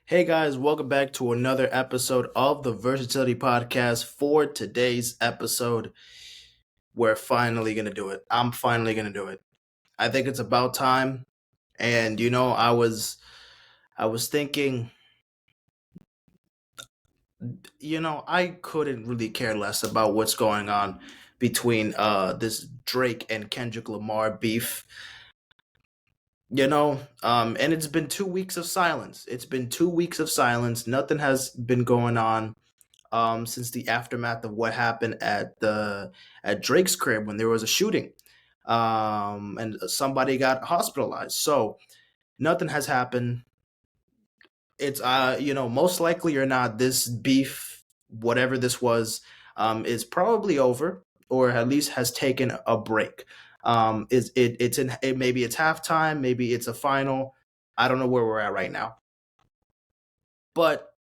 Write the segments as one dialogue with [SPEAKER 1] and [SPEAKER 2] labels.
[SPEAKER 1] Hey guys, welcome back to another episode of the Versatility Podcast. For today's episode, we're finally gonna do it. I'm finally gonna do it. I think it's about time. And I was thinking, I couldn't really care less about what's going on between this Drake and Kendrick Lamar beef. And it's been 2 weeks of silence. It's been 2 weeks of silence. Nothing has been going on since the aftermath of what happened at Drake's crib when there was a shooting, and somebody got hospitalized. So nothing has happened. It's most likely or not, this beef, whatever this was, is probably over, or at least has taken a break. Is it? It's in. It, maybe it's halftime. Maybe it's a final. I don't know where we're at right now, but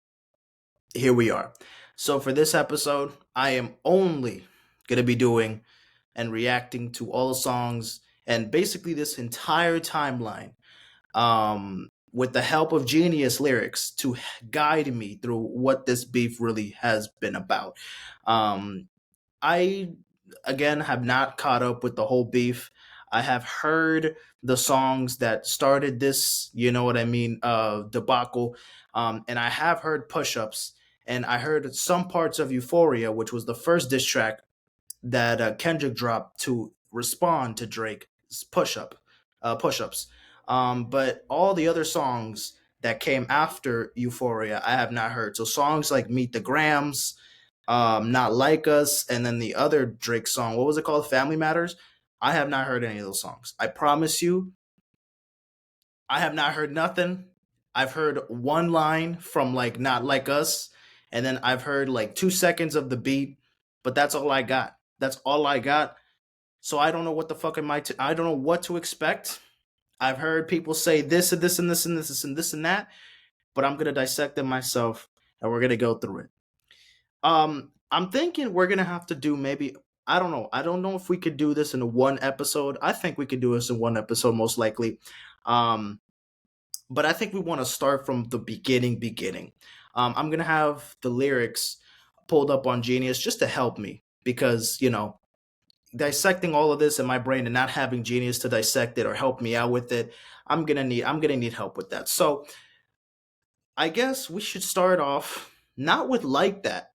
[SPEAKER 1] here we are. So for this episode, I am only gonna be doing and reacting to all the songs and basically this entire timeline, with the help of genius lyrics to guide me through what this beef really has been about. Um, I again have not caught up with the whole beef. I have heard the songs that started this, you know what I mean, debacle. And I have heard push ups, and I heard some parts of Euphoria, which was the first diss track that Kendrick dropped to respond to Drake's push ups. But all the other songs that came after Euphoria, I have not heard. So songs like Meet the Grams, Not Like Us, and then the other Drake song, what was it called? Family Matters. I have not heard any of those songs. I promise you, I have not heard nothing. I've heard one line from like Not Like Us, and then I've heard like 2 seconds of the beat, but that's all I got. That's all I got. So I don't know what the fuck am I don't know what to expect. I've heard people say this and this and this and this and this and that, but I'm gonna dissect them myself, and we're gonna go through it. I'm thinking we're gonna have to do maybe, I don't know. I don't know if we could do this in one episode. I think we could do this in one episode most likely. Um, but I think we want to start from the beginning. I'm gonna have the lyrics pulled up on Genius just to help me because dissecting all of this in my brain and not having Genius to dissect it or help me out with it, I'm gonna need help with that. So I guess we should start off not with like that,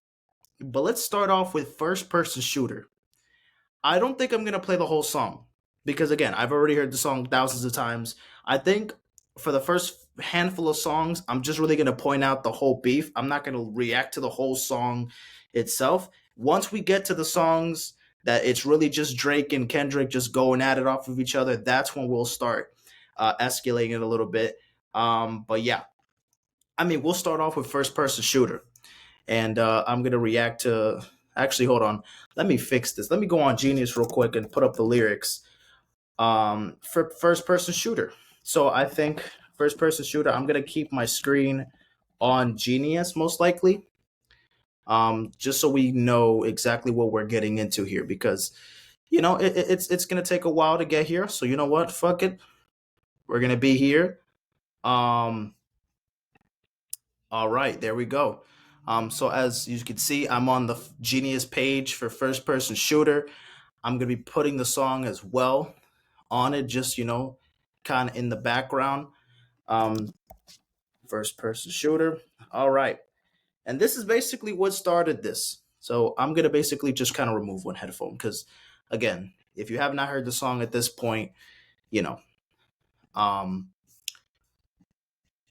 [SPEAKER 1] but let's start off with first person shooter. I don't think I'm gonna play the whole song because again, I've already heard the song thousands of times. I think for the first handful of songs, I'm just really gonna point out the whole beef. I'm not gonna react to the whole song itself. Once we get to the songs that it's really just Drake and Kendrick just going at it off of each other, that's when we'll start escalating it a little bit. But yeah, I mean, we'll start off with first person shooter, and I'm gonna react to. Actually, hold on. Let me fix this. Let me go on Genius real quick and put up the lyrics. For first person shooter. So I think first person shooter. I'm gonna keep my screen on Genius most likely. Just so we know exactly what we're getting into here, because it's gonna take a while to get here. So you know what? Fuck it. We're gonna be here. Um, all right, there we go. So as you can see, I'm on the Genius page for first person shooter. I'm gonna be putting the song as well on it, just kind of in the background. Um, first person shooter. All right, and this is basically what started this. So I'm gonna basically just kind of remove one headphone because, again, if you have not heard the song at this point, you know, um,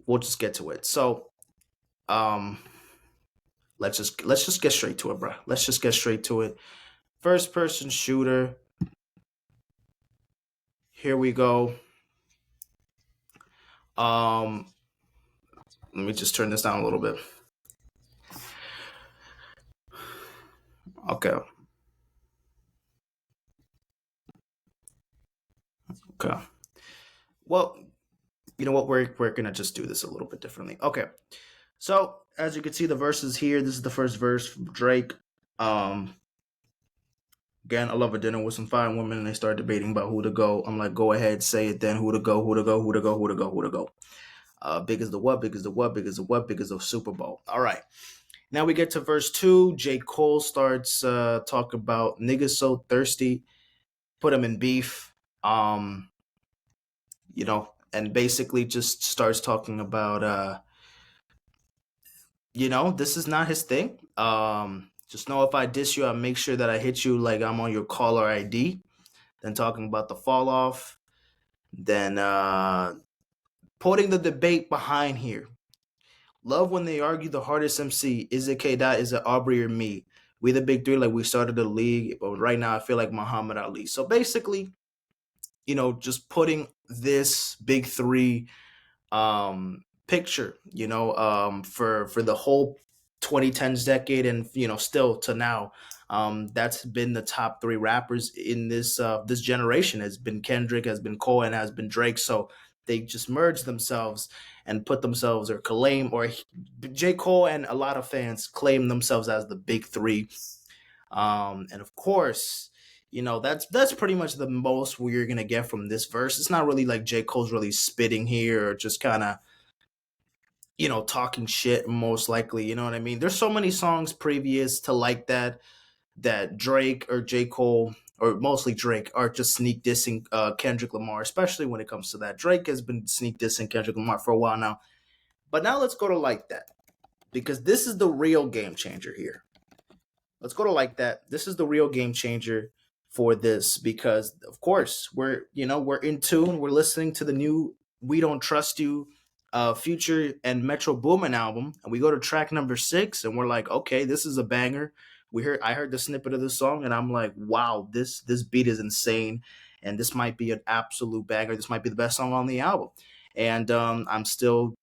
[SPEAKER 1] we'll just get to it. So um, let's just get straight to it, bro. Let's just get straight to it. First person shooter. Here we go. Um, Let me just turn this down a little bit. Okay. Okay. Well, you know what? We're gonna just do this a little bit differently. Okay. So as you can see, the verses here. This is the first verse from Drake. Um, Again, I love a dinner with some fine women, and they start debating about who to go. I'm like, go ahead, say it then. Who to go? Who to go? Who to go? Who to go? Who to go? Big as the what, big as the what, big as the what, big as the Super Bowl. All right. Now we get to verse 2. J. Cole starts talking about niggas so thirsty, put him in beef. Um, and basically just starts talking about this is not his thing. Just know if I diss you, I make sure that I hit you like I'm on your caller ID. Then talking about the fall off. Then putting the debate behind here. Love when they argue the hardest MC. Is it K Dot? Is it Aubrey or me? We the big three, like we started the league, but right now I feel like Muhammad Ali. So basically, just putting this big three picture, for the whole 2010s decade, and still to now. That's been the top three rappers in this generation. Has been Kendrick, has been Cole, and has been Drake. So they just merged themselves and put themselves or claim or J. Cole and a lot of fans claim themselves as the big three. And of course, that's pretty much the most we're gonna get from this verse. It's not really like J. Cole's really spitting here or just kind of talking shit, most likely. You know what I mean? There's so many songs previous to like that Drake or J. Cole, or mostly Drake, are just sneak dissing Kendrick Lamar, especially when it comes to that. Drake has been sneak dissing Kendrick Lamar for a while now. But now let's go to Like That, because this is the real game changer here. Let's go to Like That. This is the real game changer for this, because of course we're in tune. We're listening to the new We Don't Trust You Future and Metro Boomin album, and we go to track number 6, and we're like, okay, this is a banger. I heard the snippet of the song, and I'm like, wow, this beat is insane, and this might be an absolute banger. This might be the best song on the album, and I'm still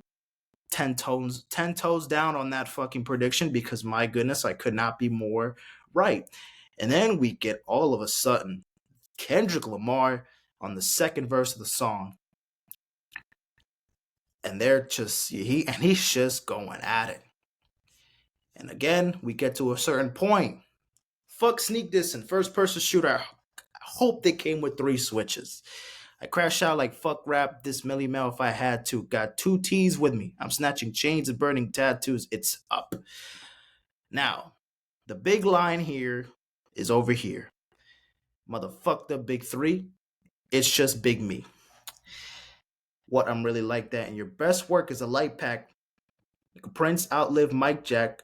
[SPEAKER 1] 10 toes down on that fucking prediction, because my goodness, I could not be more right. And then we get all of a sudden Kendrick Lamar on the second verse of the song, and he's just going at it. And again, we get to a certain point. Fuck sneak dissing, first person shooter. I hope they came with 3 switches. I crash out like fuck rap this Millie Mel if I had to. Got 2 T's with me. I'm snatching chains and burning tattoos. It's up. Now, the big line here is over here. Motherfuck the big 3. It's just big me. What I'm really like that. And your best work is a light pack. Prince outlive Mike Jack.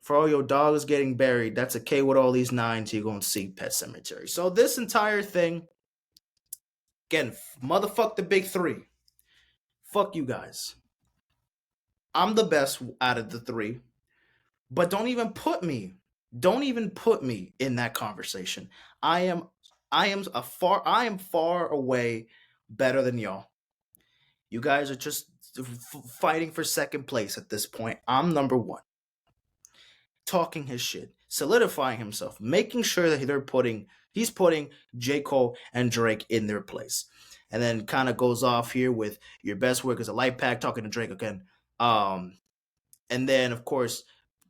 [SPEAKER 1] For all your dogs getting buried, that's a K with all these 9s. You're going to see Pet Cemetery. So this entire thing, again, motherfuck the big 3. Fuck you guys. I'm the best out of the 3, but don't even put me in that conversation. I am far away better than y'all. You guys are just fighting for second place at this point. I'm number 1. Talking his shit, solidifying himself, making sure that he's putting J. Cole and Drake in their place. And then kind of goes off here with your best work as a light pack, talking to Drake again. And then, of course,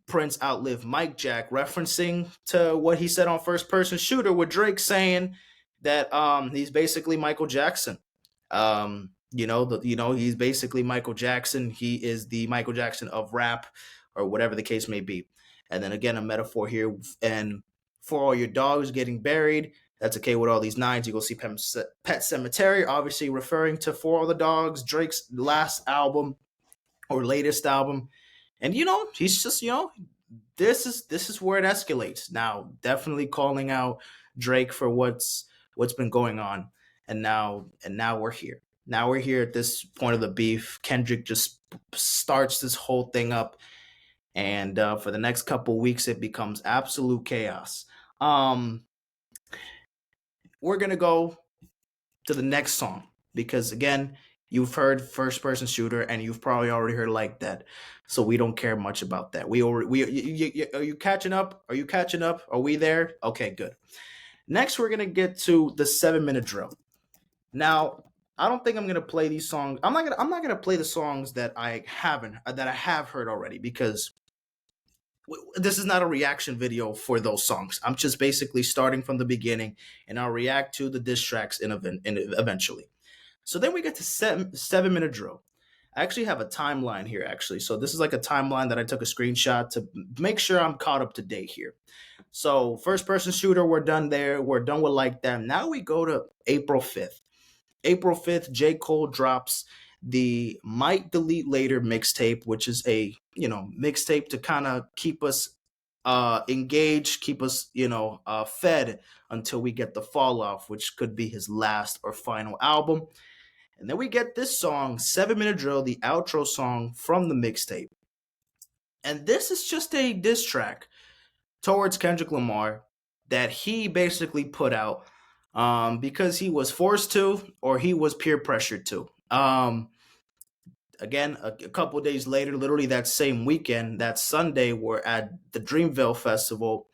[SPEAKER 1] Prince outlived Mike Jack, referencing to what he said on First Person Shooter, with Drake saying that he's basically Michael Jackson. He's basically Michael Jackson. He is the Michael Jackson of rap, or whatever the case may be. And then again, a metaphor here. And for all your dogs getting buried, that's okay with all these 9s. You go see Pet Cemetery, obviously referring to For All the Dogs, Drake's last album or latest album. And he's just this is where it escalates. Now, definitely calling out Drake for what's been going on. And now we're here. Now we're here at this point of the beef. Kendrick just starts this whole thing up, and for the next couple weeks, it becomes absolute chaos. We're gonna go to the next song, because again, you've heard First Person Shooter, and you've probably already heard Like That, so we don't care much about that. Are you catching up? Are you catching up? Are we there? Okay, good. Next, we're gonna get to the 7-minute drill. Now, I don't think I'm gonna play these songs. I'm not gonna play the songs that I have heard already, because this is not a reaction video for those songs. I'm just basically starting from the beginning, and I'll react to the diss tracks eventually. So then we get to 7-minute drill. I actually have a timeline here, actually. So this is like a timeline that I took a screenshot to make sure I'm caught up to date here. So first person shooter, we're done there. We're done with like them. Now we go to April 5th. April 5th, J. Cole drops the Might Delete Later mixtape, which is a, mixtape to kind of keep us engaged, keep us, fed until we get the fall off, which could be his last or final album. And then we get this song, 7 Minute Drill, the outro song from the mixtape. And this is just a diss track towards Kendrick Lamar that he basically put out because he was forced to or he was peer pressured to. Again, a couple days later, literally that same weekend, that Sunday, we're at the Dreamville Festival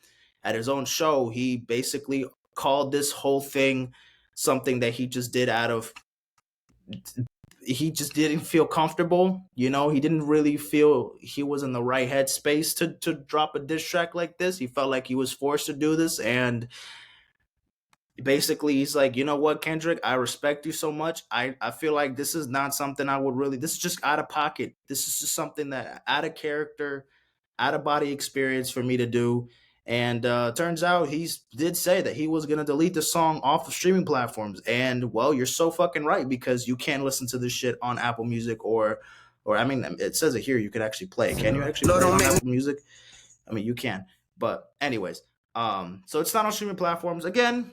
[SPEAKER 1] at his own show. He basically called this whole thing something that he just did out of he just didn't feel comfortable. He didn't really feel he was in the right headspace to drop a diss track like this. He felt like he was forced to do this, and basically he's like, you know what, Kendrick, I respect you so much. I feel like this is not something I would really. This is just out of pocket. This is just something that out of character, out of body experience for me to do. And turns out he did say that he was going to delete the song off of streaming platforms. And well, you're so fucking right, because you can't listen to this shit on Apple Music or I mean, it says it here. You could actually play it. Can you actually play it on Apple Music? I mean, you can. But anyways, so it's not on streaming platforms. Again,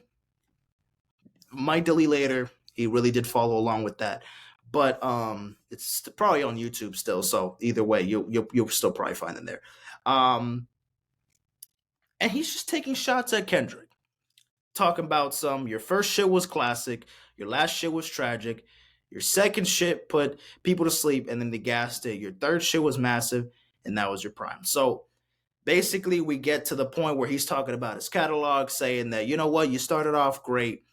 [SPEAKER 1] might delete later. He really did follow along with that. But it's probably on YouTube still. So either way, you'll still probably find it there. And he's just taking shots at Kendrick, talking about your first shit was classic, your last shit was tragic, your second shit put people to sleep, and then the gas it. Your third shit was massive, and that was your prime. So basically, we get to the point where he's talking about his catalog, saying that, you know what, you started off great.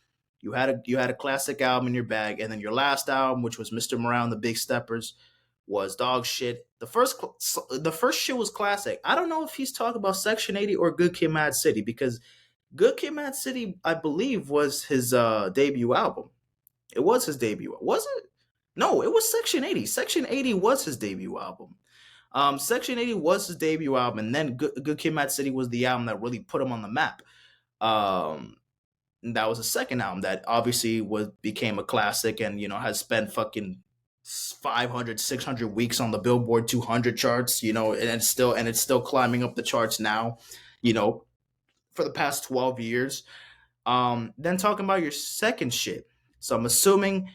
[SPEAKER 1] You had a classic album in your bag, and then your last album, which was Mr. Morale and the Big Steppers, was dog shit. The first shit was classic. I don't know if he's talking about Section 80 or Good Kid, Mad City, because Good Kid, Mad City, I believe, was his debut album. It was his debut. Was it? No, it was Section 80. Section 80 was his debut album. Section 80 was his debut album, and then Good Kid, Mad City was the album that really put him on the map. That was a second album that obviously became a classic, and has spent fucking 500, 600 weeks on the Billboard 200 charts, and it's still climbing up the charts now, you know for the past 12 years. Then talking about your second shit. So I'm assuming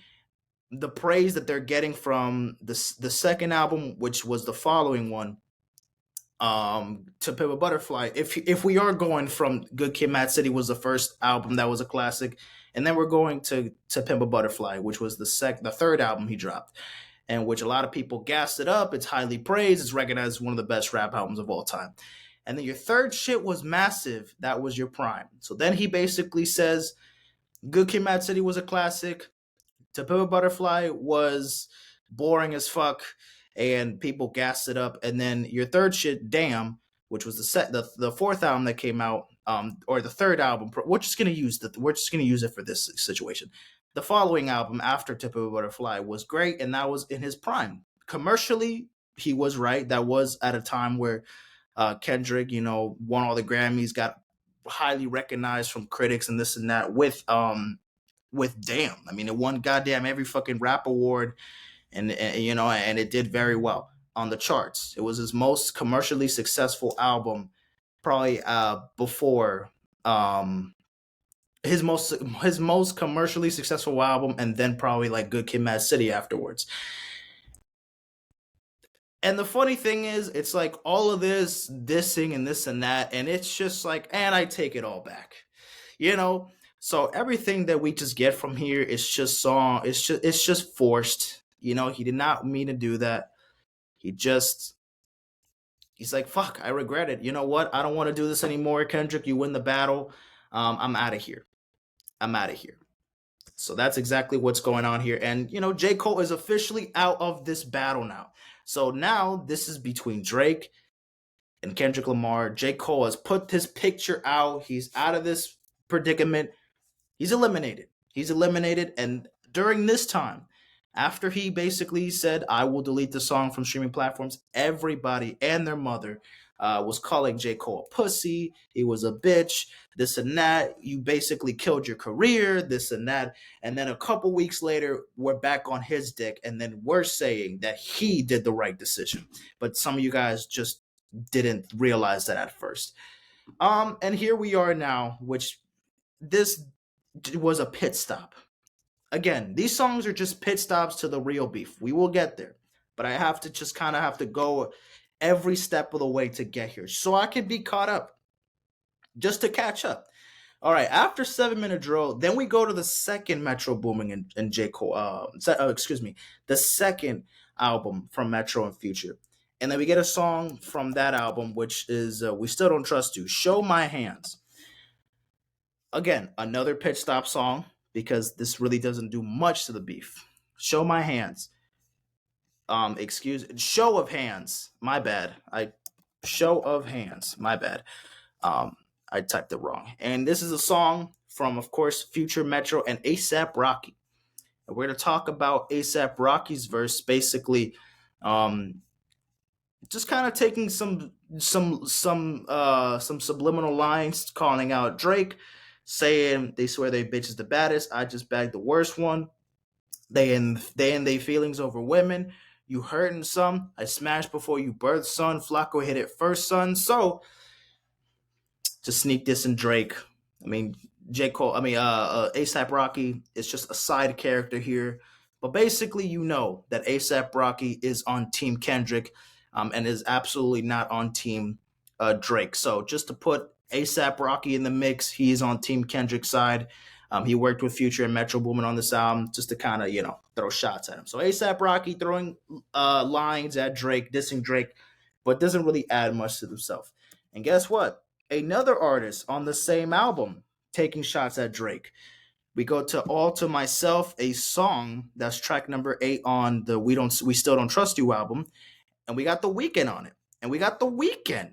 [SPEAKER 1] the praise that they're getting from the second album, which was the following one, to Pimp a Butterfly. If we are going from Good Kid, Mad City was the first album that was a classic, and then we're going to Pimp a Butterfly, which was the third album he dropped, and which a lot of people gassed it up. It's highly praised. It's recognized as one of the best rap albums of all time. And then your third shit was massive. That was your prime. So then he basically says Good Kid, Mad City was a classic. To Pimp a Butterfly was boring as fuck, and people gassed it up. And then your third shit, Damn, which was the fourth album that came out, or the third album. We're just gonna use it for this situation. The following album after To Pimp a Butterfly was great, and that was in his prime. Commercially, he was right. That was at a time where Kendrick, won all the Grammys, got highly recognized from critics and this and that with Damn. I mean, it won goddamn every fucking rap award, and it did very well on the charts. It was his most commercially successful album, probably before his most commercially successful album, and then probably like Good Kid, Mad City afterwards. And the funny thing is, it's like all of this dissing and this and that, and it's just like, and I take it all back, you know. So everything that we just get from here is just song. It's just forced. He did not mean to do that. He just he's like, fuck, I regret it. You know what? I don't want to do this anymore, Kendrick. You win the battle. I'm out of here. I'm out of here. So that's exactly what's going on here. And, J. Cole is officially out of this battle now. So now this is between Drake and Kendrick Lamar. J. Cole has put his picture out. He's out of this predicament. He's eliminated. And during this time, After he basically said, I will delete the song from streaming platforms, everybody and their mother was calling J. Cole a pussy. He was a bitch, this and that. You basically killed your career, this and that. And then a couple weeks later, we're back on his dick. And then we're saying that he did the right decision. But some of you guys just didn't realize that at first. And here we are now, which this was a pit stop. Again, these songs are just pit stops to the real beef. We will get there, but I have to just kind of have to go every step of the way to get here so I can be caught up, just to catch up. All right, after 7 Minute Drill, then we go to the second Metro Booming and J. Cole, excuse me, the second album from Metro and Future. And then we get a song from that album, which is We Still Don't Trust You, Show My Hands. Again, another pitch stop song because this really doesn't do much to the beef. Show My Hands. Show of Hands. My bad. Show of Hands. My bad. I typed it wrong. And this is a song from, of course, Future Metro and ASAP Rocky. And we're going to talk about ASAP Rocky's verse, basically, just kind of taking some subliminal lines, calling out Drake, saying they swear they bitch is the baddest. I just bagged the worst one. They in they feelings over women. You hurting some. I smashed before you birthed, son. Flacco hit it first, son. So to sneak this in Drake. I mean, J. Cole, ASAP Rocky is just a side character here. But basically, you know that ASAP Rocky is on Team Kendrick and is absolutely not on Team Drake. So just to put ASAP Rocky in the mix, he is on Team Kendrick's side. He worked with Future and Metro Boomin on this album just to kind of, throw shots at him. So ASAP Rocky throwing lines at Drake, dissing Drake, but doesn't really add much to himself. And guess what? Another artist on the same album taking shots at Drake. We go to All to Myself, a song that's track number 8 on the We Still Don't Trust You album, and we got The Weeknd on it, and we got The Weeknd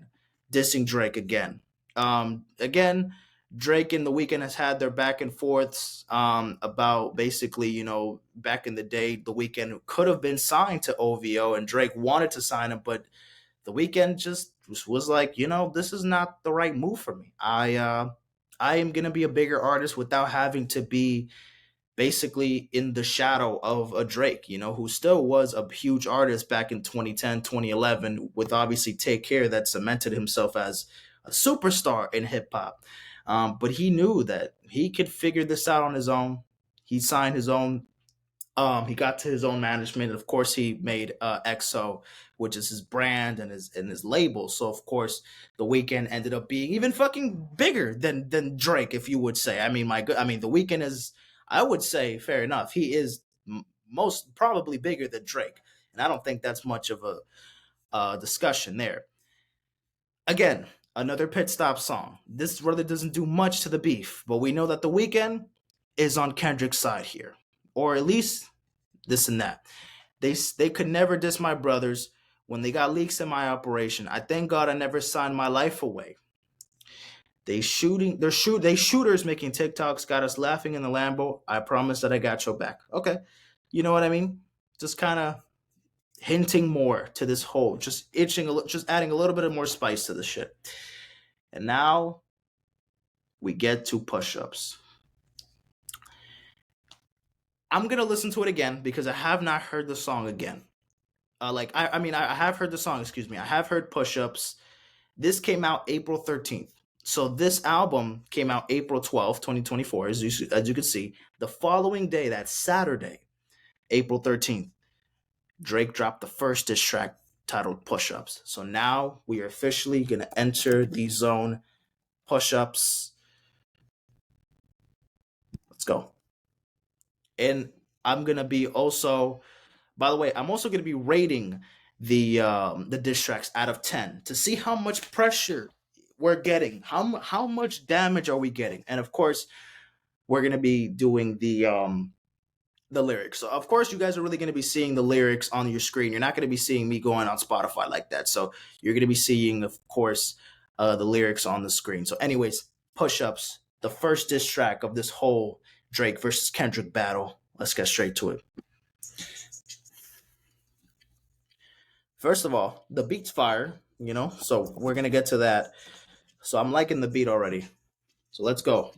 [SPEAKER 1] dissing Drake again. Again, Drake and The Weeknd has had their back and forths about basically, back in the day, The Weeknd could have been signed to OVO, and Drake wanted to sign him, but The Weeknd just was like, this is not the right move for me. I am gonna be a bigger artist without having to be basically in the shadow of a Drake, who still was a huge artist back in 2010, 2011, with obviously Take Care that cemented himself as a superstar in hip hop. But he knew that he could figure this out on his own. He signed his own he got to his own management. Of course, he made EXO, which is his brand and his label. So of course, The Weeknd ended up being even fucking bigger than Drake, if you would say. The Weeknd is, I would say, fair enough. He is most probably bigger than Drake, and I don't think that's much of a discussion there. Again, another pit stop song. This really doesn't do much to the beef, but we know that The Weeknd is on Kendrick's side here, or at least this and that. They could never diss my brothers when they got leaks in my operation. I thank God I never signed my life away. They shooters making TikToks got us laughing in the Lambo. I promise that I got your back. Okay, you know what I mean? Just kind of hinting more to this whole, just just adding a little bit of more spice to the shit. And now we get to push-ups. I'm gonna listen to it again because I have not heard the song again. I have heard the song. Excuse me. I have heard Push-Ups. This came out April 13th. So this album came out April 12th, 2024. As you can see, the following day, that Saturday, April 13th, Drake dropped the first diss track titled Push-Ups. So now we are officially gonna enter the zone. Push-Ups. Let's go. And I'm gonna be also, by the way, I'm also gonna be rating the diss tracks out of 10 to see how much pressure we're getting, how much damage are we getting, and of course, we're gonna be doing the lyrics. So of course, you guys are really gonna be seeing the lyrics on your screen. You're not gonna be seeing me going on Spotify like that. So you're gonna be seeing, of course, the lyrics on the screen. So, anyways, Push-Ups, the first diss track of this whole Drake versus Kendrick battle. Let's get straight to it. First of all, the beat's fire, so we're gonna get to that. So I'm liking the beat already. So let's go.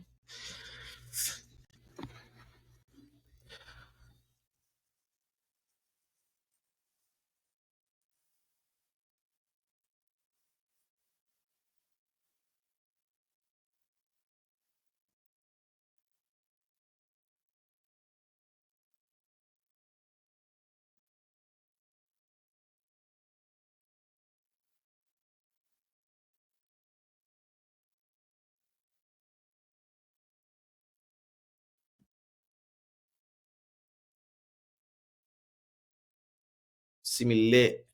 [SPEAKER 1] See me lit.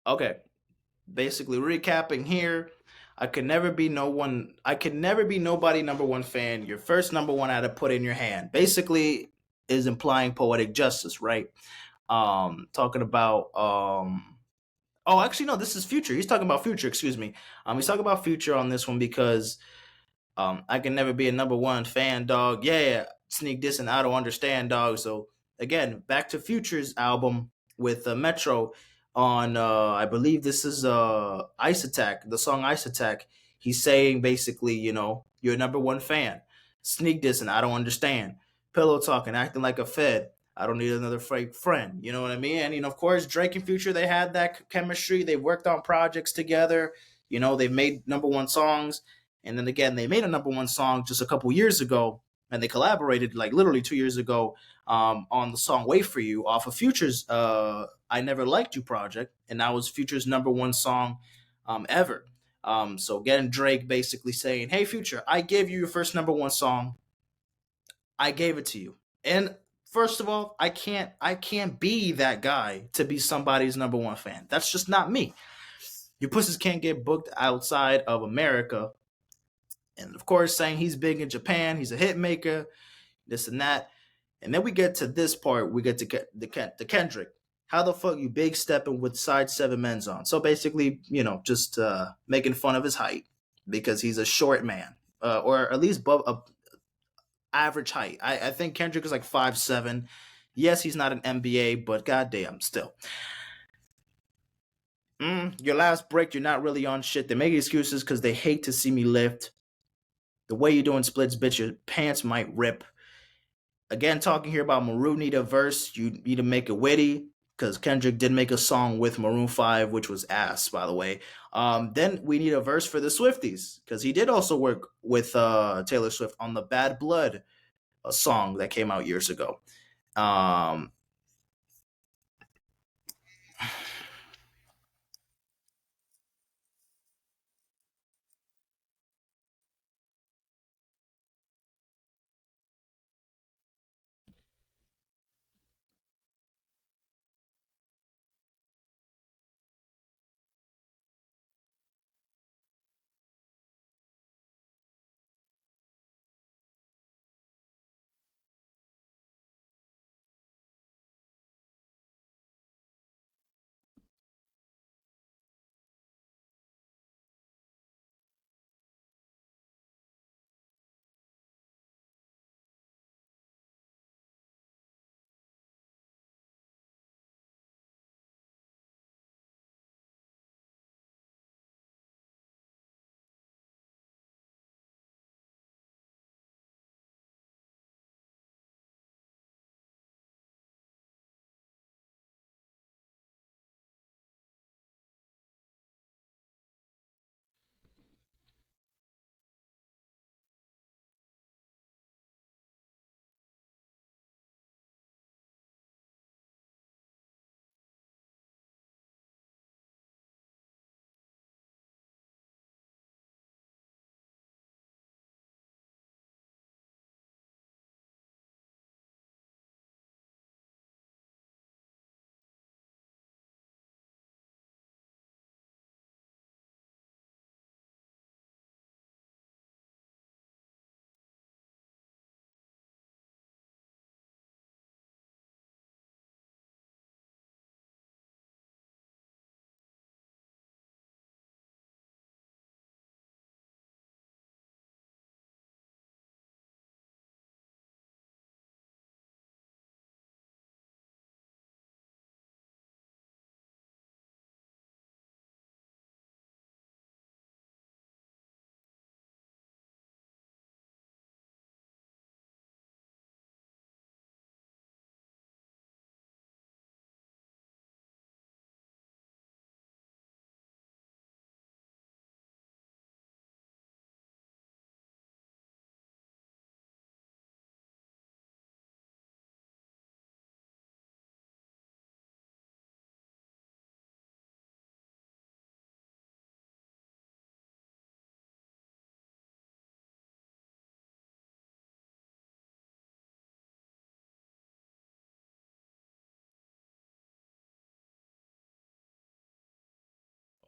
[SPEAKER 1] Okay. Basically recapping here, I could never be nobody number one fan. Your first number one I had to put in your hand. Basically is implying poetic justice, right? Talking about oh actually no, this is Future. He's talking about Future, excuse me. He's talking about Future on this one because I can never be a number one fan, dog. Yeah, sneak this and I don't understand, dog. So again, back to Future's album with Metro on I believe this is Ice Attack, the song Ice Attack. He's saying basically, you're a number one fan. Sneak this and I don't understand. Pillow talking, acting like a fed. I don't need another fake friend. You know what I mean? And of course, Drake and Future, they had that chemistry. They worked on projects together. They made number one songs, and then again, they made a number one song just a couple years ago, and they collaborated like literally 2 years ago on the song "Wait for You" off of Future's "I Never Liked You" project, and that was Future's number one song ever. So getting Drake basically saying, "Hey Future, I gave you your first number one song. I gave it to you." And first of all, I can't be that guy to be somebody's number one fan. That's just not me. Your pussies can't get booked outside of America, and of course saying he's big in Japan, he's a hit maker, this and that. And then we get to this part, we get to the Kendrick. How the fuck you big stepping with side seven men's on? So basically, just making fun of his height because he's a short man, or at least above average height. I think Kendrick is like 5'7". Yes, he's not an NBA, but goddamn, still. Your last break, you're not really on shit. They make excuses because they hate to see me lift. The way you're doing splits, bitch, your pants might rip. Again, talking here about Maroon need a verse. You need to make it witty because Kendrick did make a song with Maroon 5, which was ass, by the way. Then we need a verse for the Swifties because he did also work with Taylor Swift on the Bad Blood song that came out years ago. Um,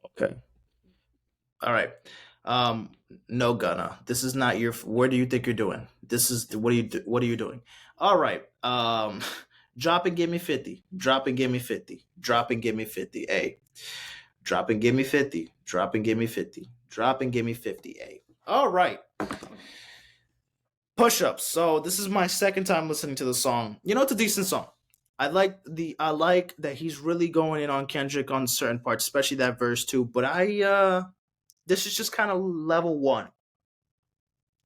[SPEAKER 1] Okay. All right. Um, no Gunna. This is not your. Where do you think you're doing? This is what are you doing? All right. Drop and give me 50. Drop and give me 50. Drop and give me 50. A. Drop and give me 50. Drop and give me 50. Drop and give me 50. A. All right. Push ups. So this is my second time listening to the song. You know, it's a decent song. I like that he's really going in on Kendrick on certain parts, especially that verse too. But this is just kind of level one.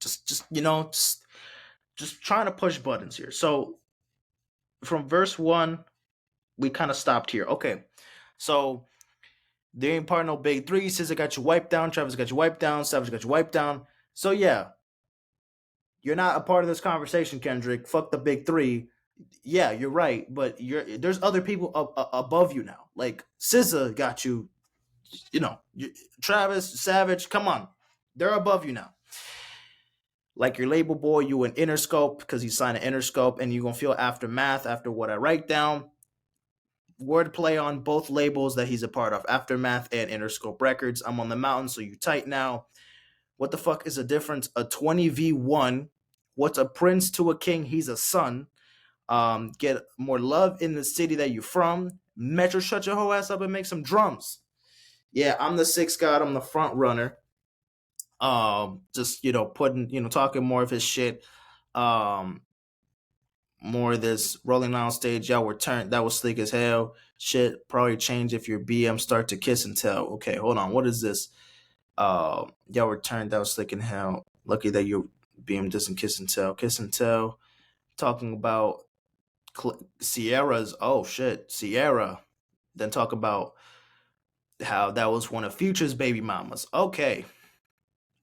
[SPEAKER 1] Just just trying to push buttons here. So from verse one, we kind of stopped here. Okay, so there ain't part no big three. Says I got you wiped down. Travis got you wiped down. Savage got you wiped down. So yeah, you're not a part of this conversation, Kendrick. Fuck the big three. Yeah, you're right, but there's other people above you now. Like SZA got you. You know, Travis Savage. Come on, they're above you now. Like your label boy, you an Interscope because he signed an Interscope, and you gonna feel aftermath after what I write down. Wordplay on both labels that he's a part of, Aftermath and Interscope Records. I'm on the mountain, so you tight now. What the fuck is the difference? A 20v1. What's a prince to a king? He's a son. Get more love in the city that you from. Metro, shut your whole ass up and make some drums. Yeah, I'm the sixth god. I'm the front runner. Just putting talking more of his shit. Um, more of this rolling on stage. Y'all were turned. That was slick as hell. Shit probably change if your BM start to kiss and tell. Okay, hold on. What is this? Y'all were turned. That was slick in hell. Lucky that your BM doesn't kiss and tell. Kiss and tell. Talking about Sierra's. Oh shit, Sierra. Then talk about how that was one of Future's baby mamas. Okay,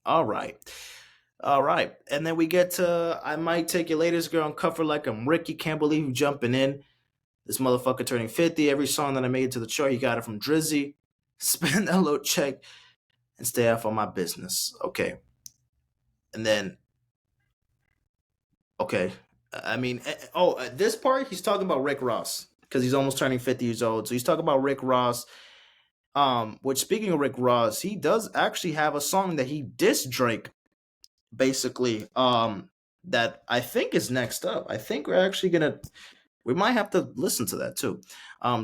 [SPEAKER 1] all right. All right. And then we get to I Might Take Your Latest Girl and Cover Like I'm Ricky. Can't believe you jumping in. This motherfucker turning 50. Every song that I made to the chart, he got it from Drizzy. Spend that little check and stay off on my business. Okay. And then, okay. I mean, this part, he's talking about Rick Ross because he's almost turning 50 years old. So he's talking about Rick Ross. Which, speaking of Rick Ross, he does actually have a song that he dissed Drake, basically. That I think is next up. I think we might have to listen to that too.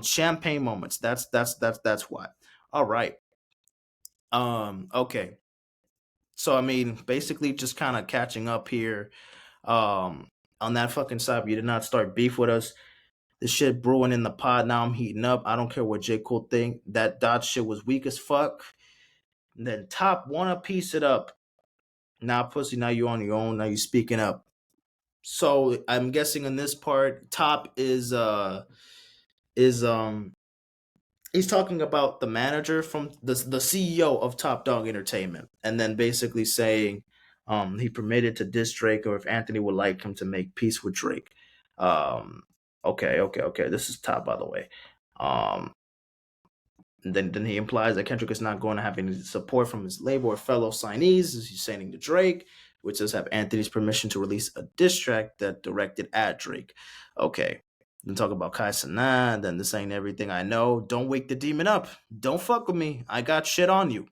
[SPEAKER 1] Champagne moments. That's why. All right. Okay. So I mean, basically, just kind of catching up here. On that fucking side, you did not start beef with us. This shit brewing in the pod. Now I'm heating up. I don't care what J. Cole think. That dot shit was weak as fuck. And then top wanna piece it up. Now pussy. Now you on your own. Now you speaking up. So I'm guessing in this part, top is he's talking about the manager from the CEO of Top Dog Entertainment, and then basically saying he permitted to diss Drake, or if Anthony would like him to make peace with Drake. Um, okay. This is top, by the way. Um, then he implies that Kendrick is not going to have any support from his label or fellow signees, as he's saying to Drake, which does have Anthony's permission to release a diss track that directed at Drake. Okay. Then talk about Kai Cenat, then this ain't everything I know. Don't wake the demon up. Don't fuck with me. I got shit on you.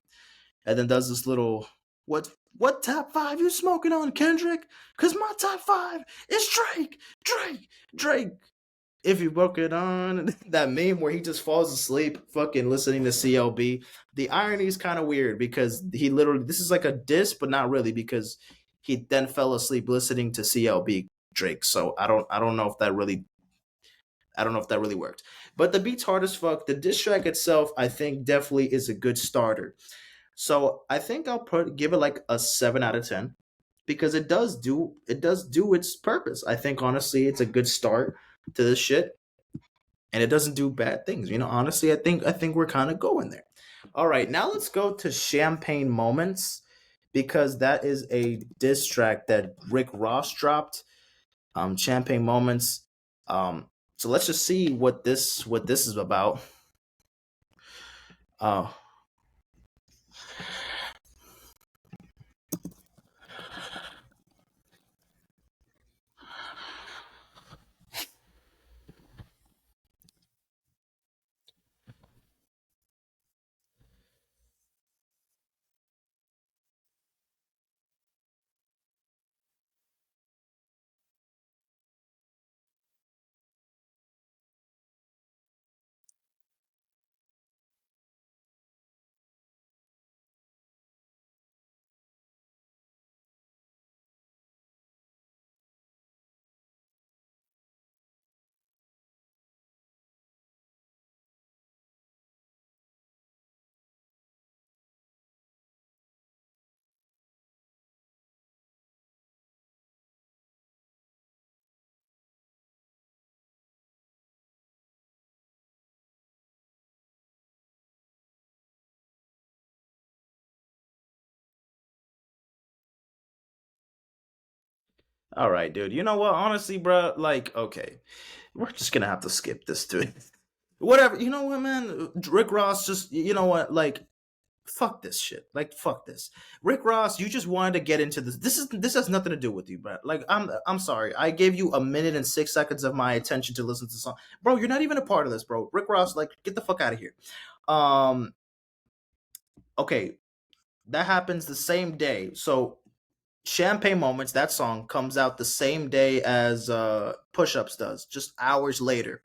[SPEAKER 1] And then does this little what top five you smoking on, Kendrick? Cause my top five is Drake. If you broke it on that meme where he just falls asleep fucking listening to CLB. The irony is kind of weird because he literally this is like a diss, but not really because he then fell asleep listening to CLB Drake. So I don't know if that really worked. But the beat's hard as fuck. The diss track itself, I think, definitely is a good starter. So I think I'll give it like a 7 out of 10 because it does do its purpose. I think honestly, it's a good start to this shit, and it doesn't do bad things. Honestly, I think we're kind of going there. All right, now let's go to Champagne Moments because that is a diss track that Rick Ross dropped. Champagne Moments. So let's just see what this is about. Uh, All right, dude. You know what? Honestly, bro, like, okay, we're just gonna have to skip this, dude. Whatever. You know what, man? Rick Ross just, you know what? Like, fuck this shit. Like, fuck this. Rick Ross, you just wanted to get into this. This has nothing to do with you, bro. Like, I'm sorry. I gave you a minute and 6 seconds of my attention to listen to the song, bro. You're not even a part of this, bro. Rick Ross, like, get the fuck out of here. Um, okay, that happens the same day. So Champagne Moments, that song comes out the same day as Push Ups does, just hours later.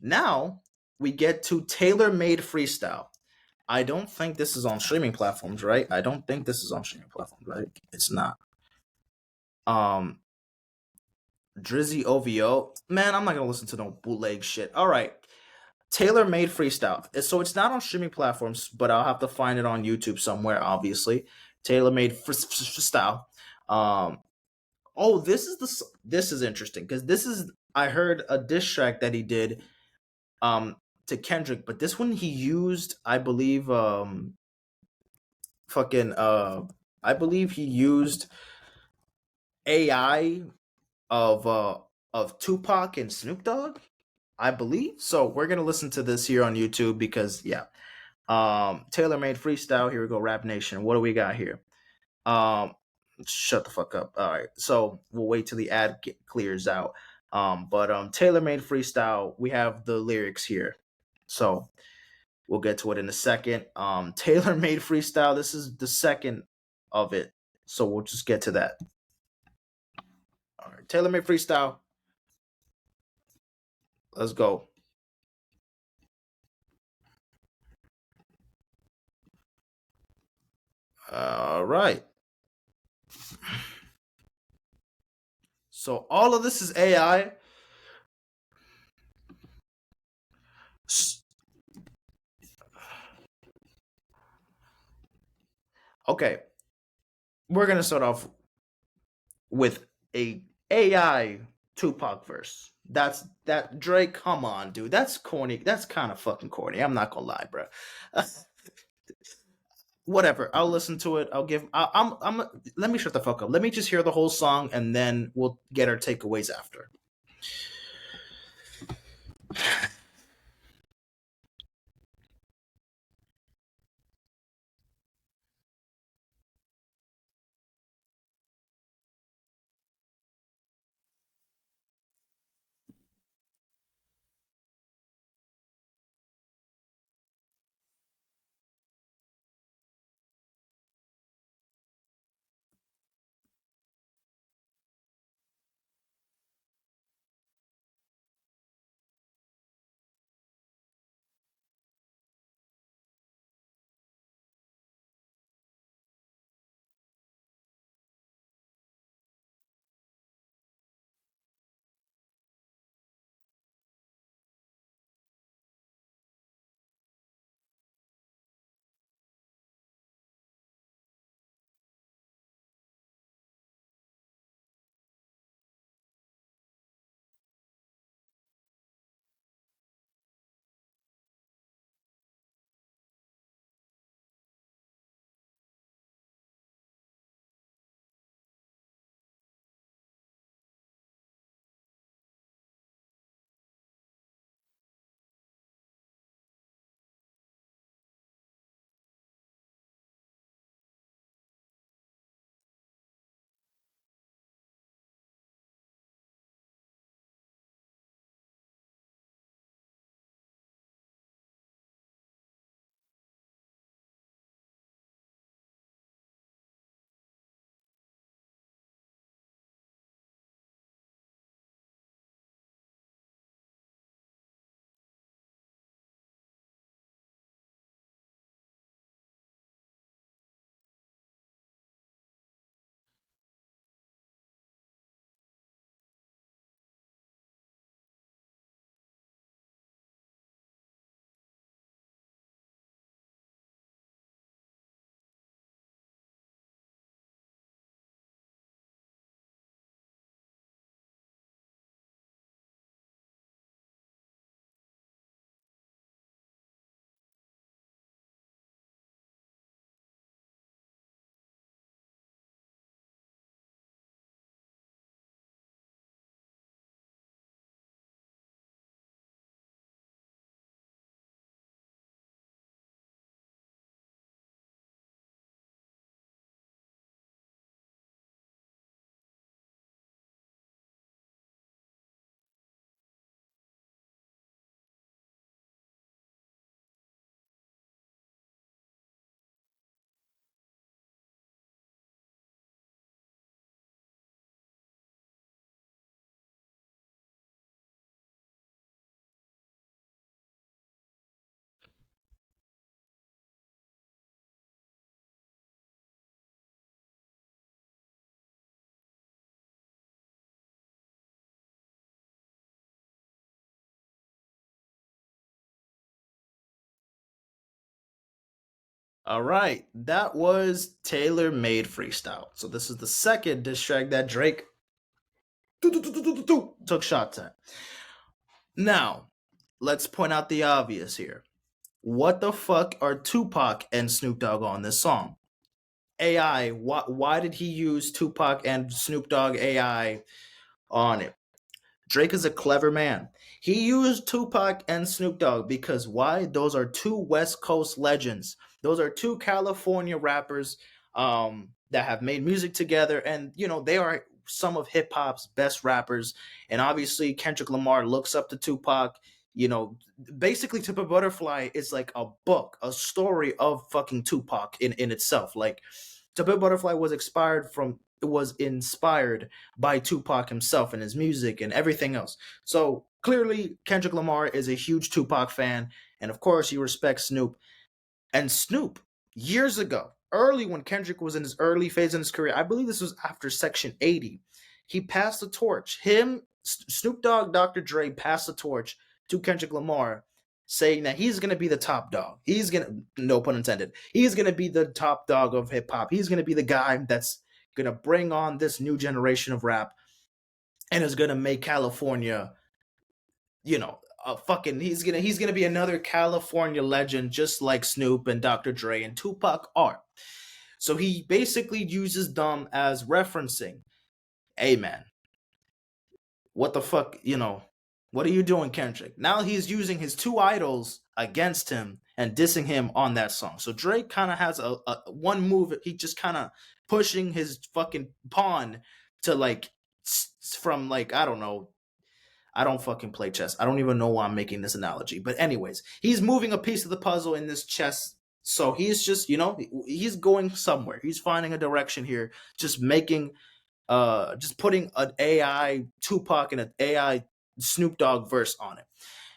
[SPEAKER 1] Now we get to Tailor Made Freestyle. I don't think this is on streaming platforms, right? I don't think this is on streaming platforms, right? It's not. Um Drizzy OVO. Man, I'm not gonna listen to no bootleg shit. All right. Tailor Made Freestyle. So it's not on streaming platforms, but I'll have to find it on YouTube somewhere, obviously. Tailor Made Freestyle. Um Oh, this is interesting because this is I heard a diss track that he did to Kendrick, but this one he used I believe fucking I believe he used AI of Tupac and Snoop Dogg, I believe. So we're gonna listen to this here on YouTube because yeah. Tailor Made Freestyle, here we go, Rap Nation. What do we got here? Um, Shut the fuck up. All right, so we'll wait till the clears out. But tailor made freestyle, we have the lyrics here, so we'll get to it in a second. Tailor made freestyle. This is the second of it, so we'll just get to that. All right, tailor made freestyle. Let's go. All right. So all of this is AI. Okay, we're gonna start off with a AI Tupac verse. That's that Drake. Come on, dude. That's corny. That's kind of fucking corny. I'm not gonna lie, bro. Whatever. I'll listen to it. I'll give. I'm. Let me shut the fuck up. Let me just hear the whole song, and then we'll get our takeaways after. All right, that was Tailor Made Freestyle. So this is the second diss track that Drake took shots at. Now, let's point out the obvious here. What the fuck are Tupac and Snoop Dogg on this song? AI. Why did he use Tupac and Snoop Dogg AI on it? Drake is a clever man. He used Tupac and Snoop Dogg because why? Those are two West Coast legends. Those are two California rappers that have made music together, and they are some of hip hop's best rappers. And obviously, Kendrick Lamar looks up to Tupac. Basically, To Pimp a Butterfly is like a book, a story of fucking Tupac in itself. Like, To Pimp a Butterfly was inspired by Tupac himself and his music and everything else. So clearly, Kendrick Lamar is a huge Tupac fan, and of course, he respects Snoop. And Snoop, years ago, early when Kendrick was in his early phase in his career, I believe this was after Section 80, he passed the torch. Snoop Dogg, Dr. Dre passed the torch to Kendrick Lamar, saying that he's going to be the top dog. He's going to, no pun intended, he's going to be the top dog of hip hop. He's going to be the guy that's going to bring on this new generation of rap and is going to make California, he's gonna be another California legend, just like Snoop and Dr. Dre and Tupac are. So he basically uses them as referencing, hey man, what the fuck, what are you doing, Kendrick? Now he's using his two idols against him and dissing him on that song. So Drake kind of has a one move. He just kind of pushing his fucking pawn to like from like I don't know. I don't fucking play chess. I don't even know why I'm making this analogy. But anyways, he's moving a piece of the puzzle in this chess. So he's just, he's going somewhere. He's finding a direction here, just putting an AI Tupac and an AI Snoop Dogg verse on it.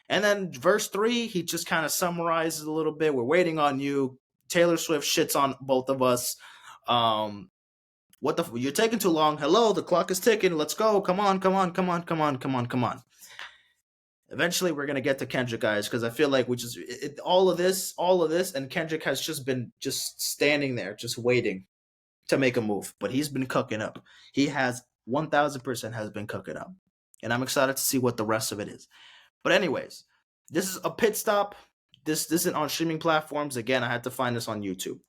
[SPEAKER 1] And then verse 3, he just kind of summarizes a little bit. We're waiting on you. Taylor Swift shits on both of us. You're taking too long. Hello, the clock is ticking. Let's go. Come on, come on, come on, come on, come on, come on. Eventually, we're gonna get to Kendrick, guys, because I feel like all of this, and Kendrick has just been just standing there, just waiting to make a move. But he's been cooking up. He has 1000% has been cooking up, and I'm excited to see what the rest of it is. But anyways, this is a pit stop. This isn't on streaming platforms. Again, I had to find this on YouTube.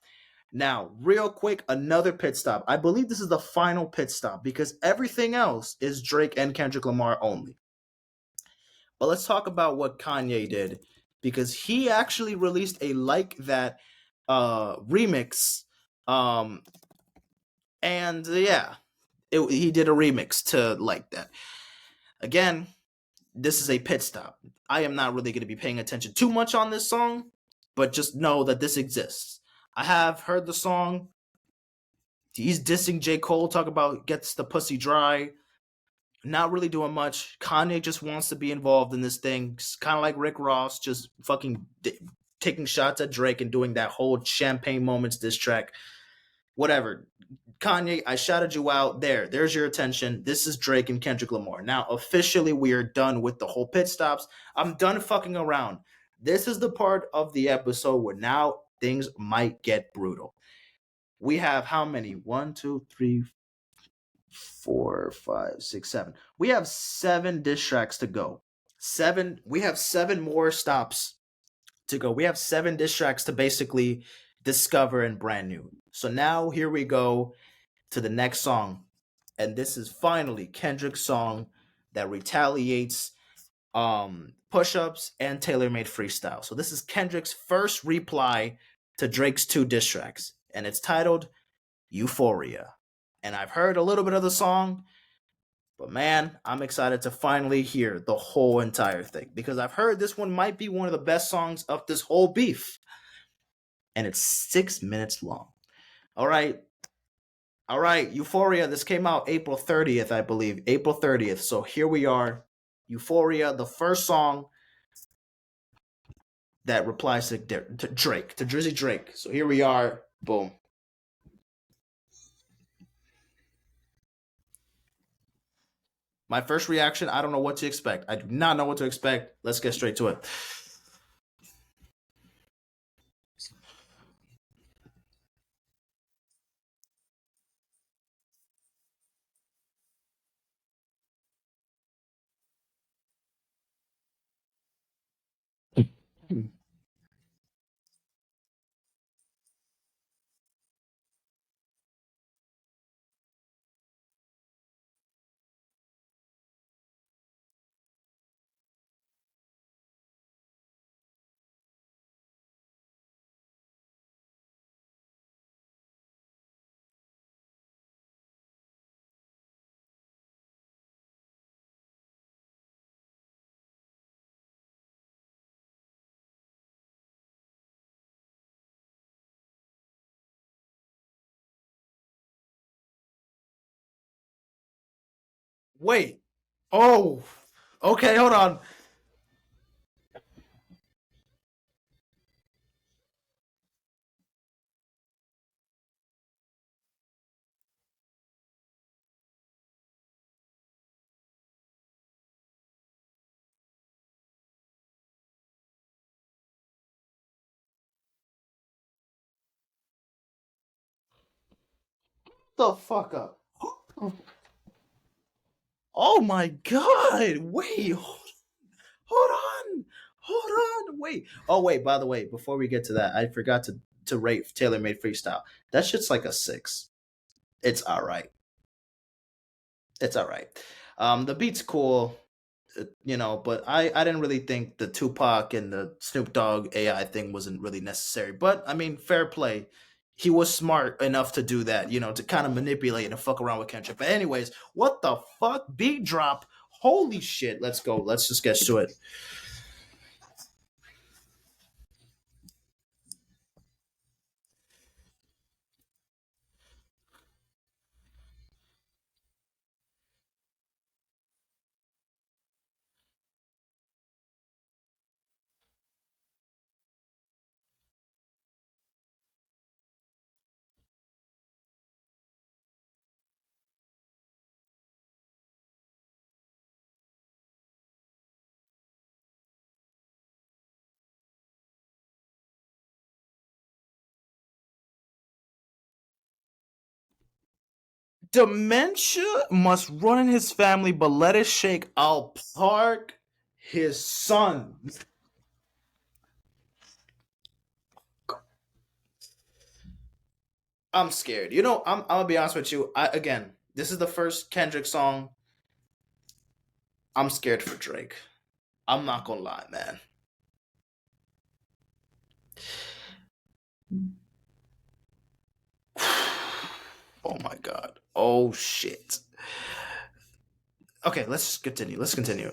[SPEAKER 1] Now, real quick, another pit stop. I believe this is the final pit stop because everything else is Drake and Kendrick Lamar only. But let's talk about what Kanye did because he actually released a Like That remix. And yeah, he did a remix to Like That. Again, this is a pit stop. I am not really going to be paying attention too much on this song, but just know that this exists. I have heard the song. He's dissing J. Cole, talk about gets the pussy dry. Not really doing much. Kanye just wants to be involved in this thing. Kind of like Rick Ross, just fucking taking shots at Drake and doing that whole Champagne Moments diss track. Whatever. Kanye, I shouted you out. There's your attention. This is Drake and Kendrick Lamar. Now, officially, we are done with the whole pit stops. I'm done fucking around. This is the part of the episode where now things might get brutal. We have how many? 1, 2, 3, 4, 5, 6, 7. We have 7 diss tracks to go. We have 7 more stops to go. We have 7 diss tracks to basically discover and brand new. So now here we go to the next song. And this is finally Kendrick's song that retaliates push-ups and tailor-made freestyle. So this is Kendrick's first reply to Drake's 2 diss tracks. And it's titled Euphoria. And I've heard a little bit of the song, but man, I'm excited to finally hear the whole entire thing because I've heard this one might be one of the best songs of this whole beef. And it's 6 minutes long. All right, Euphoria. This came out April 30th, I believe. April 30th. So here we are. Euphoria, the first song that replies to Drake, to Drizzy Drake. So here we are. Boom. My first reaction, I don't know what to expect. I do not know what to expect. Let's get straight to it. Wait. Oh. Okay, hold on. The fuck up. Oh my god. Wait. Hold on. Hold on. Wait. Oh wait, by the way, before we get to that, I forgot to rate Taylor Made Freestyle. That shit's like a 6. It's all right. It's all right. The beat's cool, but I didn't really think the Tupac and the Snoop Dogg AI thing wasn't really necessary. But I mean, fair play. He was smart enough to do that, to kind of manipulate and fuck around with Kendrick. But anyways, what the fuck? Beat drop. Holy shit. Let's go. Let's just get to it. Dementia must run in his family, but let it shake. I'll park his son. I'm scared. I'm gonna be honest with you. Again, this is the first Kendrick song. I'm scared for Drake. I'm not gonna lie, man. Oh my god. Oh shit. Okay, let's continue. Let's continue.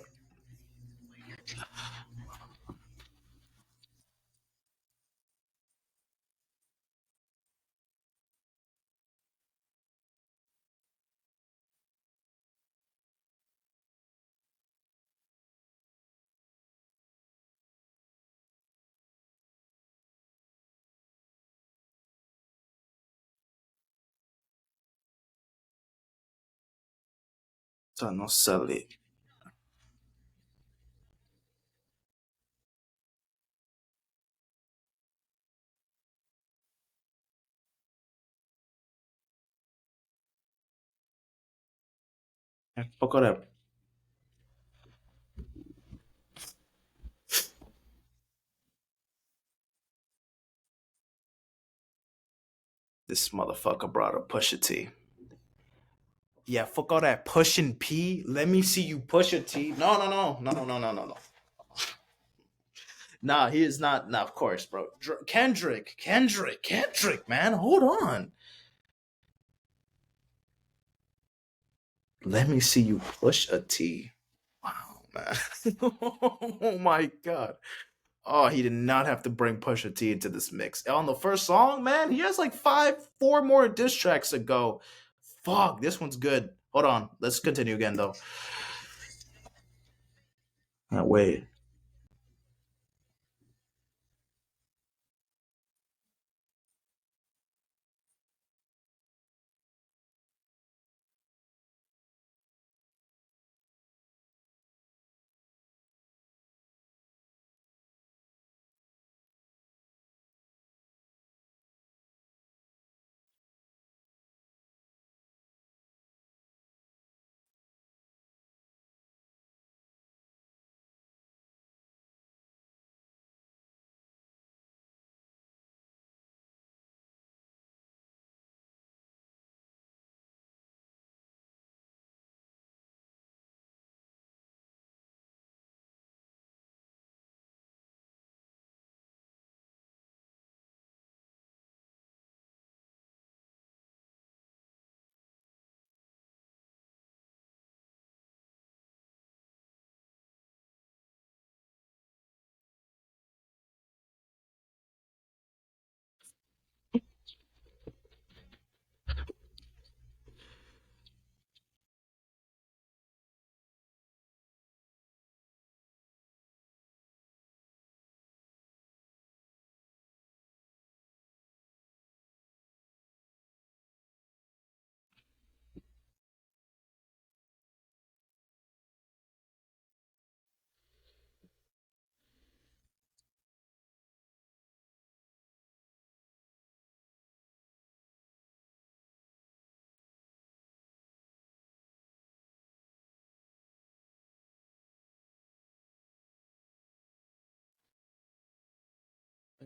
[SPEAKER 1] So no silly. Fuck up. This motherfucker brought a Pusha T. Yeah, fuck all that pushing P. Let me see you push a T. No, no, no, no, no, no, no, no, no. Nah, he is not. Nah, of course, bro. Kendrick, man. Hold on. Let me see you push a T. Wow, man. Oh my god. Oh, he did not have to bring Pusha T into this mix. On the first song, man, he has like 4 more diss tracks to go. Fuck, this one's good. Hold on. Let's continue again, though. Wait.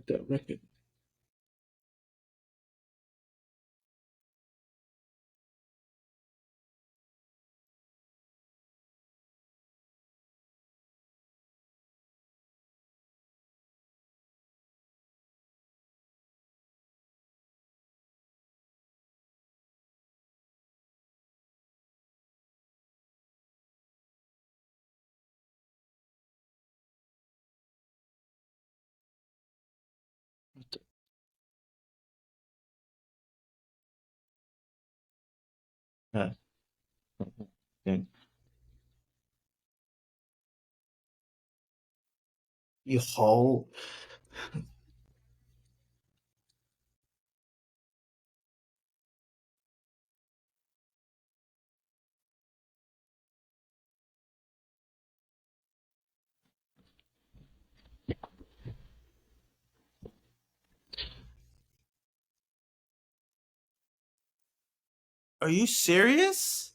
[SPEAKER 1] that record. Yeah. Yeah. You whole. Are you serious?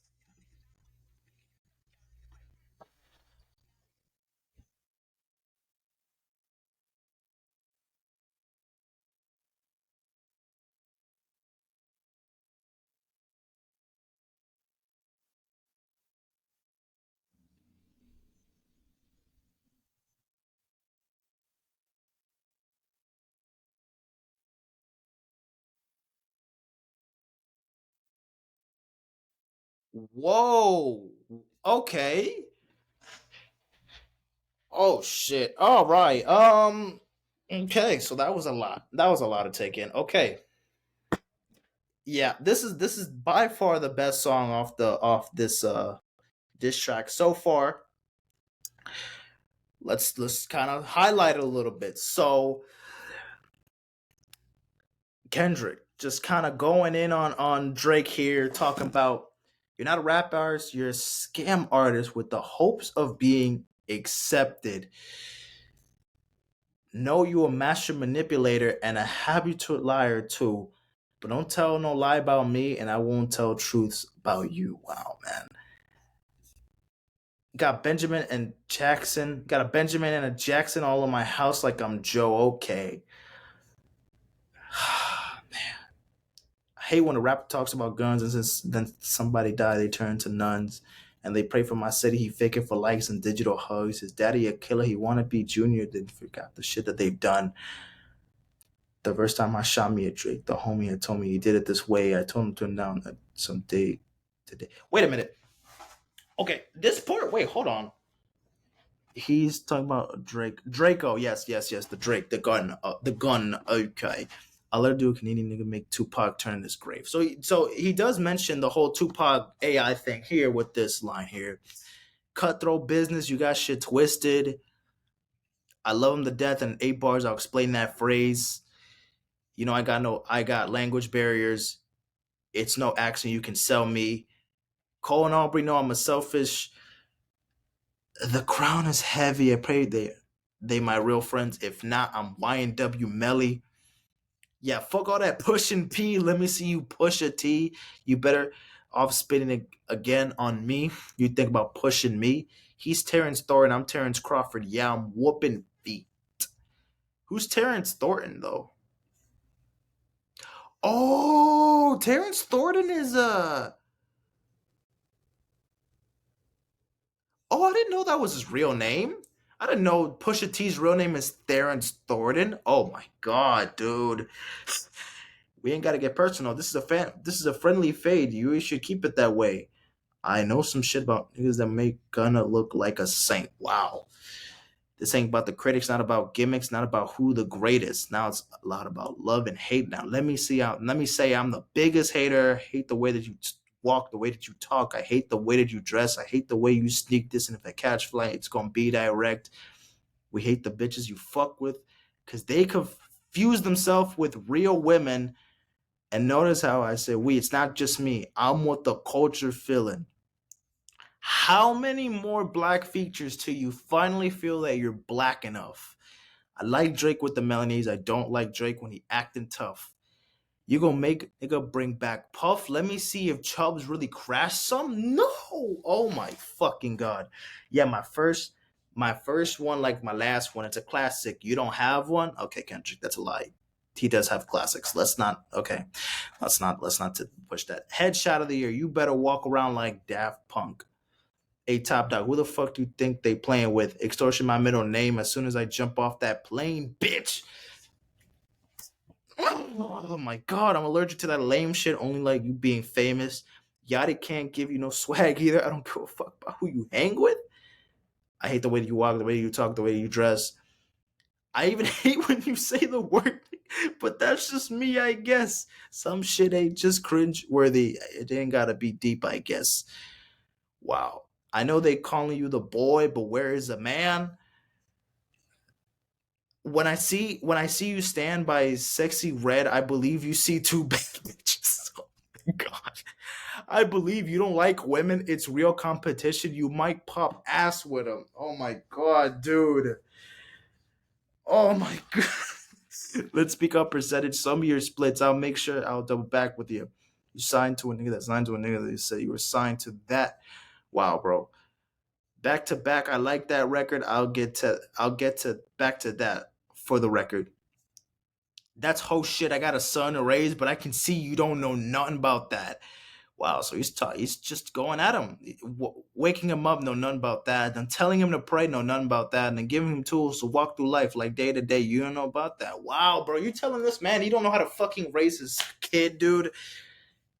[SPEAKER 1] Whoa. Okay. Oh shit. All right. Okay, so that was a lot. That was a lot to take in. Okay. Yeah, this is by far the best song off this diss track so far. Let's kind of highlight it a little bit. So Kendrick just kind of going in on Drake here, talking about you're not a rap artist, you're a scam artist with the hopes of being accepted. Know you a master manipulator and a habitual liar too, but don't tell no lie about me, and I won't tell truths about you. Wow, man. Got Benjamin and Jackson. Got a Benjamin and a Jackson all in my house like I'm Joe. Okay. I hate when a rapper talks about guns and since then somebody died, they turn to nuns. And they pray for my city. He faking for likes and digital hugs. His daddy a killer. He wanna be junior. Then forgot the shit that they've done. The first time I shot me a Drake, the homie had told me he did it this way. I told him to turn down some day today. Wait a minute. Okay, this part. Wait, hold on. He's talking about Drake. Draco, yes, yes, yes. The Drake, the gun, the gun. Okay, I'll let her do a Canadian nigga make Tupac turn in his grave. So he does mention the whole Tupac AI thing here with this line here. Cutthroat business, you got shit twisted. I love him to death. And 8 bars, I'll explain that phrase. I got language barriers. It's no accent you can sell me. Cole and Aubrey know I'm a selfish. The crown is heavy. I pray they my real friends. If not, I'm YNW Melly. Yeah, fuck all that pushing P. Let me see you push a T. You better off spinning it again on me. You think about pushing me. He's Terrence Thornton. I'm Terrence Crawford. Yeah, I'm whooping feet. Who's Terrence Thornton though? Oh, Terrence Thornton is Oh, I didn't know that was his real name. I didn't know Pusha T's real name is Terrence Thornton. Oh my god, dude. We ain't gotta get personal. This is a friendly fade. You should keep it that way. I know some shit about niggas that make Gunna look like a saint. Wow. This ain't about the critics, not about gimmicks, not about who the greatest. Now it's a lot about love and hate. Now let me say I'm the biggest hater. I hate the way that you walk, the way that you talk. I hate the way that you dress. I hate the way you sneak this. And if I catch flight, it's gonna be direct. We hate the bitches you fuck with because they confuse themselves with real women. And notice how I say we. It's not just me. I'm what the culture feeling. How many more black features till you finally feel that you're black enough? I like Drake with the Melanies. I don't like Drake when he acting tough. You gonna make nigga bring back Puff? Let me see if Chubbs really crashed some. No. Oh my fucking god. Yeah, My first one, like my last one, it's a classic. You don't have one? Okay, Kendrick, that's a lie. He does have classics. Let's not okay. Let's not push that. Headshot of the year. You better walk around like Daft Punk. A top dog. Who the fuck do you think they playing with? Extortion my middle name as soon as I jump off that plane, bitch. Oh my god, I'm allergic to that lame shit. Only like you being famous. Yachty can't give you no swag either. I don't give a fuck about who you hang with. I hate the way you walk, the way you talk, the way you dress. I even hate when you say the word, but that's just me, I guess. Some shit ain't just cringe worthy. It ain't gotta be deep, I guess. Wow. I know they calling you the boy, but where is the man? When I see you stand by sexy red, I believe you see two bad bitches. Oh my god. I believe you don't like women. It's real competition. You might pop ass with them. Oh my god, dude. Oh my god. Let's speak up percentage. Some of your splits. I'll make sure I'll double back with you. You signed to a nigga that signed to a nigga that said you were signed to that. Wow, bro. Back to back. I like that record. I'll get to back to that for the record. That's whole shit. I got a son to raise, but I can see you don't know nothing about that. Wow, so he's just going at him, waking him up, know nothing about that. Then telling him to pray, know nothing about that. And then giving him tools to walk through life like day to day. You don't know about that. Wow, bro, you telling this man he don't know how to fucking raise his kid, dude.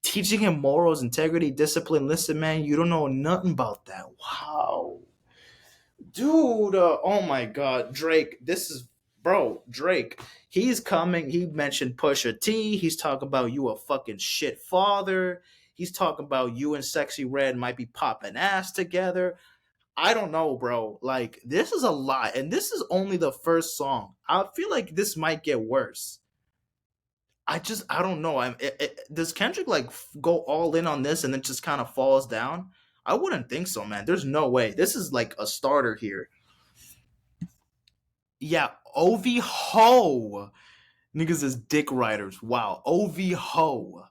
[SPEAKER 1] Teaching him morals, integrity, discipline. Listen, man, you don't know nothing about that. Wow, dude. Oh my God, Drake. This is bro, Drake. He's coming. He mentioned Pusha T. He's talking about you a fucking shit father. He's talking about you and Sexy Red might be popping ass together. I don't know, bro. Like this is a lot, and this is only the first song. I feel like this might get worse. I don't know. Does Kendrick like go all in on this and then just kind of falls down? I wouldn't think so, man. There's no way. This is like a starter here. Yeah, OV Ho. Niggas is dick riders. Wow. OV Ho.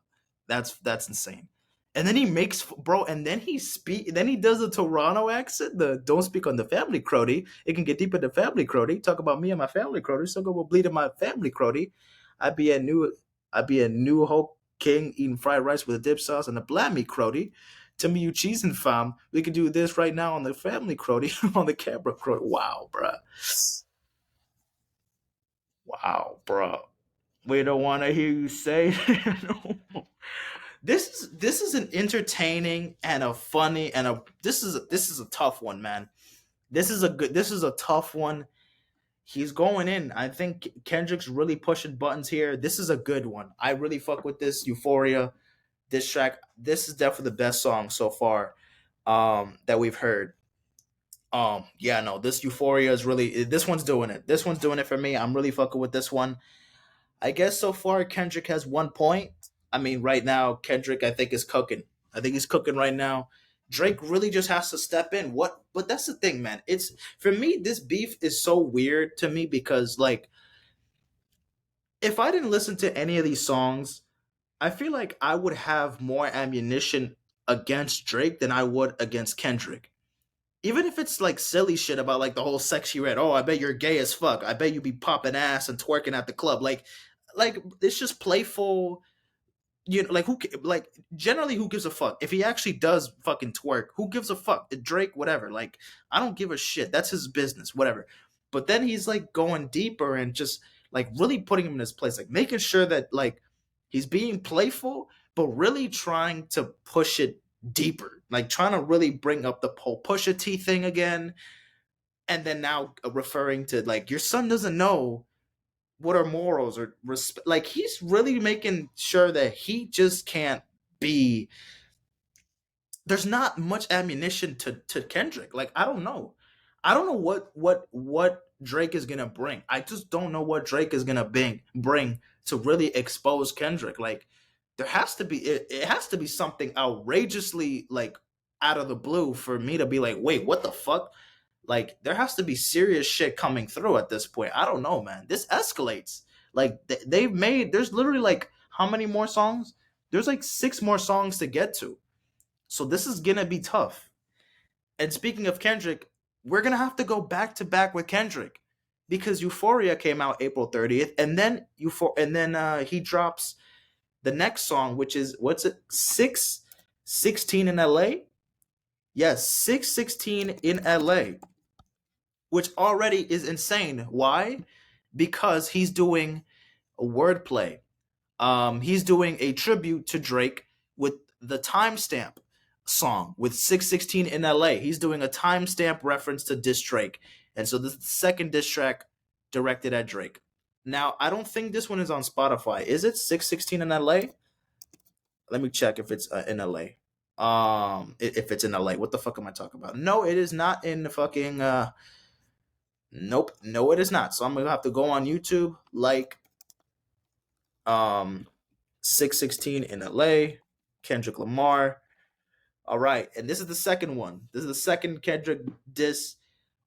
[SPEAKER 1] That's insane. And then he makes bro, and then he does the Toronto accent, the don't speak on the family crody. It can get deep in the family crody. Talk about me and my family crody. So go will bleed in my family crody. I'd be a new Hulk King eating fried rice with a dip sauce and a blammy crody. To me, you cheesing fam. We could do this right now on the family crody on the camera crody. Wow, bruh. Wow, bro. We don't want to hear you say no. This is an entertaining and a funny and a this is a tough one, man. This is a tough one. He's going in. I think Kendrick's really pushing buttons here. This is a good one. I really fuck with this Euphoria. This track. This is definitely the best song so far that we've heard. Yeah, no, this Euphoria is really this one's doing it. This one's doing it for me. I'm really fucking with this one. I guess so far Kendrick has 1 point. I mean, right now Kendrick I think is cooking. I think he's cooking right now. Drake really just has to step in. What? But that's the thing, man. It's for me. This beef is so weird to me because, like, if I didn't listen to any of these songs, I feel like I would have more ammunition against Drake than I would against Kendrick. Even if it's like silly shit about like the whole sexy red. Oh, I bet you're gay as fuck. I bet you be popping ass and twerking at the club. Like it's just playful. You know, like like generally who gives a fuck if he actually does fucking twerk? Who gives a fuck? Drake, whatever. Like I don't give a shit. That's his business, whatever. But then he's like going deeper and just like really putting him in his place, like making sure that like he's being playful, but really trying to push it deeper, like trying to really bring up the whole Pusha T thing again, and then now referring to like your son doesn't know what are morals or respect. Like he's really making sure that he just can't be. There's not much ammunition to Kendrick. Like I don't know what Drake is gonna bring. I just don't know what Drake is gonna bring to really expose Kendrick. Like there has to be it has to be something outrageously like out of the blue for me to be like, wait, what the fuck? Like there has to be serious shit coming through at this point. I don't know, man. This escalates. Like they've made. There's literally like how many more songs? There's like 6 more songs to get to. So this is gonna be tough. And speaking of Kendrick, we're gonna have to go back to back with Kendrick because Euphoria came out April 30th, and then he drops the next song, which is what's it 616 in LA. Yes, 616 in LA, which already is insane. Why? Because he's doing a wordplay. He's doing a tribute to Drake with the timestamp song with 616 in LA. He's doing a timestamp reference to diss Drake. And so this is the second diss track directed at Drake. Now, I don't think this one is on Spotify. Is it 616 in LA? Let me check if it's in LA. If it's in LA. What the fuck am I talking about? No, it is not in the fucking nope. No, it is not. So I'm going to have to go on YouTube like um 616 in LA, Kendrick Lamar. All right, and this is the second one. This is the second Kendrick diss.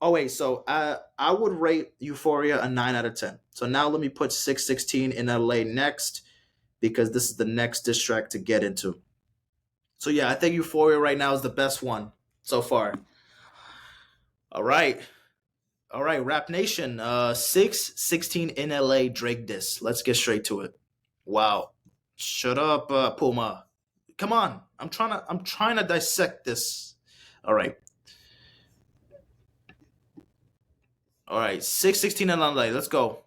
[SPEAKER 1] Oh wait, so I would rate Euphoria a 9 out of 10. So now let me put 616 in LA next because this is the next diss track to get into. So yeah, I think Euphoria right now is the best one so far. All right. All right, Rap Nation. 616 in LA Drake diss. Let's get straight to it. Wow. Shut up, Puma. Come on. I'm trying to dissect this. All right. All right. 616 in LA. Let's go.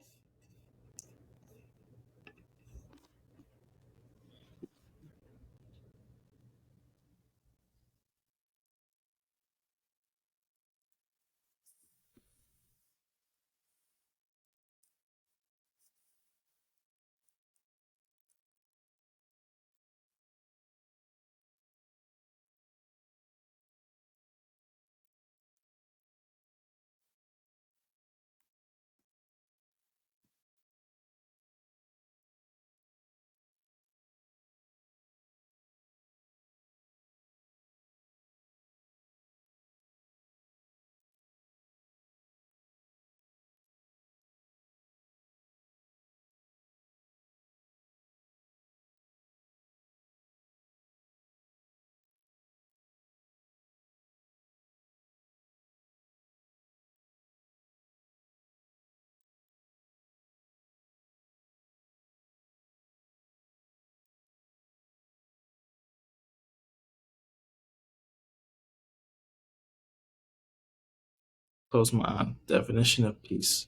[SPEAKER 1] Close my eye. Definition of peace.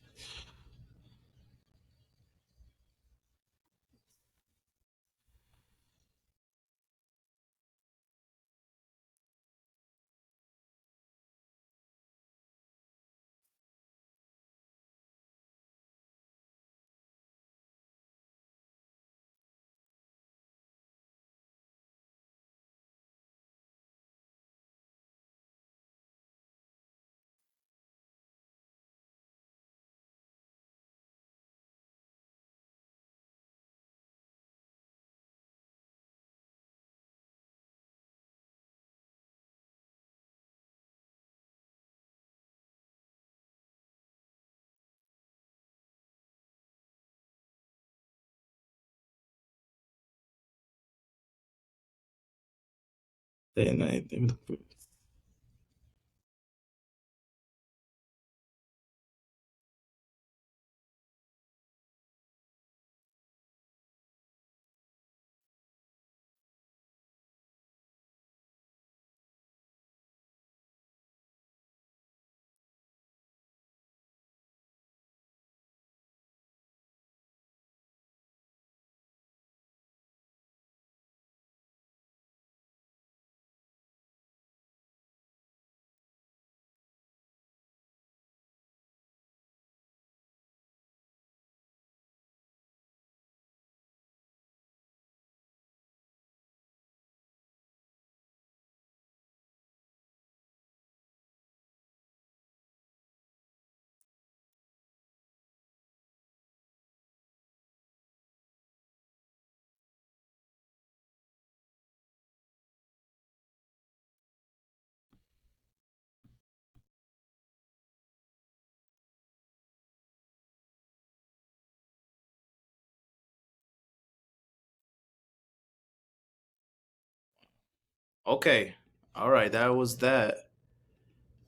[SPEAKER 1] Okay. All right. That was that.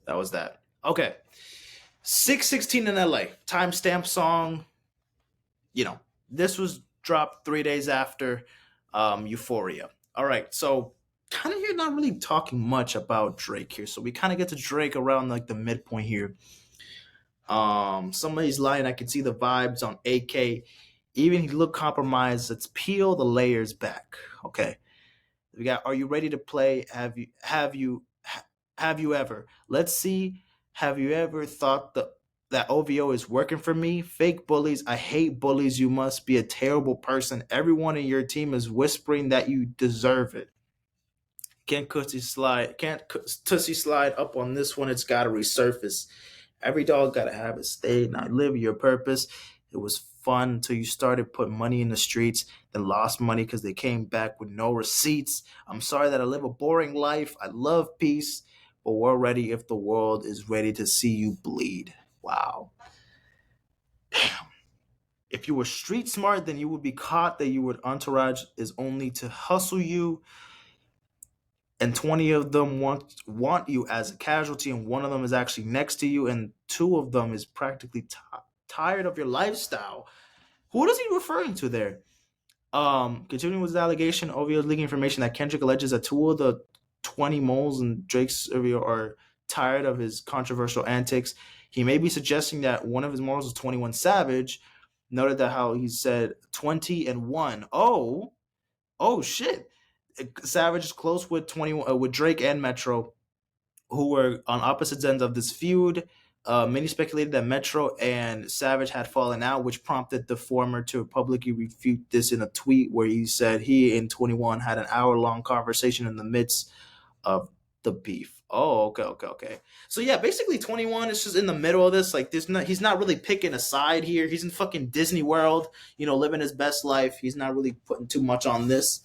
[SPEAKER 1] That was that. Okay. 616 in LA. Timestamp song. You know, this was dropped 3 days after Euphoria. All right. So kind of here not really talking much about Drake here. So we kind of get to Drake around like the midpoint here. Somebody's lying. I can see the vibes on AK. Even he looked compromised. Let's peel the layers back. Okay. We got Are You Ready to Play? Have you ever? Let's see. Have you ever thought that OVO is working for me? Fake bullies. I hate bullies. You must be a terrible person. Everyone in your team is whispering that you deserve it. Can't Tussie slide up on this one. It's gotta resurface. Every dog gotta have its day. Now live your purpose. It was fun until you started putting money in the streets, then lost money because they came back with no receipts. I'm sorry that I live a boring life. I love peace, but we're ready if the world is ready to see you bleed. Wow. If you were street smart, then you would be caught that your entourage is only to hustle you, and 20 of them want you as a casualty, and one of them is actually next to you, and two of them is practically tired of your lifestyle. Who is he referring to there? Continuing with the allegation, OVO is leaking information that Kendrick alleges that two of the 20 moles in Drake's OVO are tired of his controversial antics. He may be suggesting that one of his moles is 21 Savage. Noted that how he said 20 and 1. Oh shit. Savage is close with 21 with Drake and Metro, who were on opposite ends of this feud. Many speculated that Metro and Savage had fallen out, which prompted the former to publicly refute this in a tweet where he said he and 21 had an hour-long conversation in the midst of the beef. Oh, okay. So yeah, basically 21 is just in the middle of this. Like, he's not really picking a side here. He's in fucking Disney World, living his best life. He's not really putting too much on this.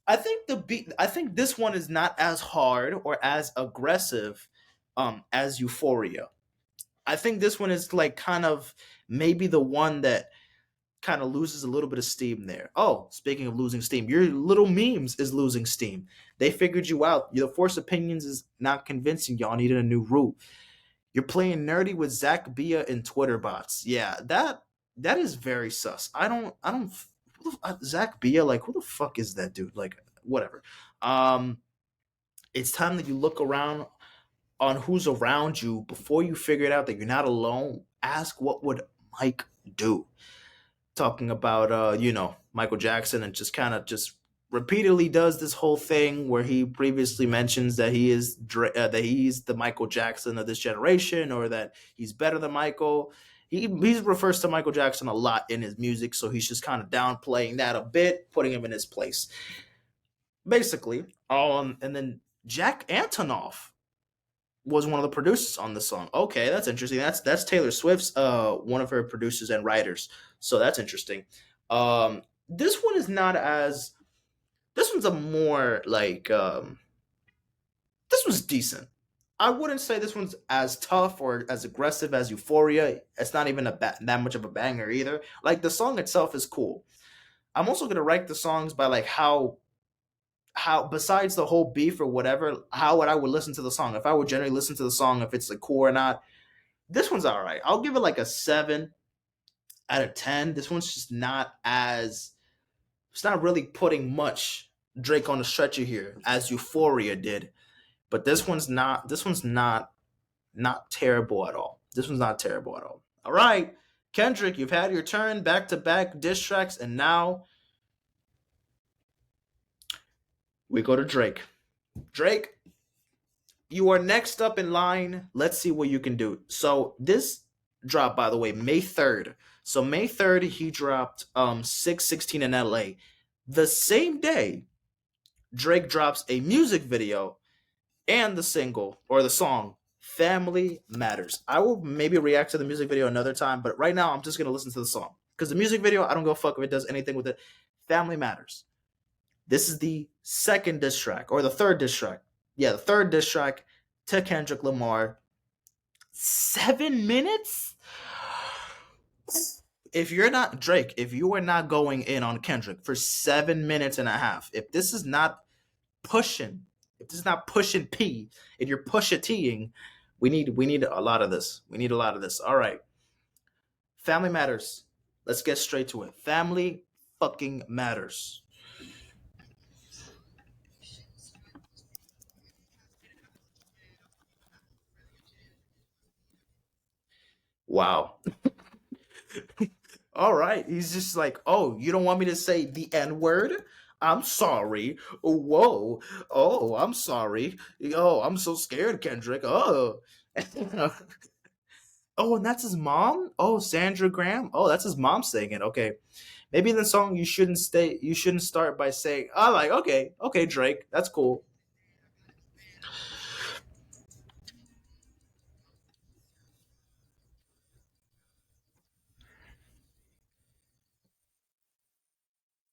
[SPEAKER 1] I think this one is not as hard or as aggressive as Euphoria. I think this one is like kind of maybe the one that kind of loses a little bit of steam there. Oh, speaking of losing steam, your little memes is losing steam. They figured you out. Your Force Opinions is not convincing. Y'all needed a new route. You're playing nerdy with Zach Bia and Twitter bots. Yeah, that is very sus. I don't Zach Bia, like, who the fuck is that dude? Like, whatever. It's time that you look around on who's around you before you figure it out that you're not alone. Ask what would Mike do. Talking about Michael Jackson, and just kind of just repeatedly does this whole thing where he previously mentions that that he's the Michael Jackson of this generation, or that he's better than Michael. He refers to Michael Jackson a lot in his music, so he's just kind of downplaying that a bit, putting him in his place, basically. And then Jack Antonoff was one of the producers on the song. Okay, that's interesting. That's Taylor Swift's one of her producers and writers. So that's interesting. This one is not as this one's a more like this one's decent. I wouldn't say this one's as tough or as aggressive as Euphoria. It's not even that much of a banger either. Like, the song itself is cool. I'm also gonna rank the songs by like how besides the whole beef or whatever, how would I would listen to the song if I would generally listen to the song, if it's like cool or not. This one's all right. I'll give it like a 7 out of 10. This one's just not as it's not really putting much Drake on the stretcher here as Euphoria did. But this one's not terrible at all. This one's not terrible at all. All right, Kendrick, you've had your turn, back to back diss tracks, and now we go to Drake. Drake, you are next up in line. Let's see what you can do. So this dropped, by the way, May 3rd. So May 3rd, he dropped 616 in LA. The same day, Drake drops a music video and the single or the song Family Matters. I will maybe react to the music video another time, but right now I'm just gonna listen to the song. Because the music video, I don't go fuck if it does anything with it. Family Matters. This is the second diss track, or the third diss track. Yeah, the third diss track to Kendrick Lamar. 7 minutes? If you're not Drake, if you are not going in on Kendrick for 7 minutes and a half, if this is not pushing P and you're Pusha T'ing, We need a lot of this. We need a lot of this. All right. Family matters. Let's get straight to it. Family fucking matters. Wow. All right. He's just like, oh, you don't want me to say the N word? I'm sorry. Whoa. Oh, I'm sorry. Oh, I'm so scared, Kendrick. Oh. Oh, and that's his mom? Oh, Sandra Graham? Oh, that's his mom saying it. Okay. Maybe in the song you shouldn't start by saying, oh, like, okay, okay, Drake, that's cool.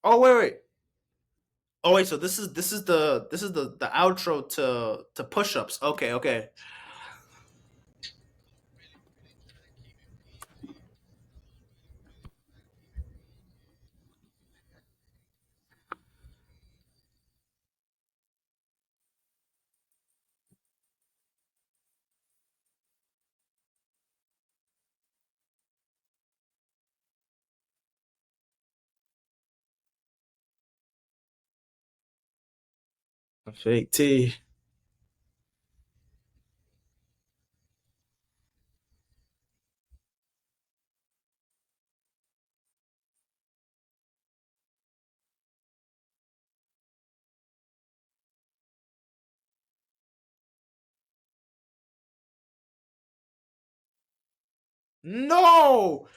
[SPEAKER 1] Oh, wait. Oh wait, so this is the outro to push-ups. Okay, okay. Fake T. No.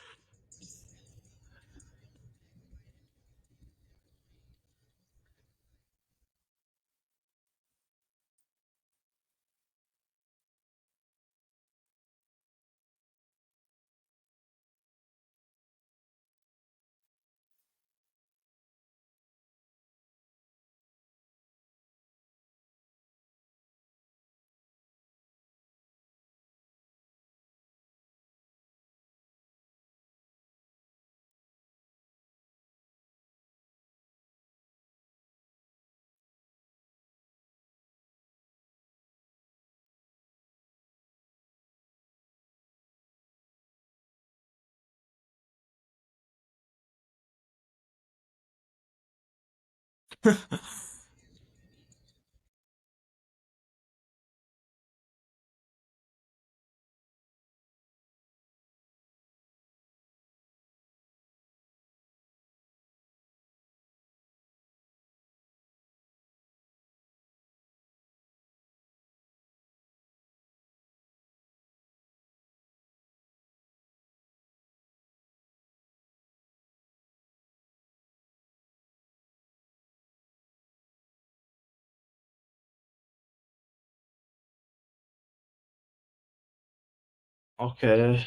[SPEAKER 1] Okay.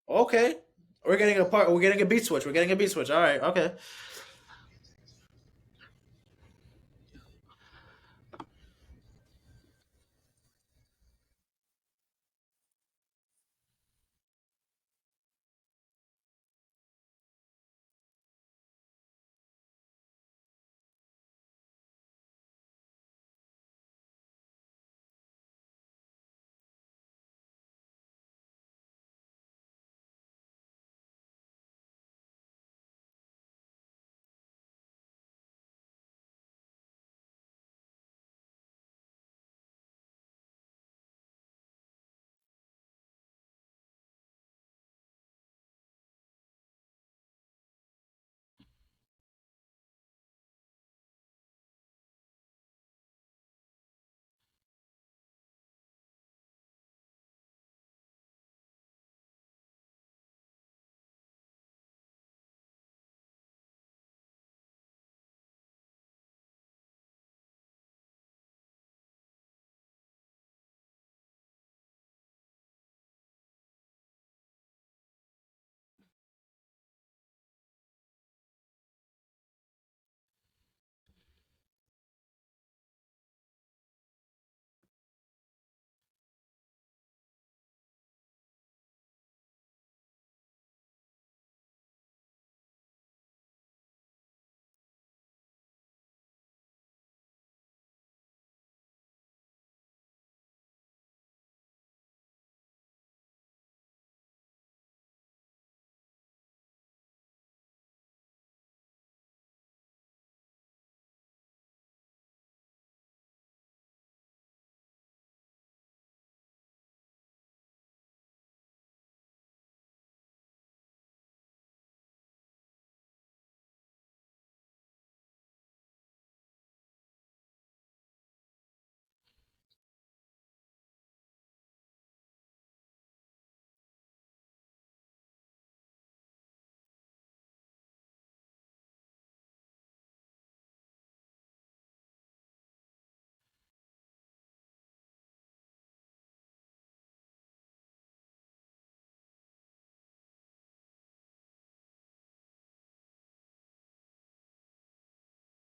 [SPEAKER 1] Okay. We're getting a part. We're getting a beat switch. We're getting a beat switch. All right. Okay.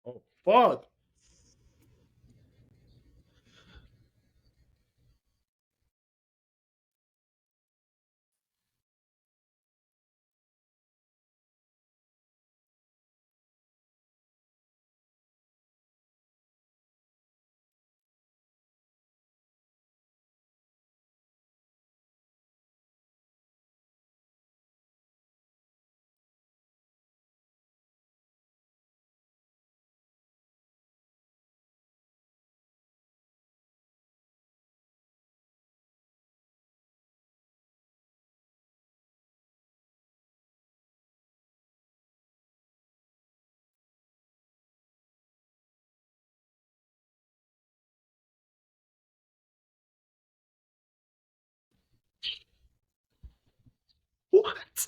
[SPEAKER 1] Oh fuck. What?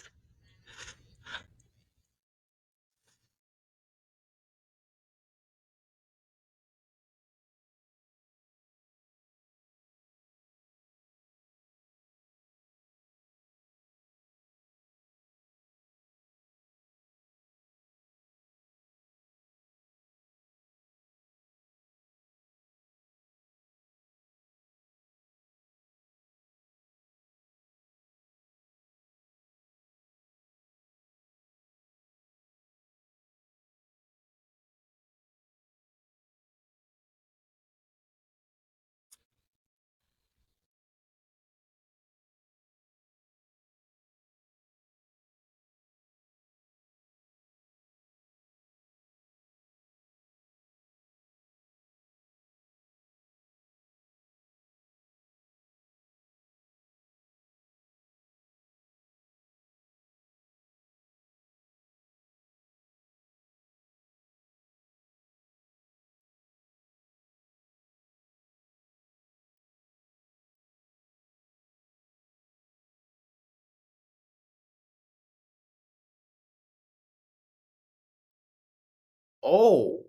[SPEAKER 1] Oh.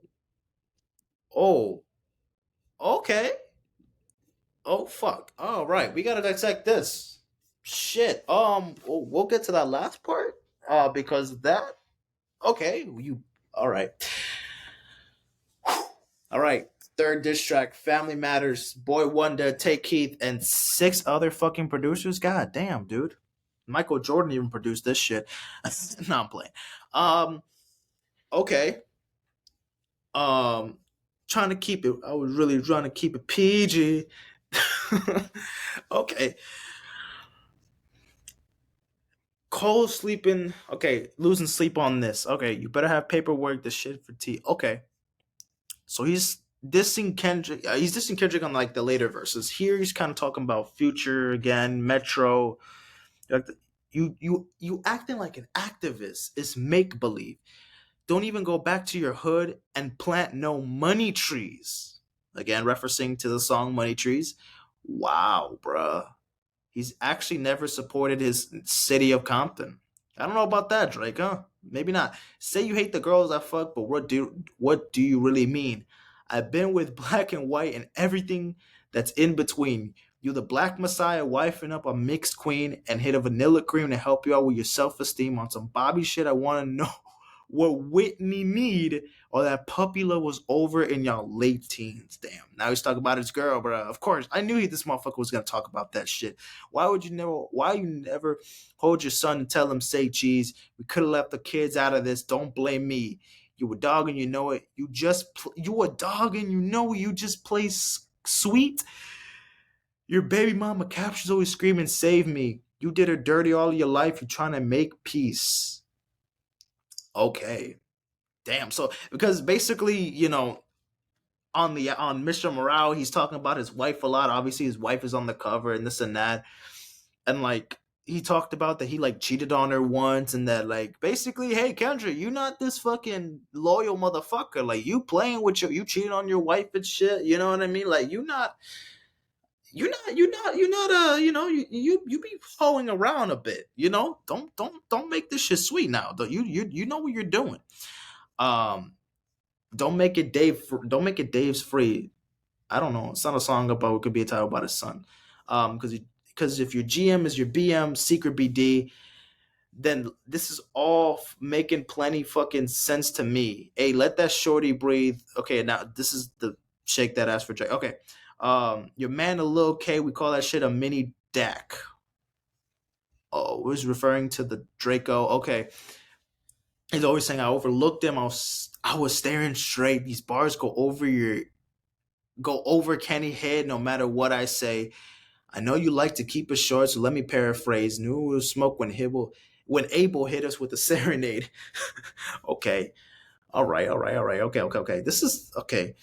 [SPEAKER 1] Oh. Okay. Oh fuck. All right, we gotta dissect this. Shit. We'll get to that last part. Because that. Okay. You. All right. All right. Third diss track. Family Matters. Boy Wonder. Take Keith and six other fucking producers. God damn, dude. Michael Jordan even produced this shit. No, I'm playing. Um. Okay. Um. Trying to keep it. I was really trying to keep it PG. Okay. Cole sleeping. Okay, losing sleep on this. Okay, you better have paperwork. The shit for T. Okay, so he's dissing Kendrick. He's dissing Kendrick on like the later verses. Here he's kind of talking about Future again, Metro. Like you acting like an activist is make believe. Don't even go back to your hood and plant no money trees. Again, referencing to the song Money Trees. Wow, bruh. He's actually never supported his city of Compton. I don't know about that, Drake, huh? Maybe not. Say you hate the girls I fuck, but what do you really mean? I've been with black and white and everything that's in between. You the black messiah wifing up a mixed queen and hit a vanilla cream to help you out with your self-esteem on some Bobby shit. I want to know what Whitney need or that puppy love was over in y'all late teens. Damn. Now he's talking about his girl, bro. Of course, I knew this motherfucker was gonna talk about that shit. Why you never hold your son and tell him say cheese? We could have left the kids out of this. Don't blame me. You a dog and you know it. You a dog and you know it. You just play sweet. Your baby mama captures always screaming, "Save me!" You did her dirty all of your life. You're trying to make peace. Okay, damn. So because basically, on Mr. Morale, he's talking about his wife a lot. Obviously, his wife is on the cover and this and that. And like he talked about that he like cheated on her once and that like basically, hey Kendra, you not this fucking loyal motherfucker. Like you cheated on your wife and shit. You know what I mean? Like you be hoeing around a bit. Don't make this shit sweet now. You know what you're doing. Um, don't make it Don't make it Dave's free. I don't know. It's not a song about. It could be a title about his son. Because if your GM is your BM, secret BD, then this is all making plenty fucking sense to me. Hey, let that shorty breathe. Okay, now this is the shake that ass for Drake. Okay, your man, a Lil K, we call that shit a mini Dak. Oh, was referring to the Draco. Okay, he's always saying I overlooked him. I was staring straight. These bars go over Kenny head no matter what I say. I know you like to keep it short, so let me paraphrase. Knew it was smoke when Abel hit us with a serenade. Okay. All right. Okay. This is okay.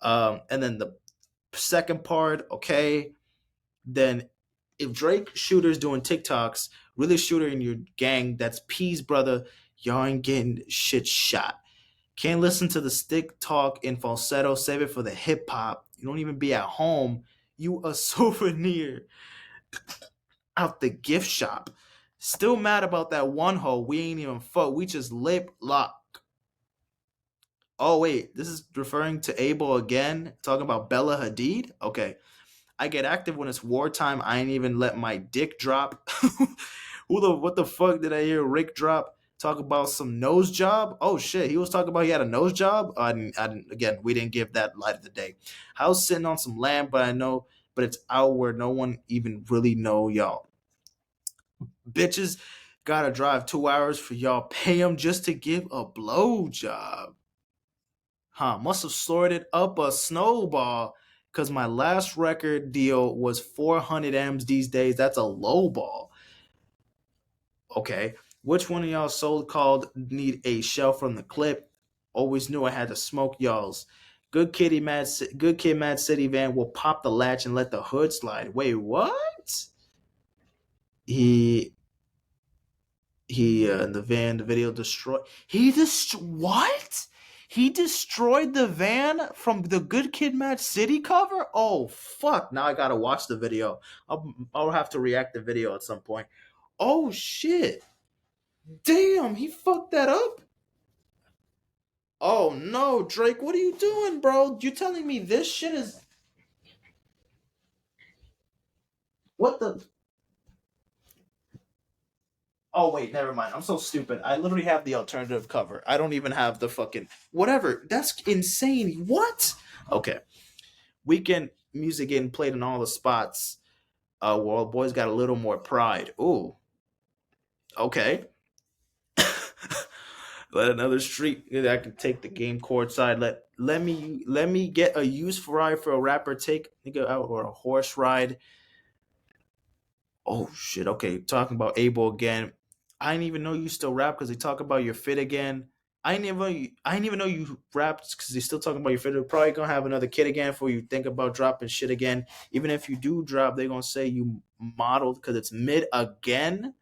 [SPEAKER 1] And then the second part, okay. Then if Drake Shooter's doing TikToks, really Shooter in your gang, that's P's brother, y'all ain't getting shit shot. Can't listen to the stick talk in falsetto, save it for the hip hop. You don't even be at home. You a souvenir out the gift shop. Still mad about that one hoe. We ain't even fuck. We just lip lock. Oh wait, this is referring to Abel again, talking about Bella Hadid. Okay, I get active when it's wartime. I ain't even let my dick drop. What the fuck did I hear Rick drop? Talk about some nose job. Oh shit, he was talking about he had a nose job. Again, we didn't give that light of the day. I was sitting on some land, but it's out where no one even really know y'all. Bitches gotta drive 2 hours for y'all pay them just to give a blow job. Huh, must have sorted up a snowball because my last record deal was 400 M's these days. That's a low ball. Okay. Which one of y'all so called need a shell from the clip? Always knew I had to smoke y'all's. Good kid, Mad City van will pop the latch and let the hood slide. Wait, what? He in the van, the video destroyed. What? He destroyed the van from the Good Kid, Mad City cover. Oh fuck! Now I gotta watch the video. I'll have to react to the video at some point. Oh shit! Damn, he fucked that up. Oh no, Drake, what are you doing, bro? You telling me this shit is what the? Oh wait, never mind. I'm so stupid. I literally have the alternative cover. I don't even have the fucking whatever. That's insane. What? Okay. Weekend music getting played in all the spots. Well, boys got a little more pride. Ooh. Okay. Let another street that can take the game court side. Let me get a used Ferrari for a rapper. Take nigga out or a horse ride. Oh shit. Okay, talking about Abel again. I didn't even know you still rap because they talk about your fit again. I didn't even know you rapped because they still talking about your fit. They're probably gonna have another kid again before you think about dropping shit again. Even if you do drop, they're gonna say you modeled because it's mid again.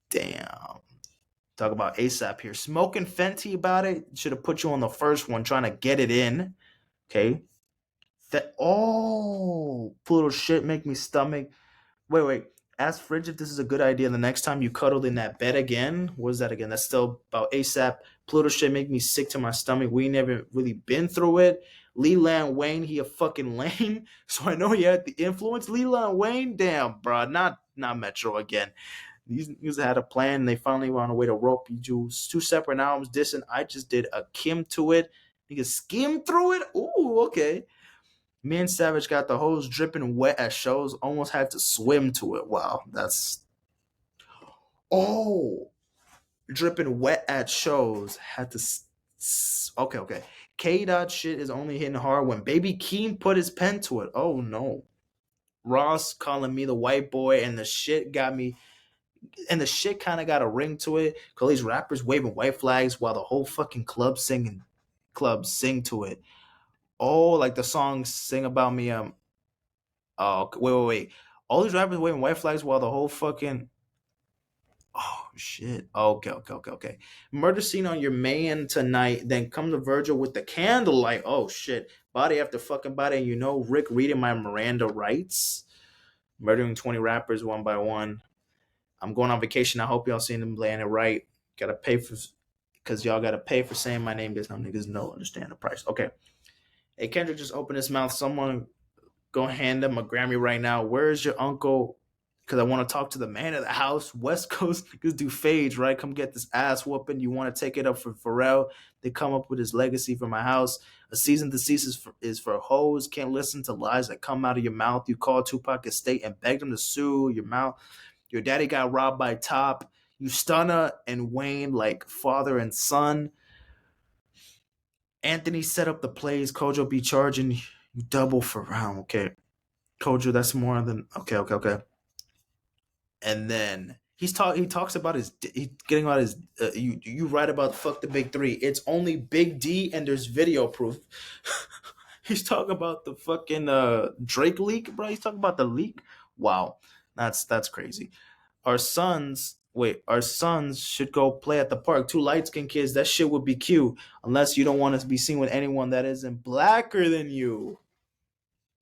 [SPEAKER 1] Damn. Talk about ASAP here. Smoking Fenty about it. Should have put you on the first one trying to get it in. Okay. That little shit make me stomach. Wait. Ask Fridge if this is a good idea the next time you cuddled in that bed again. What is that again? That's still about ASAP. Pluto shit make me sick to my stomach. We never really been through it. Leland Wayne, he a fucking lame. So I know he had the influence. Leland Wayne, damn, bro. Not Metro again. These had a plan. And they finally were on the way to rope you Jews. Two separate albums dissing. I just did a Kim to it. Nigga skim through it. Ooh, okay. Me and Savage got the hose dripping wet at shows. Almost had to swim to it. Wow, that's oh dripping wet at shows. Had to. Okay. K dot shit is only hitting hard when Baby Keem put his pen to it. Oh no. Ross calling me the white boy, and the shit got me. And the shit kind of got a ring to it. Cause these rappers waving white flags while the whole fucking club sing to it. Oh, like the song "Sing About Me." Oh, wait. All these rappers waving white flags while the whole fucking. Oh, shit. Okay. Murder scene on your man tonight. Then come to Virgil with the candlelight. Oh, shit. Body after fucking body. And you know, Rick reading my Miranda rights. Murdering 20 rappers one by one. I'm going on vacation. I hope y'all seen them playing it right. Gotta pay for. Because y'all gotta pay for saying my name because no niggas know understand the price. Okay. Hey, Kendrick just opened his mouth. Someone go hand him a Grammy right now. Where's your uncle? because I want to talk to the man of the house. West Coast niggas do fades, right? Come get this ass whooping. You want to take it up for Pharrell. They come up with his legacy for my house. A season to cease is for hoes. Can't listen to lies that come out of your mouth. You call Tupac a state and begged him to sue your mouth. Your daddy got robbed by Top. You Stunner and Wayne like father and son. Anthony set up the plays. Kojo be charging you double for round. Okay. Kojo, that's more than okay. And then he talks about he getting about his you write about fuck the big three. It's only Big D and there's video proof. He's talking about the fucking Drake leak, bro. He's talking about the leak. Wow, that's crazy. Our sons should go play at the park. Two light skinned kids, that shit would be cute. Unless you don't want to be seen with anyone that isn't blacker than you.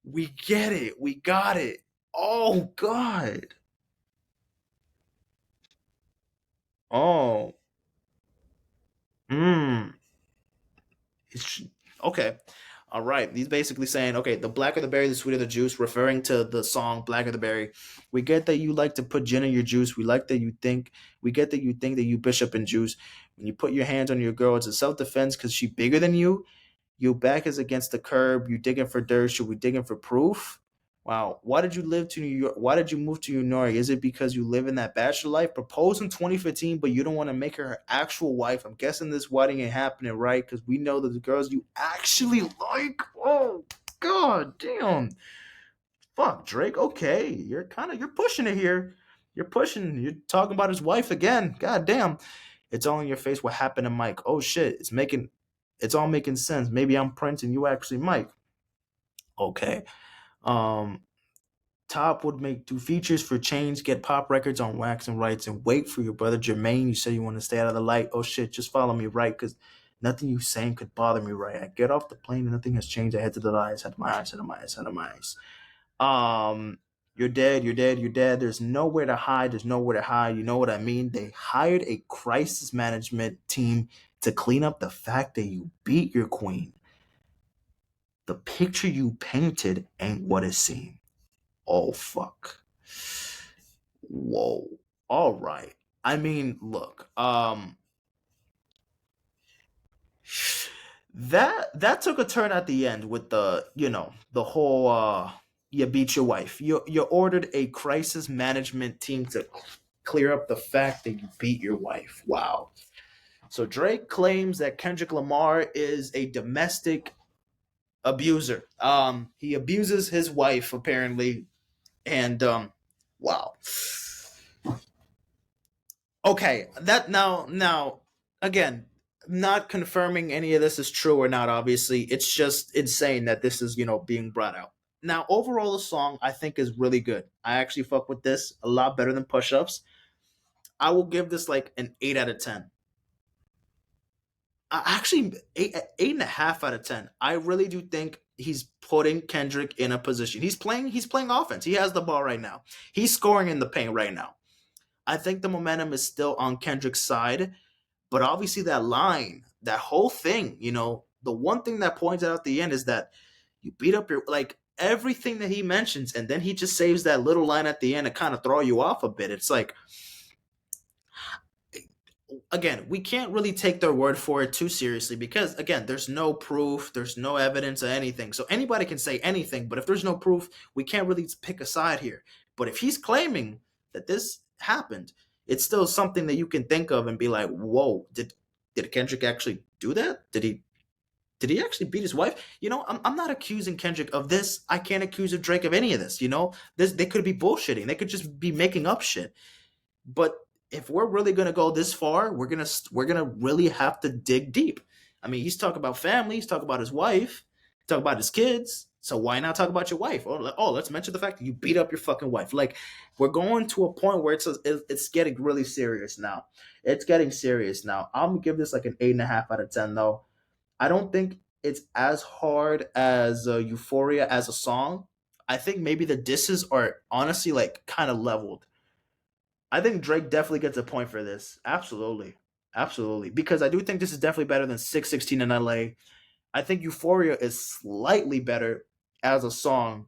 [SPEAKER 1] We get it. We got it. Oh God. Oh. Mm. It's, okay. All right. He's basically saying, okay, the blacker the berry, the sweeter the juice, referring to the song Blacker the Berry. We get that you like to put gin in your juice. We get that you think that you bishop and juice. When you put your hands on your girl, it's a self defense because she bigger than you. Your back is against the curb. You digging for dirt. Should we digging for proof? Wow. Why did you live to New York? Why did you move to New York? Is it because you live in that bachelor life? Proposed in 2015, but you don't want to make her actual wife. I'm guessing this wedding ain't happening, right? Because we know that the girls you actually like. Oh, God damn. Fuck, Drake. Okay. You're pushing it here. You're talking about his wife again. God damn. It's all in your face what happened to Mike. Oh shit. It's all making sense. Maybe I'm Prince and you actually Mike. Okay. Um, Top would make do features for Change, get pop records on wax and rights, and wait for your brother Jermaine. You say you want to stay out of the light. Oh shit, just follow me, right? Because nothing you saying could bother me, right? I get off the plane and nothing has changed. I head to the lights, head to my eyes, head to my eyes, head to my eyes. You're dead, you're dead, you're dead. There's nowhere to hide, there's nowhere to hide. You know what I mean? They hired a crisis management team to clean up the fact that you beat your queen. The picture you painted ain't what it seemed. Oh fuck. Whoa. All right. I mean, look. That took a turn at the end with the whole you beat your wife. You ordered a crisis management team to clear up the fact that you beat your wife. Wow. So Drake claims that Kendrick Lamar is a domestic abuser. He abuses his wife apparently, and wow. Okay, that now again, not confirming any of this is true or not. Obviously, it's just insane that this is being brought out. Now, overall, the song I think is really good. I actually fuck with this a lot better than Push Ups. I will give this like an 8 out of 10. Actually, eight and a half out of 10. I really do think he's putting Kendrick in a position. He's playing offense. He has the ball right now. He's scoring in the paint right now. I think the momentum is still on Kendrick's side, but obviously that line, that whole thing, the one thing that points out at the end is that you beat up your like everything that he mentions, and then he just saves that little line at the end to kind of throw you off a bit. It's like, again, we can't really take their word for it too seriously because, again, there's no proof, there's no evidence of anything. So anybody can say anything, but if there's no proof, we can't really pick a side here. But if he's claiming that this happened, it's still something that you can think of and be like, whoa, did Kendrick actually do that? Did he actually beat his wife? I'm not accusing Kendrick of this. I can't accuse of Drake of any of this. They could be bullshitting. They could just be making up shit. But if we're really gonna go this far, we're gonna really have to dig deep. I mean, he's talking about family, he's talking about his wife, talking about his kids. So why not talk about your wife? Oh, let's mention the fact that you beat up your fucking wife. Like, we're going to a point where it's getting really serious now. It's getting serious now. I'm gonna give this like an 8.5 out of 10 though. I don't think it's as hard as Euphoria as a song. I think maybe the disses are honestly like kind of leveled. I think Drake definitely gets a point for this. Absolutely. Absolutely. Because I do think this is definitely better than 616 in LA. I think Euphoria is slightly better as a song.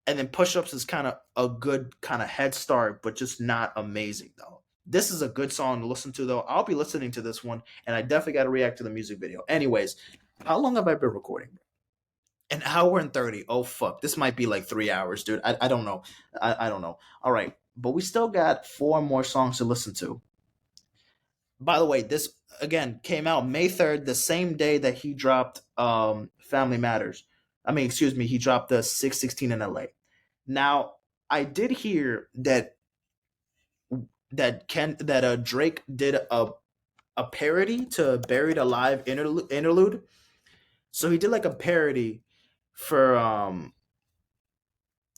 [SPEAKER 1] And then Push Ups is kind of a good kind of head start, but just not amazing though. This is a good song to listen to though. I'll be listening to this one, and I definitely got to react to the music video. Anyways, how long have I been recording? An hour and 30. Oh fuck, this might be like 3 hours, dude. I don't know. I don't know. All right, but we still got four more songs to listen to. By the way, this again came out May 3rd, the same day that he dropped Family Matters. I mean, excuse me, he dropped the 616 in LA. Now, I did hear that Drake did a parody to Buried Alive interlude. So he did like a parody for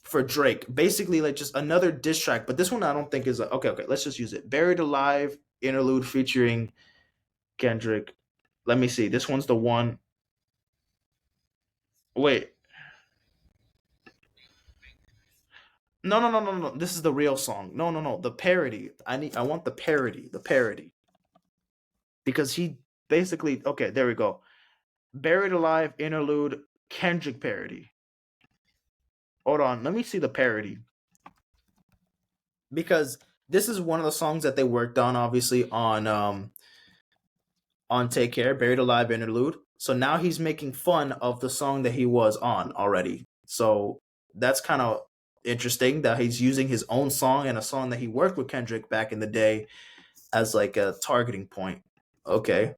[SPEAKER 1] for Drake, basically like just another diss track. But this one I don't think is okay. Okay, let's just use it. Buried Alive interlude featuring Kendrick. Let me see. This one's the one. Wait, no, no, no, no, no. This is the real song. No, no, no. The parody. I want the parody. The parody because he basically. Okay, there we go. Buried Alive interlude Kendrick parody. Hold on, let me see the parody because this is one of the songs that they worked on, obviously on Take Care, Buried Alive interlude. So now he's making fun of the song that he was on already. So that's kind of interesting that he's using his own song and a song that he worked with Kendrick back in the day as like a targeting point. Okay,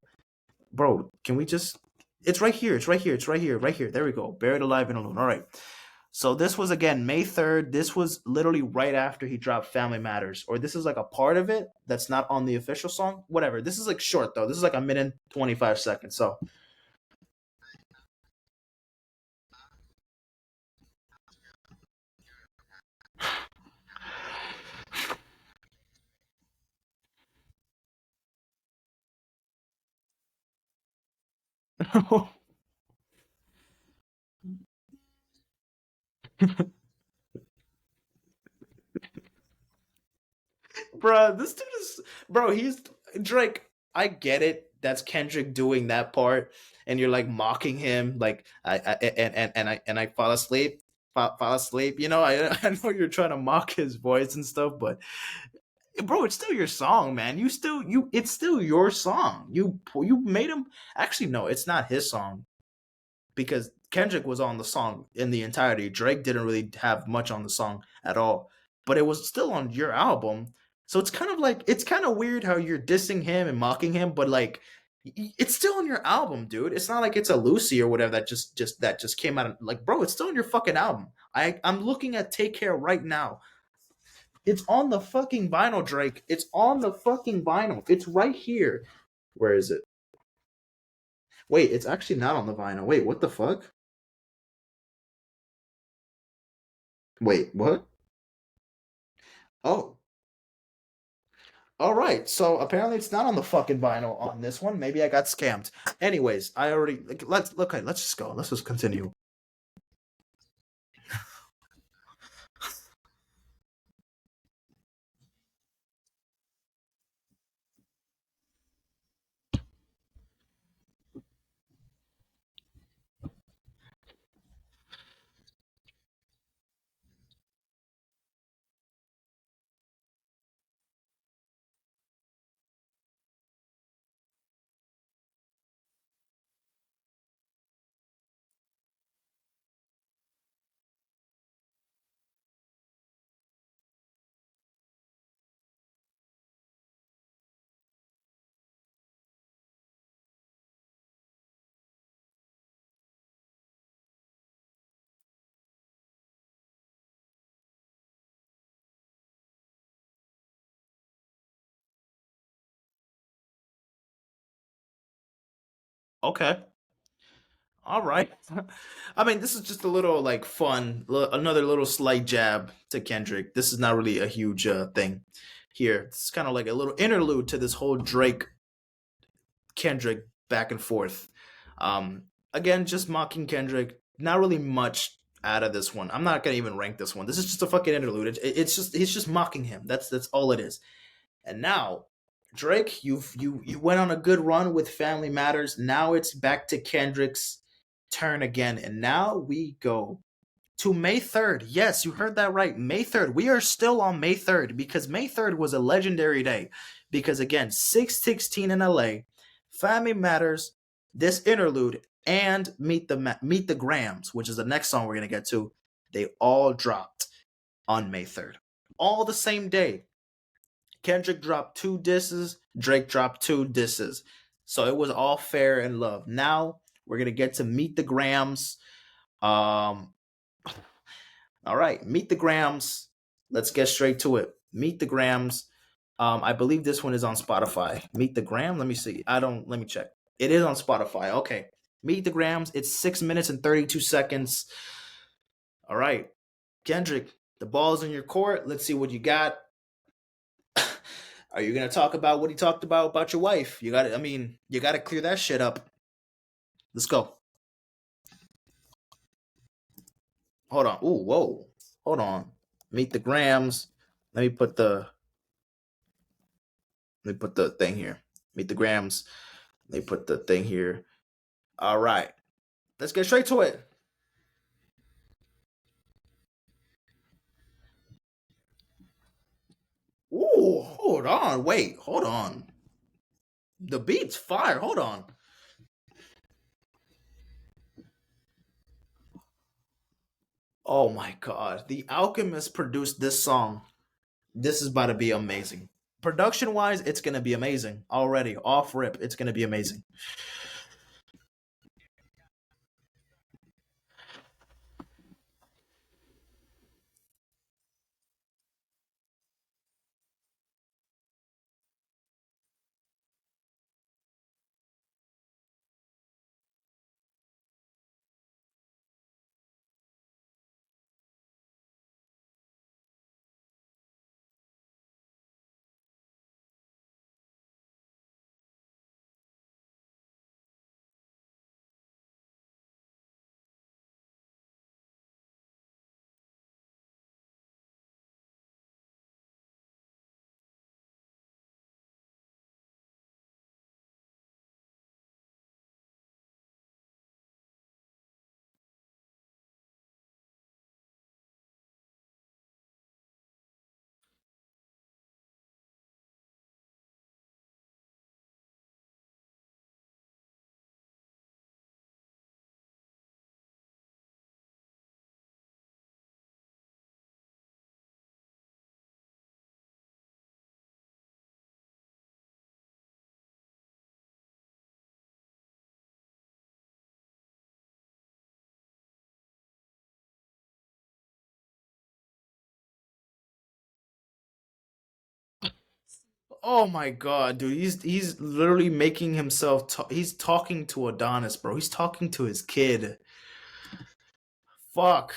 [SPEAKER 1] bro, can we just? It's right here. It's right here. It's right here. Right here. There we go. Buried Alive interlude. All right. So this was again May 3rd. This was literally right after he dropped Family Matters, or this is like a part of it that's not on the official song. Whatever. This is like short though. This is like a minute 25 seconds. So, bro, this dude is bro. He's Drake. I get it. That's Kendrick doing that part, and you're like mocking him, like I fall asleep, fall asleep. You know, I know you're trying to mock his voice and stuff, but bro, it's still your song, man. It's still your song. You made him. Actually, no, it's not his song because Kendrick was on the song in the entirety. Drake didn't really have much on the song at all, but it was still on your album. So it's kind of like it's kind of weird how you're dissing him and mocking him, but like it's still on your album, dude. It's not like it's a Lucy or whatever that just came out. Like, bro, it's still on your fucking album. I'm looking at Take Care right now. It's on the fucking vinyl, Drake. It's on the fucking vinyl. It's right here. Where is it? Wait, it's actually not on the vinyl. Wait, what the fuck? Wait, what? Oh, all right. So apparently it's not on the fucking vinyl on this one. Maybe I got scammed. Anyways, I already like, let's okay. Let's just go. Let's just continue. Okay. All right. I mean, this is just a little like fun, another little slight jab to Kendrick. This is not really a huge thing here. It's kind of like a little interlude to this whole Drake Kendrick back and forth. Again, just mocking Kendrick. Not really much out of this one. I'm not gonna even rank this one. This is just a fucking interlude. It's just he's just mocking him. That's all it is. And now, Drake, you went on a good run with Family Matters. Now it's back to Kendrick's turn again, and now we go to May 3rd. Yes, you heard that right. May 3rd. We are still on May 3rd because May 3rd was a legendary day. Because again, 616 in LA, Family Matters, this interlude, and Meet the Grams, which is the next song we're gonna get to. They all dropped on May 3rd. All the same day. Kendrick dropped two disses, Drake dropped two disses. So it was all fair and love. Now we're gonna get to Meet the Grams. Um, all right, Meet the Grams. Let's get straight to it. Meet the Grams. I believe this one is on Spotify. Meet the Gram. Let me see. I don't. Let me check. It is on Spotify. Okay. Meet the Grams. It's 6 minutes and 32 seconds. All right, Kendrick. The ball's in your court. Let's see what you got. Are you gonna talk about what he talked about your wife? You got to. I mean, you got to clear that shit up. Let's go. Hold on. Ooh, whoa. Hold on. Meet the Grams. Let me put the thing here. Meet the Grams. Let me put the thing here. All right. Let's get straight to it. Ooh, hold on. Wait, hold on. The beat's fire. Hold on. Oh my god. The Alchemist produced this song. This is about to be amazing. Production wise, it's gonna be amazing. Already, off rip, it's gonna be amazing. Oh my god, dude, he's literally making himself. He's talking to Adonis, bro. He's talking to his kid. Fuck.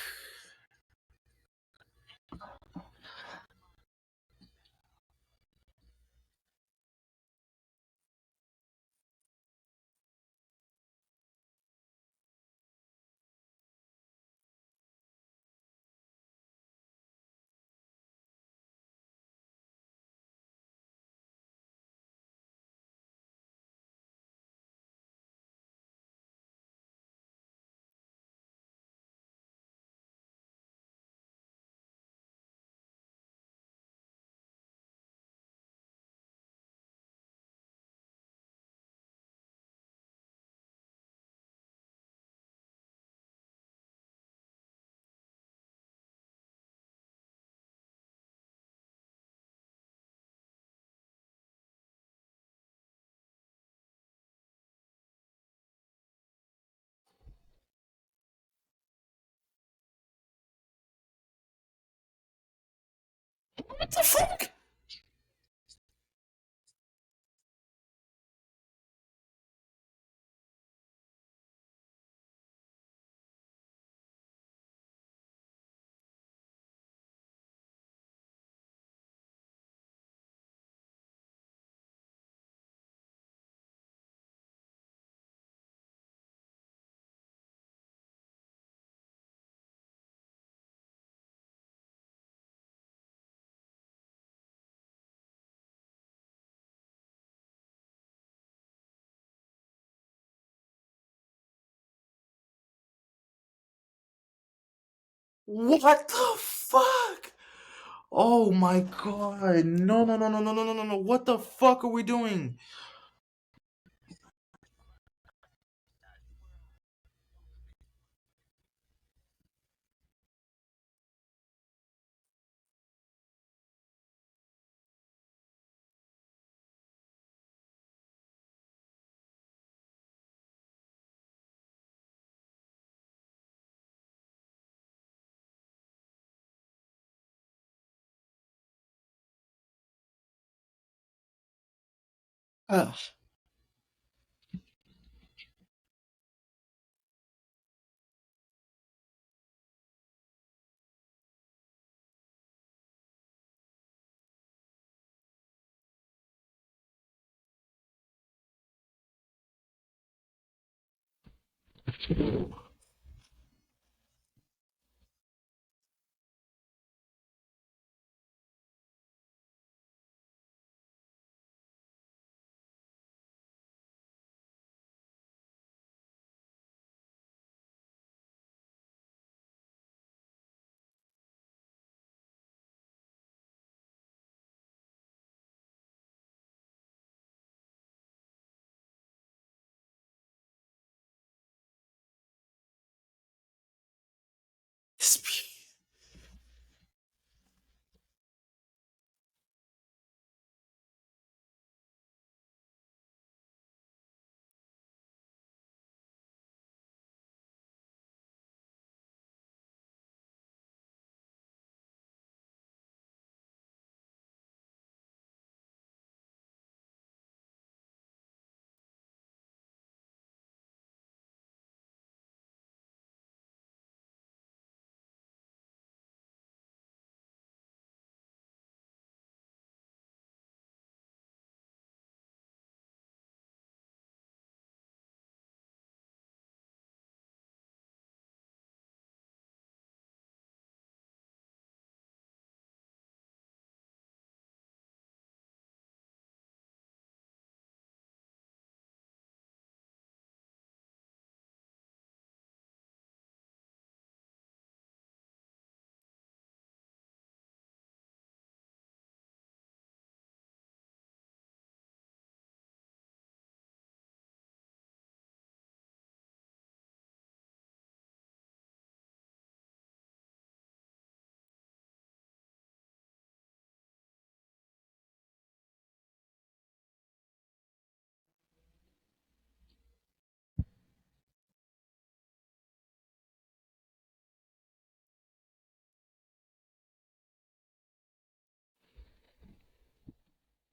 [SPEAKER 1] What the fuck? What the fuck? Oh my god. No, no, no, no, no, no, no, no, no. What the fuck are we doing? Ugh.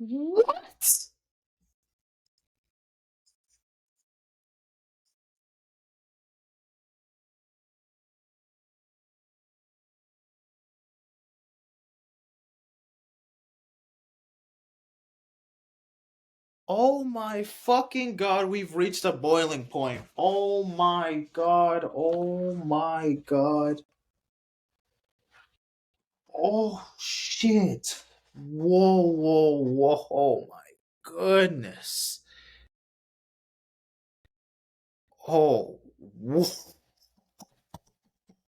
[SPEAKER 1] What? Oh my fucking god, we've reached a boiling point. Oh my god. Oh my god. Oh shit. Whoa, whoa, whoa. Oh my goodness. Oh,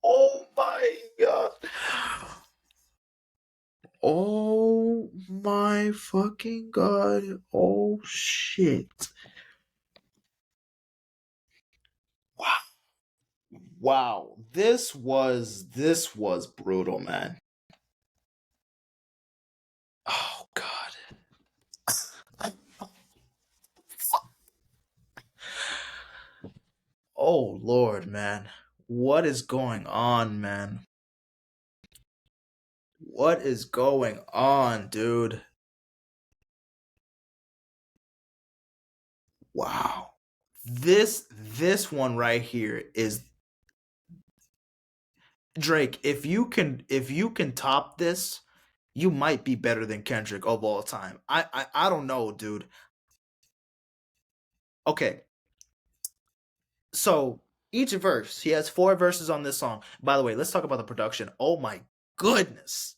[SPEAKER 1] oh my god. Oh my fucking god. Oh shit. Wow. Wow. This was brutal, man. Oh god. Oh Lord, man. What is going on, man? What is going on, dude? Wow. This one right here is Drake. If you can top this, you might be better than Kendrick of all time. I don't know, dude. Okay, so each verse, he has four verses on this song. By the way, let's talk about the production. Oh my goodness.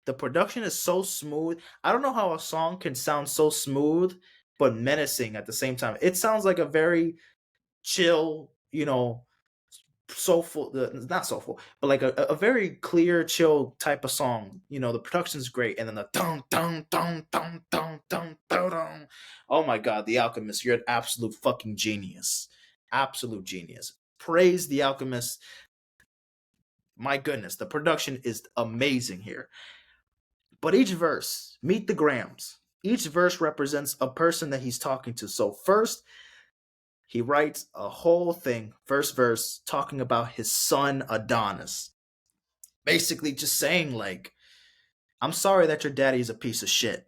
[SPEAKER 1] The production is so smooth. I don't know how a song can sound so smooth but menacing at the same time. It sounds like a very chill, soulful, not soulful, but like a very clear, chill type of song. You know, the production's great, and then the dun dun dun dun dun dun dun dun. Oh my god, The Alchemist, you're an absolute fucking genius, absolute genius. Praise The Alchemist. My goodness, the production is amazing here. But each verse, meet the Grams. Each verse represents a person that he's talking to. So first, he writes a whole thing, first verse, talking about his son Adonis. Basically just saying like, I'm sorry that your daddy is a piece of shit.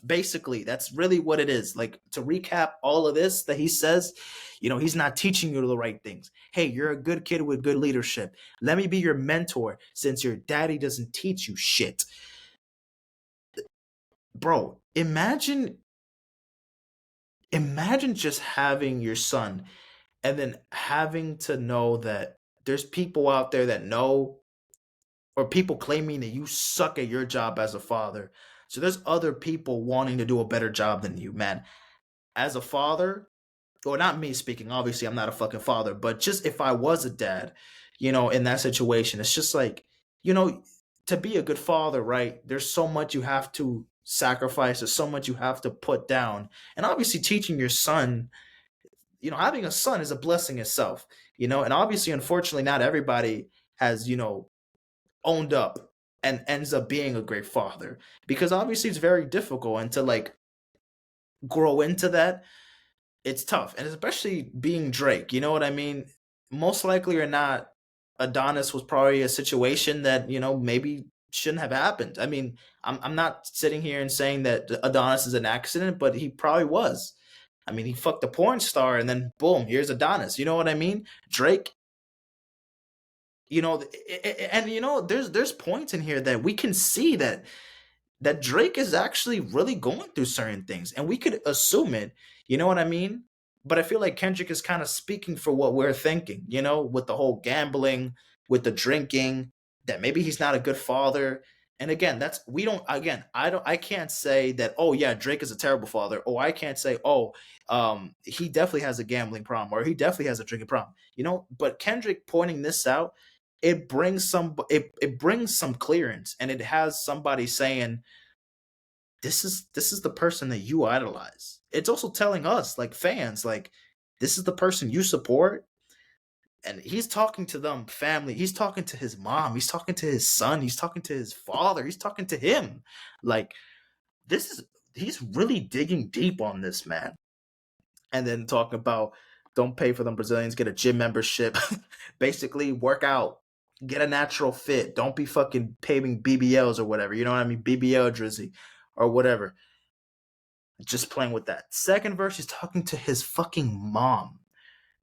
[SPEAKER 1] Basically, that's really what it is. Like, to recap all of this that he says, you know, he's not teaching you the right things. Hey, you're a good kid with good leadership. Let me be your mentor since your daddy doesn't teach you shit. Bro, imagine just having your son and then having to know that there's people out there that know, or people claiming that you suck at your job as a father. So there's other people wanting to do a better job than you, man. As a father, or not me speaking, obviously I'm not a fucking father, but just if I was a dad, you know, in that situation, it's just like, you know, to be a good father, right? There's so much you have to sacrifice, there's so much you have to put down. And obviously teaching your son, you know, having a son is a blessing itself, you know, and obviously unfortunately not everybody has, you know, owned up and ends up being a great father, because obviously it's very difficult, and to like grow into that, it's tough, and especially being Drake, you know what I mean? Most likely or not, Adonis was probably a situation that, you know, maybe shouldn't have happened. I mean, I'm not sitting here and saying that Adonis is an accident, but he probably was. I mean, he fucked a porn star and then boom, here's Adonis. You know what I mean? Drake, you know, and you know, there's points in here that we can see that Drake is actually really going through certain things, and we could assume it. You know what I mean? But I feel like Kendrick is kind of speaking for what we're thinking. You know, with the whole gambling, with the drinking, that maybe he's not a good father. And again, that's we don't. Again, I can't say that. Oh yeah, Drake is a terrible father. Or I can't say, oh, he definitely has a gambling problem, or he definitely has a drinking problem. You know, but Kendrick pointing this out, it brings some clearance, and it has somebody saying, this is the person that you idolize. It's also telling us, like fans, like this is the person you support. And he's talking to them family, he's talking to his mom, he's talking to his son, he's talking to his father, he's talking to him. Like, this is he's really digging deep on this, man. And then talking about, don't pay for them Brazilians, get a gym membership. Basically work out, get a natural fit, don't be fucking paving BBLs or whatever, you know what I mean, BBL drizzy or whatever. Just playing with that. Second verse, he's talking to his fucking mom,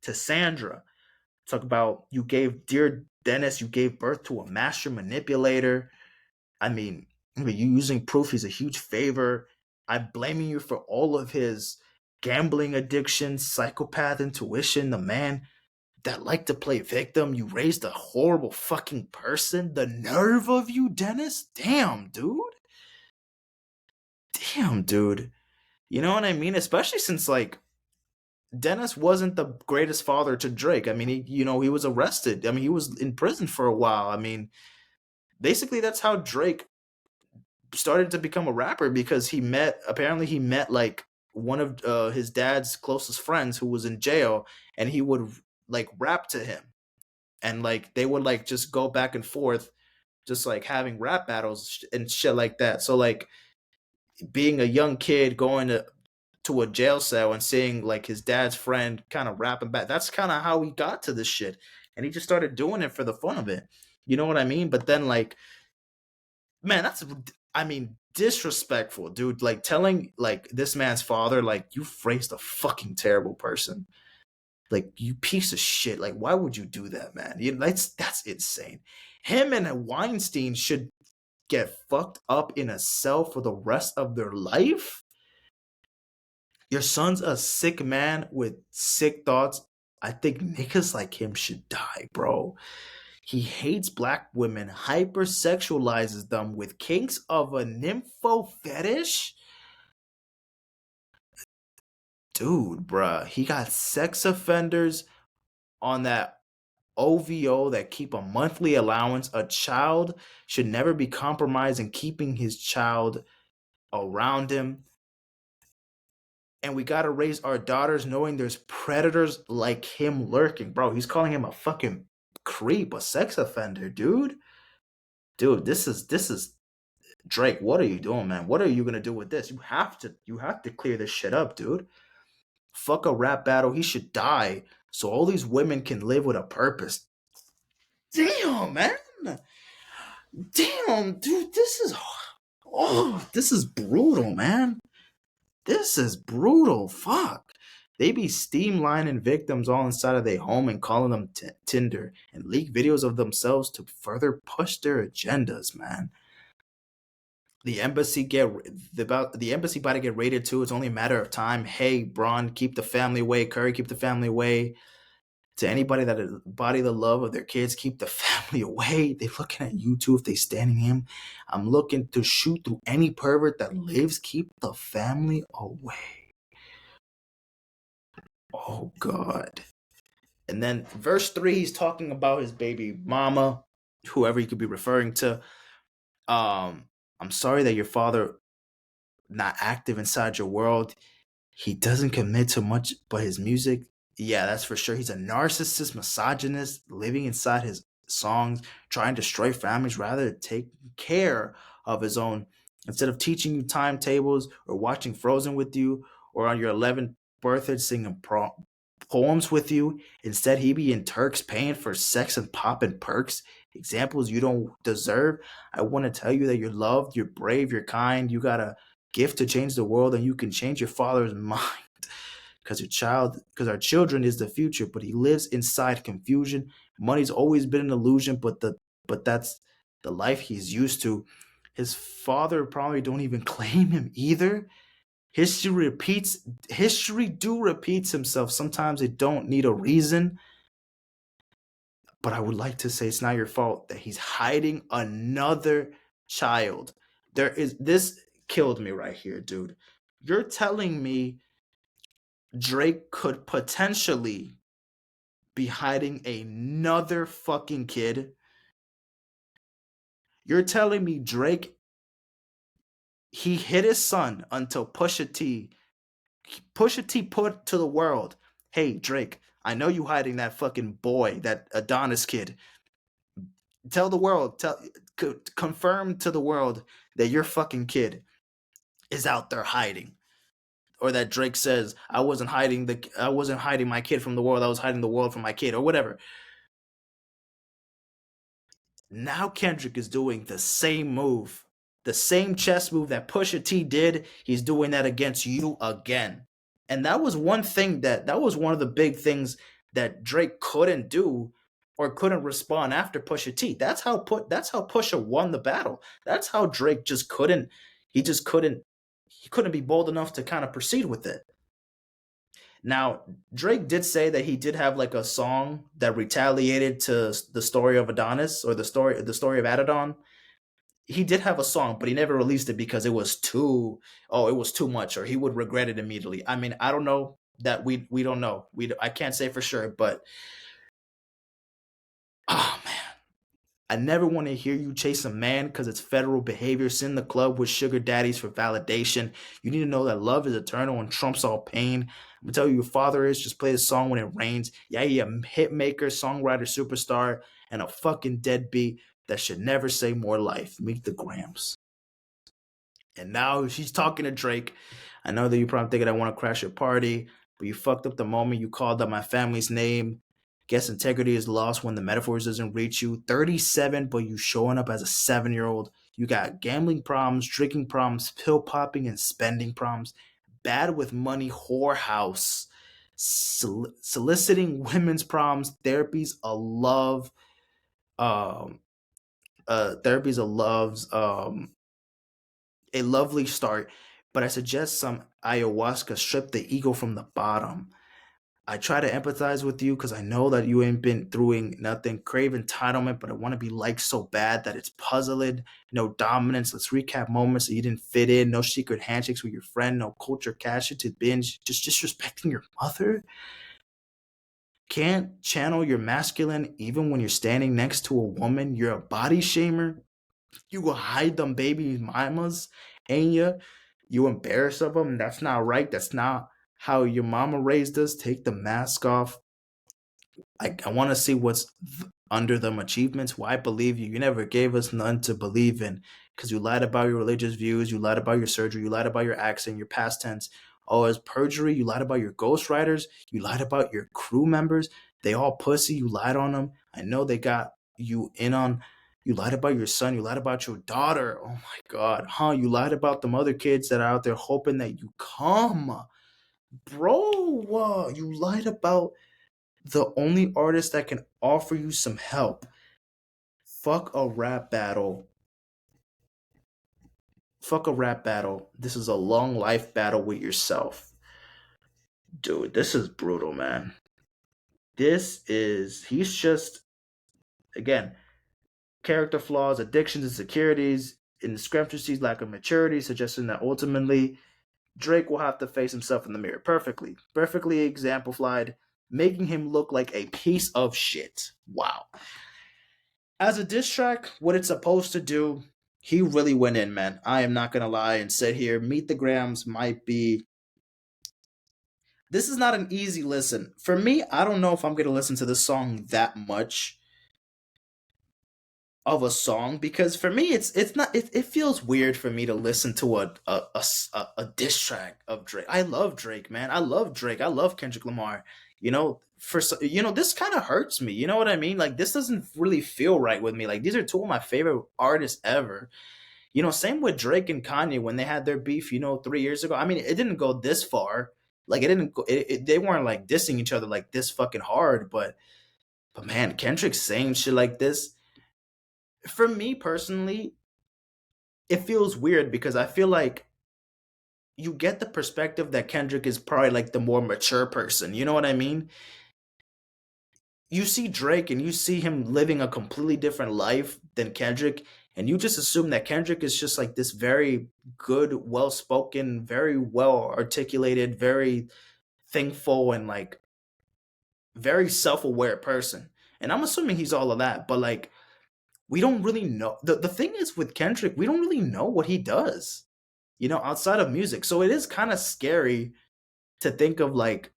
[SPEAKER 1] to Sandra. Talk about, you gave, dear Dennis, you gave birth to a master manipulator. I mean, you using proof he's a huge favor. I'm blaming you for all of his gambling addiction, psychopath intuition, the man that liked to play victim. You raised a horrible fucking person. The nerve of you, Dennis. Damn, dude. Damn, dude. You know what I mean? Especially since, like, Dennis wasn't the greatest father to Drake. I mean, he was arrested. I mean, he was in prison for a while. I mean, basically that's how Drake started to become a rapper, because apparently he met like one of his dad's closest friends who was in jail, and he would like rap to him, and like they would like just go back and forth, just like having rap battles and shit like that. So like, being a young kid going to a jail cell and seeing like his dad's friend kind of rapping back. That's kind of how he got to this shit. And he just started doing it for the fun of it. You know what I mean? But then like, man, I mean, disrespectful, dude. Like telling like this man's father, like, you raised a fucking terrible person. Like, you piece of shit. Like, why would you do that, man? That's insane. Him and Weinstein should get fucked up in a cell for the rest of their life. Your son's a sick man with sick thoughts. I think niggas like him should die, bro. He hates black women, hypersexualizes them with kinks of a nympho fetish. Dude, bruh, he got sex offenders on that OVO that keep a monthly allowance. A child should never be compromised in keeping his child around him. And we gotta raise our daughters knowing there's predators like him lurking. Bro, he's calling him a fucking creep, a sex offender, dude. Dude, this is Drake. What are you doing, man? What are you gonna do with this? You have to clear this shit up, dude. Fuck a rap battle. He should die so all these women can live with a purpose. Damn, man. Damn, dude. This is brutal, man. This is brutal. Fuck. They be steamlining victims all inside of their home and calling them Tinder and leak videos of themselves to further push their agendas, man. The embassy get the embassy about to get raided too. It's only a matter of time. Hey, Braun, keep the family away. Curry, keep the family away. To anybody that embody the love of their kids, keep the family away. They looking at you too if they standing him. I'm looking to shoot through any pervert that lives. Keep the family away. Oh God. And then verse 3, he's talking about his baby mama, whoever he could be referring to. I'm sorry that your father not active inside your world. He doesn't commit to much but his music. Yeah, that's for sure. He's a narcissist, misogynist, living inside his songs, trying to destroy families rather than take care of his own. Instead of teaching you timetables or watching Frozen with you or on your 11th birthday singing poems with you, instead he be in Turks paying for sex and pop and perks, examples you don't deserve. I want to tell you that you're loved, you're brave, you're kind, you got a gift to change the world, and you can change your father's mind because our children is the future, but he lives inside confusion. Money's always been an illusion, but that's the life he's used to. His father probably don't even claim him either. History do repeats himself. Sometimes it don't need a reason, but I would like to say it's not your fault that he's hiding another child. This killed me right here, dude. You're telling me Drake could potentially be hiding another fucking kid? You're telling me he hid his son until Pusha T put to the world, "Hey Drake, I know you hiding that fucking boy, that Adonis kid. Tell the world, confirm to the world that your fucking kid is out there hiding." Or that Drake says, I wasn't hiding my kid from the world, I was hiding the world from my kid," or whatever. Now Kendrick is doing the same move. The same chess move that Pusha T did, he's doing that against you again. And that was one of the big things that Drake couldn't do or couldn't respond after Pusha T. That's how Pusha won the battle. That's how Drake just couldn't be bold enough to kind of proceed with it. Now, Drake did say that he did have like a song that retaliated to the story of Adonis, or the story of Adidon. He did have a song, but he never released it because it was too much, or he would regret it immediately. I mean, I don't know, that we don't know. I can't say for sure, but oh man, I never want to hear you chase a man because it's federal behavior. Send the club with sugar daddies for validation. You need to know that love is eternal and trumps all pain. I'm gonna tell you, your father is just play the song when it rains. Yeah, he a hit maker, songwriter, superstar, and a fucking deadbeat that should never say more life. Meet the Grams. And now she's talking to Drake. I know that you probably thinking I want to crash your party, but you fucked up the moment you called up my family's name. Guess integrity is lost when the metaphors doesn't reach you. 37, but you showing up as a 7-year-old. You got gambling problems, drinking problems, pill popping, and spending problems. Bad with money, whorehouse. Soliciting women's problems. Um, Therapy's a lovely start, but I suggest some ayahuasca. Strip the ego from the bottom. I try to empathize with you because I know that you ain't been through nothing. Crave entitlement, but I want to be liked so bad that it's puzzling. No dominance. Let's recap moments that you didn't fit in. No secret handshakes with your friend. No culture cash to binge. Just disrespecting your mother. Can't channel your masculine even when you're standing next to a woman. You're a body shamer. You will hide them baby mamas, ain't you? You embarrass of them. That's not right. That's not how your mama raised us. Take the mask off. I want to see what's under them achievements. Why believe you? You never gave us none to believe in because you lied about your religious views. You lied about your surgery. You lied about your accent, your past tense. Oh, as perjury. You lied about your ghostwriters. You lied about your crew members. They all pussy. You lied on them. I know they got you in on. You lied about your son. You lied about your daughter. Oh my God. Huh? You lied about them other kids that are out there hoping that you come. Bro, you lied about the only artist that can offer you some help. Fuck a rap battle. Fuck a rap battle. This is a long life battle with yourself. Dude, this is brutal, man. He's just, again, character flaws, addictions, insecurities, indiscrepancies, lack of maturity, suggesting that ultimately Drake will have to face himself in the mirror perfectly exemplified, making him look like a piece of shit. Wow. As a diss track, what it's supposed to do, he really went in, man. I am not gonna lie and sit here. Meet the Grams might be. This is not an easy listen for me. I don't know if I'm gonna listen to this song that much of a song because for me it's not it feels weird for me to listen to a diss track of Drake. I love Drake, man. I love Drake. I love Kendrick Lamar. This kind of hurts me. You know what I mean? Like this doesn't really feel right with me. Like these are two of my favorite artists ever. Same with Drake and Kanye when they had their beef. 3 years ago. I mean, it didn't go this far. Like it didn't go. They weren't like dissing each other like this fucking hard. But man, Kendrick saying shit like this for me personally, it feels weird because I feel like you get the perspective that Kendrick is probably like the more mature person. You know what I mean? You see Drake and you see him living a completely different life than Kendrick, and you just assume that Kendrick is just like this very good, well spoken, very well articulated, very thankful, and like very self aware person. And I'm assuming he's all of that, but like we don't really know. The thing is with Kendrick, we don't really know what he does, outside of music. So it is kind of scary to think of like,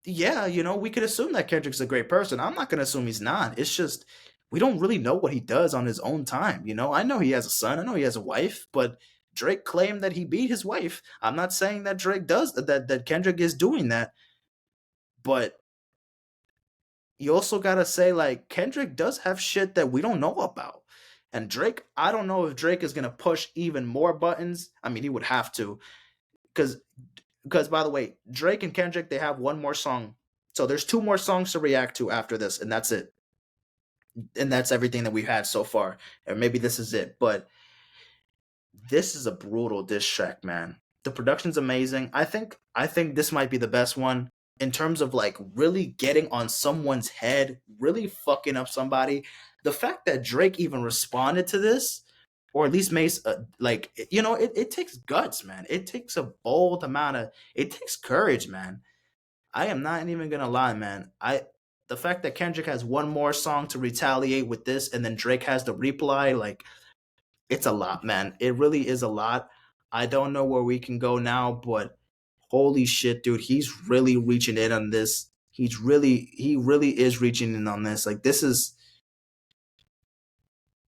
[SPEAKER 1] yeah, we could assume that Kendrick's a great person. I'm not going to assume he's not. It's just we don't really know what he does on his own time. I know he has a son, I know he has a wife, but Drake claimed that he beat his wife. I'm not saying that Drake does that Kendrick is doing that, but you also got to say like Kendrick does have shit that we don't know about. And Drake, I don't know if Drake is going to push even more buttons. I mean, he would have to cuz because by the way, Drake and Kendrick they have one more song. So there's two more songs to react to after this and that's it. And that's everything that we've had so far. Or maybe this is it, but this is a brutal diss track, man. The production's amazing. I think this might be the best one in terms of like really getting on someone's head, really fucking up somebody. The fact that Drake even responded to this, or at least makes like it takes guts, man. It takes a bold amount of it takes courage, man. I am not even gonna lie, man. The fact that Kendrick has one more song to retaliate with this, and then Drake has the reply, like it's a lot, man. It really is a lot. I don't know where we can go now, but holy shit, dude, he's really reaching in on this. He really is reaching in on this. Like this is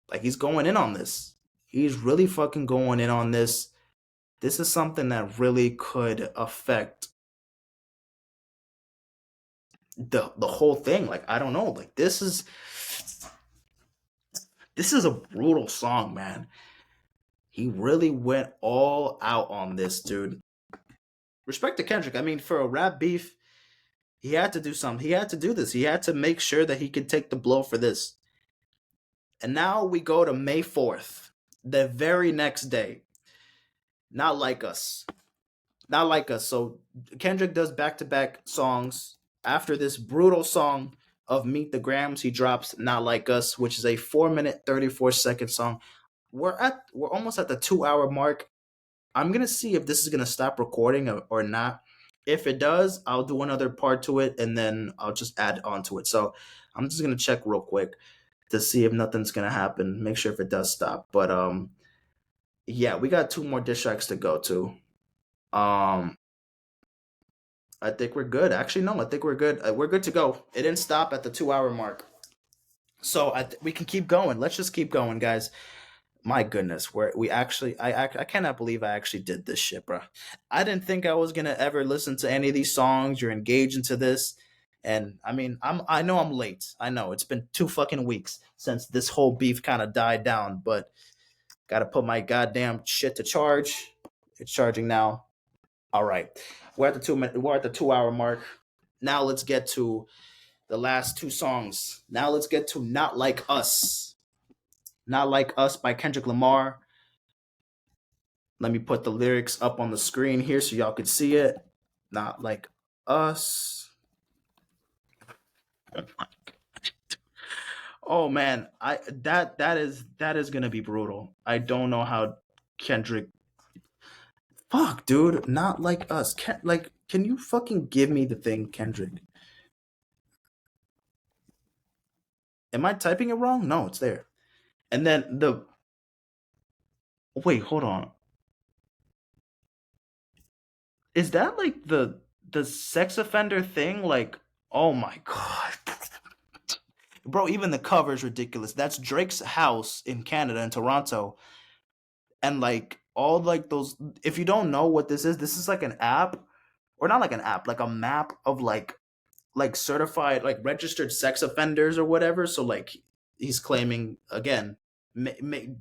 [SPEAKER 1] like he's going in on this. He's really fucking going in on this. This is something that really could affect the whole thing. Like I don't know. Like this is a brutal song, man. He really went all out on this, dude. Respect to Kendrick. I mean, for a rap beef, he had to do something. He had to do this. He had to make sure that he could take the blow for this. And now we go to May 4th, the very next day. Not like us. Not like us. So Kendrick does back to back songs. After this brutal song of Meet the Grams, he drops Not Like Us, which is a 4 minute, 34-second song. We're almost at the 2 hour mark. I'm gonna see if this is gonna stop recording or not. If it does, I'll do another part to it and then I'll just add on to it. So I'm just gonna check real quick to see if nothing's gonna happen. Make sure if it does stop. But yeah, we got two more diss tracks to go to. Um, I think we're good. Actually, no, I think we're good. We're good to go. It didn't stop at the 2 hour mark, so we can keep going. Let's just keep going, guys. My goodness, we actually I cannot believe I actually did this shit, bro. I didn't think I was gonna ever listen to any of these songs. You're engaged into this, and I mean, I know I'm late. I know it's been 2 fucking weeks since this whole beef kind of died down, but gotta put my goddamn shit to charge. It's charging now. All right, we're at the 2 minute. We're at the 2 hour mark. Now let's get to the last two songs. Now let's get to "Not Like Us." "Not Like Us" by Kendrick Lamar. Let me put the lyrics up on the screen here so y'all could see it. Not like us. Oh man, I that is gonna be brutal. I don't know how Kendrick. Fuck, dude, not like us. Can you fucking give me the thing, Kendrick? Am I typing it wrong? No, it's there. And then the wait, hold on. Is that like the sex offender thing? Like, oh my god. Bro, even the cover is ridiculous. That's Drake's house in Canada in Toronto, and like all like those. If you don't know what this is like an app, or not like an app, like a map of like certified like registered sex offenders or whatever. So like he's claiming again,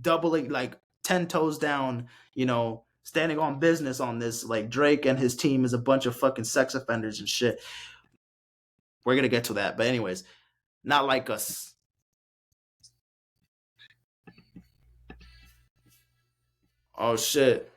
[SPEAKER 1] doubling like 10 toes down. Standing on business on this. Like Drake and his team is a bunch of fucking sex offenders and shit. We're gonna get to that, but anyways, not like us. Oh shit.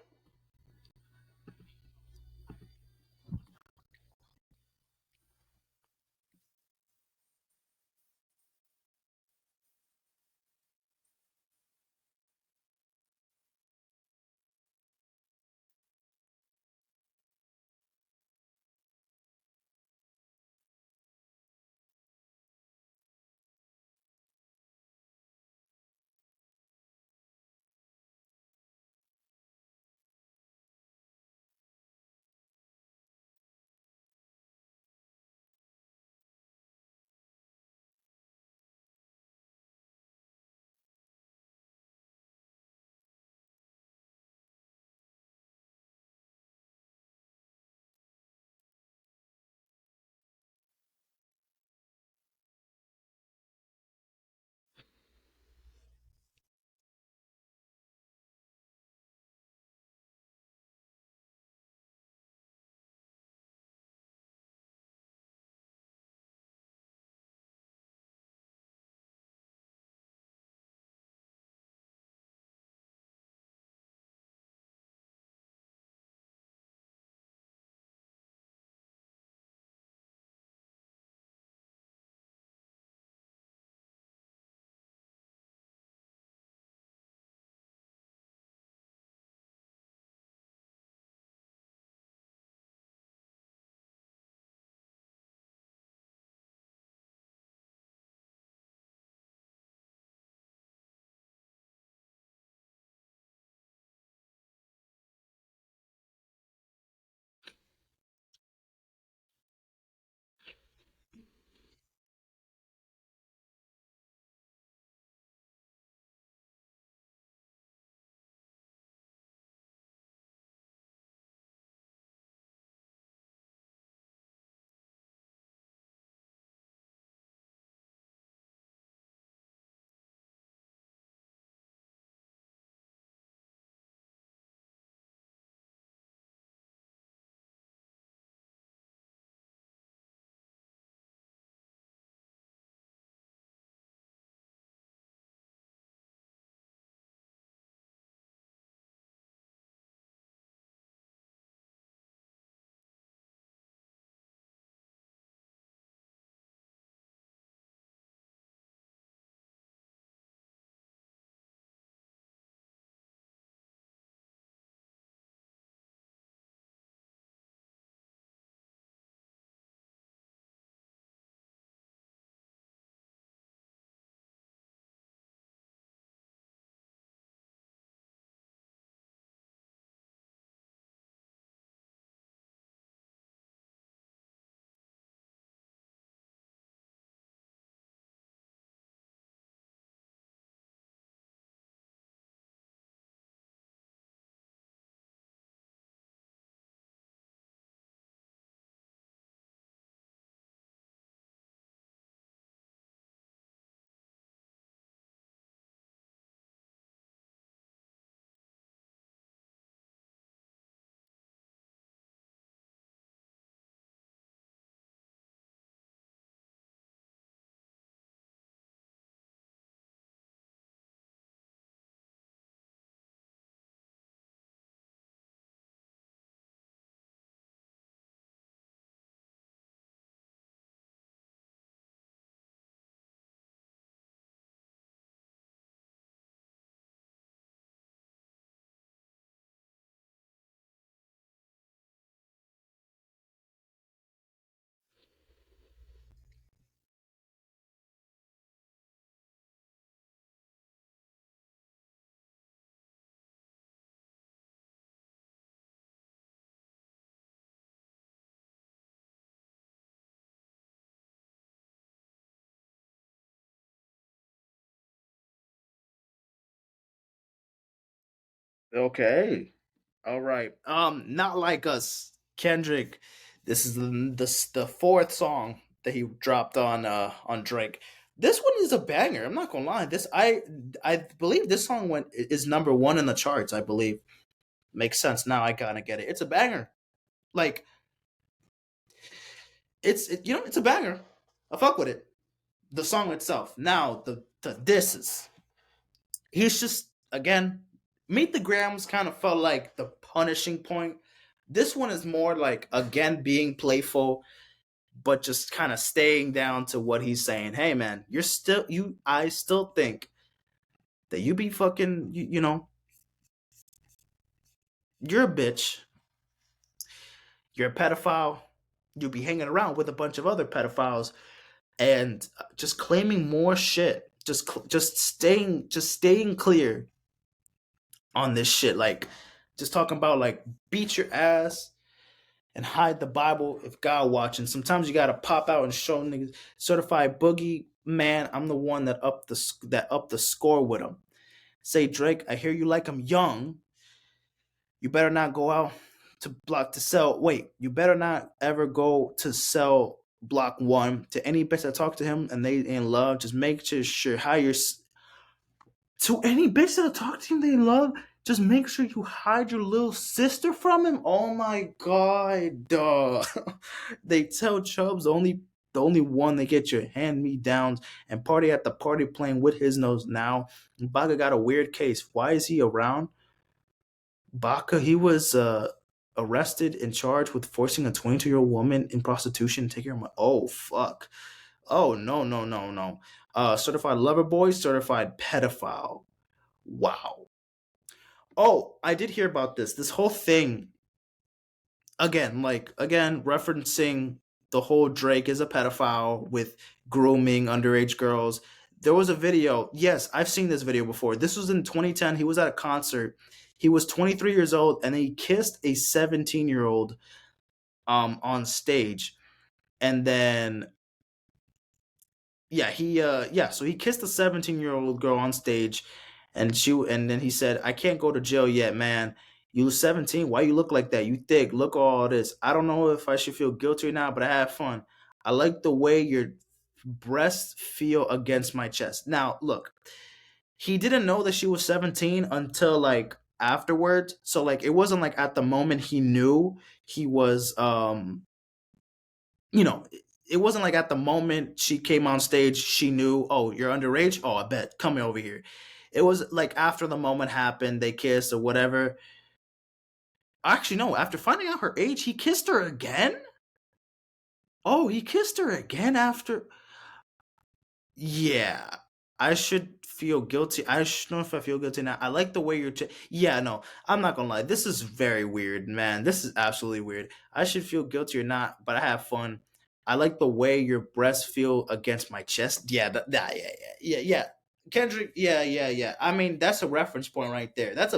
[SPEAKER 1] Okay. All right. Not like us, Kendrick. This is the fourth song that he dropped on Drake. This one is a banger. I'm not gonna lie. I believe this song went is number one in the charts. I believe makes sense now. I kind of get it. It's a banger. Like it's a banger. I fuck with it. The song itself. Now the disses. He's just again, Meet the Grams kind of felt like the punishing point. This one is more like again being playful, but just kind of staying down to what he's saying. Hey man, you're still you. I still think that you be fucking. You're a bitch. You're a pedophile. You'll be hanging around with a bunch of other pedophiles and just claiming more shit. Just staying clear on this shit. Like, just talking about like beat your ass and hide the Bible if God watching. Sometimes you gotta pop out and show niggas certified boogie man. I'm the one that upped the score with him. Say Drake, I hear you like I'm young. You better not go out to block to sell. Wait, you better not ever go to sell block one to any bitch that talk to him and they in love. Just make sure how you're to any bitch that talk to him they love, just make sure you hide your little sister from him. Oh my god, duh. They tell Chubbs the only one that get your hand me downs and party at the party playing with his nose now. Baca got a weird case. Why is he around? Baca, he was arrested and charged with forcing a 22-year-old woman in prostitution, taking her money. Oh fuck. Oh no no no no. Certified lover boy, certified pedophile. Wow. Oh, I did hear about this. This whole thing again referencing the whole Drake is a pedophile with grooming underage girls. There was a video. Yes, I've seen this video before. This was in 2010. He was at a concert. He was 23 years old and he kissed a 17-year-old on stage. And then so he kissed a 17-year-old girl on stage and then he said, I can't go to jail yet, man. You 17, why you look like that? You thick, look all this. I don't know if I should feel guilty or not, but I had fun. I like the way your breasts feel against my chest. Now look, he didn't know that she was 17 until like afterwards. So like it wasn't like at the moment he knew he was you know, it wasn't like at the moment she came on stage, she knew, oh, you're underage? Oh, I bet. Come over here. It was like after the moment happened, they kissed or whatever. Actually, no, after finding out her age, he kissed her again? Oh, he kissed her again after. Yeah, I should feel guilty. I should know if I feel guilty now. I like the way you're. Yeah, no, I'm not gonna lie. This is very weird, man. This is absolutely weird. I should feel guilty or not, but I have fun. I like the way your breasts feel against my chest. Yeah, yeah. Kendrick, yeah. I mean, that's a reference point right there. That's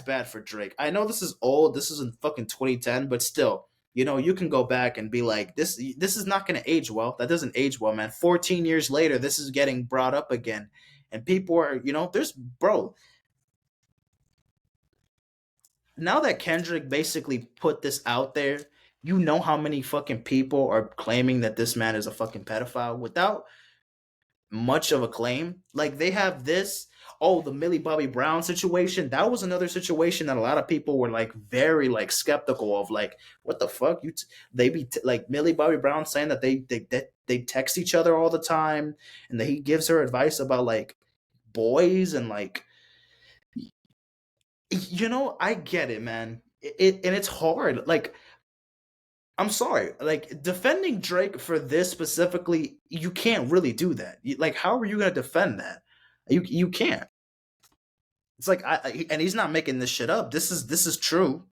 [SPEAKER 1] bad for Drake. I know this is old. This is in fucking 2010, but still, you can go back and be like, this is not going to age well. That doesn't age well, man. 14 years later, this is getting brought up again. And people are, there's bro, now that Kendrick basically put this out there, you know how many fucking people are claiming that this man is a fucking pedophile without much of a claim. Like they have this. Oh, the Millie Bobby Brown situation. That was another situation that a lot of people were like very like skeptical of. Like, what the fuck? They be like Millie Bobby Brown saying that they text each other all the time, and that he gives her advice about like boys and like I get it, man. And it's hard. Like I'm sorry, like defending Drake for this specifically, you can't really do that. Like, how are you gonna defend that? You can't. It's like and he's not making this shit up. This is true.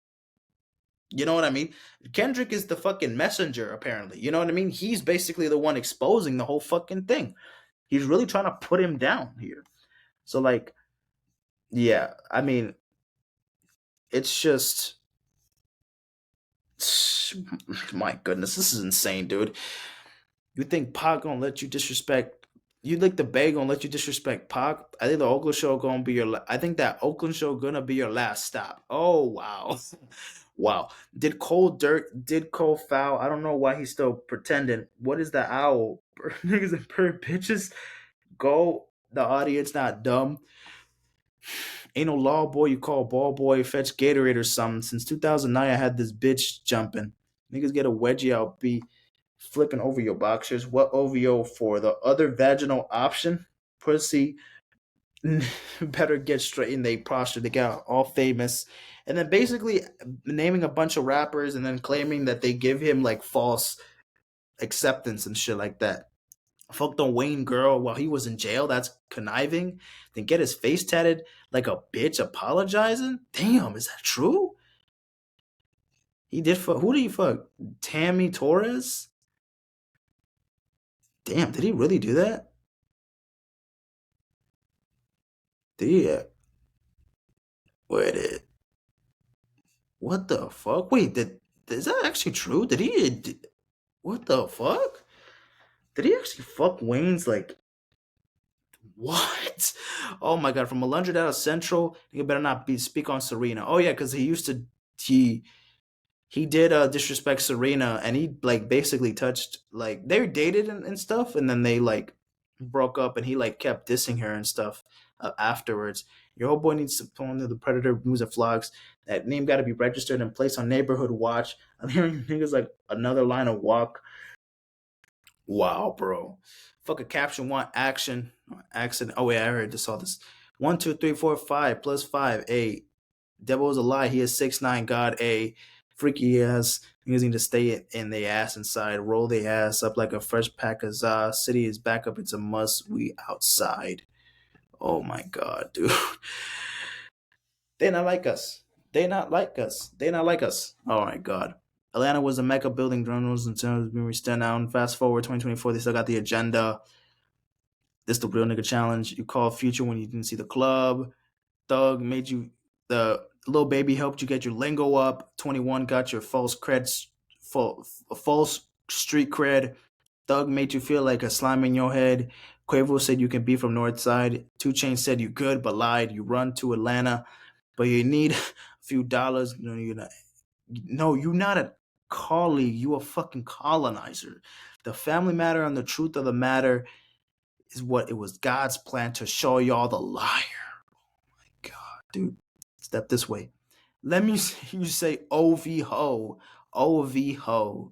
[SPEAKER 1] You know what I mean? Kendrick is the fucking messenger, apparently. You know what I mean? He's basically the one exposing the whole fucking thing. He's really trying to put him down here. So like, yeah, I mean, it's just my goodness, this is insane, dude. You think Pac gonna let you disrespect You lick the bagel and let you disrespect Pac. I think the Oakland show gonna be your. I think that Oakland show gonna be your last stop. Oh wow, wow. Did Cole foul? I don't know why he's still pretending. What is the owl? Niggas and bird bitches. Go. The audience not dumb. Ain't no law boy you call ball boy, fetch Gatorade or something. Since 2009, I had this bitch jumping. Niggas get a wedgie, I'll be flipping over your boxers. What OVO for? The other vaginal option? Pussy. Better get straight in they posture. They got all famous. And then basically naming a bunch of rappers and then claiming that they give him like false acceptance and shit like that. Fucked on Wayne girl while he was in jail. That's conniving. Then get his face tatted like a bitch apologizing. Damn, is that true? He did fuck. Who did he fuck? Tammy Torres. Damn, did he really do that? Did he? Wait, what the fuck? Wait, is that actually true? Did he? What the fuck? Did he actually fuck Wayne's like? What? Oh my god! From Alundra down to Central, you better not be speak on Serena. Oh yeah, because he used to he did disrespect Serena, and he like basically touched like they dated and stuff, and then they like broke up, and he like kept dissing her and stuff afterwards. Your whole boy needs to pull into the Predator moves and vlogs. That name got to be registered and placed on neighborhood watch. I'm hearing niggas like another line of walk. Wow, bro. Fuck a caption, want action. Accident. Oh, wait, I already just saw this. 1, 2, 3, 4, 5 plus 5, 8. Devil is a lie. He is 6'9", God, A. Freaky ass. Niggas need to stay in the ass inside. Roll the ass up like a fresh pack of za. City is back up. It's a must. We outside. Oh my god, dude. They not like us. They not like us. They not like us. Oh my god. Atlanta was a mecca building drones and terms being stand down. Fast forward 2024, they still got the agenda. This the real nigga challenge. You call future when you didn't see the club. Thug made you the little baby helped you get your lingo up. 21 got your false street cred. Thug made you feel like a slime in your head. Quavo said you can be from North Side. 2 Chainz said you good but lied. You run to Atlanta, but you need a few dollars. No, you're not. No, you're not a colleague. You a fucking colonizer. The family matter and the truth of the matter is what it was God's plan to show y'all the liar. God, dude, step this way. Let me see you say OV ho. OV ho.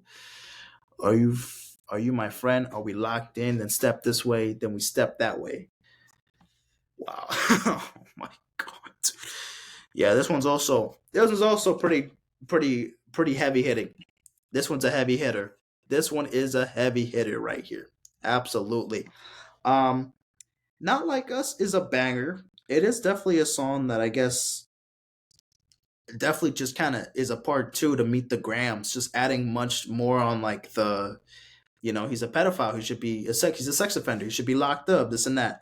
[SPEAKER 1] Are you are you my friend? Are we locked in? Then step this way. Then we step that way. Wow. Oh my god. Yeah, this one's also pretty heavy hitting. This one's a heavy hitter. This one is a heavy hitter right here. Absolutely. Um, Not Like Us is a banger. It is definitely a song that I guess definitely just kind of is a part two to Meet the Grams, just adding much more on like he's a pedophile, he should be he's a sex offender, he should be locked up, this and that.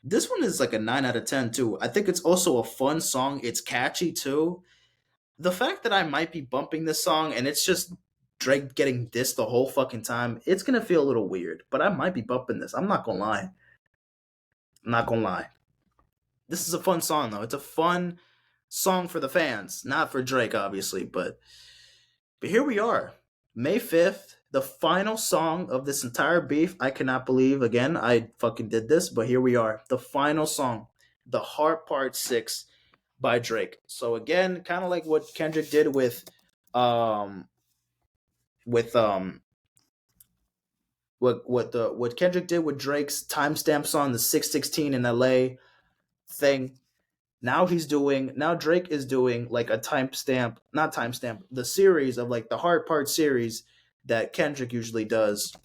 [SPEAKER 1] This one is like a 9 out of 10 too. I think it's also a fun song. It's catchy too. The fact that I might be bumping this song and it's just Drake getting dissed the whole fucking time, it's gonna feel a little weird. But I might be bumping this. I'm not gonna lie. I'm not gonna lie. This is a fun song though. It's a fun song for the fans, not for Drake, obviously. But here we are, May 5th, the final song of this entire beef. I cannot believe again I fucking did this, but here we are, the final song, the Heart Part 6 by Drake. So again, kind of like what Kendrick did um with what Kendrick did with Drake's timestamp song, the 616 in LA thing. Now Drake is doing like a timestamp, not timestamp, the series of like the Hard Part series that Kendrick usually does.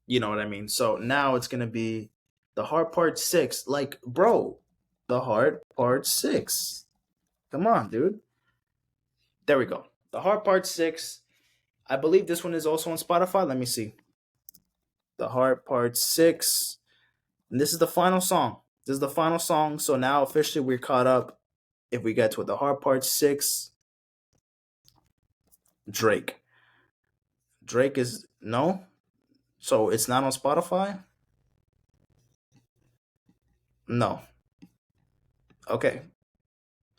[SPEAKER 1] You know what I mean? So now it's gonna be the Hard Part 6. Like, bro, the Hard Part 6. Come on, dude. There we go. The Hard Part 6. I believe this one is also on Spotify. Let me see. The Hard Part 6. And this is the final song. This is the final song. So now officially we're caught up. If we get to it, the Hard Part 6, Drake. Drake is no, so it's not on Spotify. No. Okay.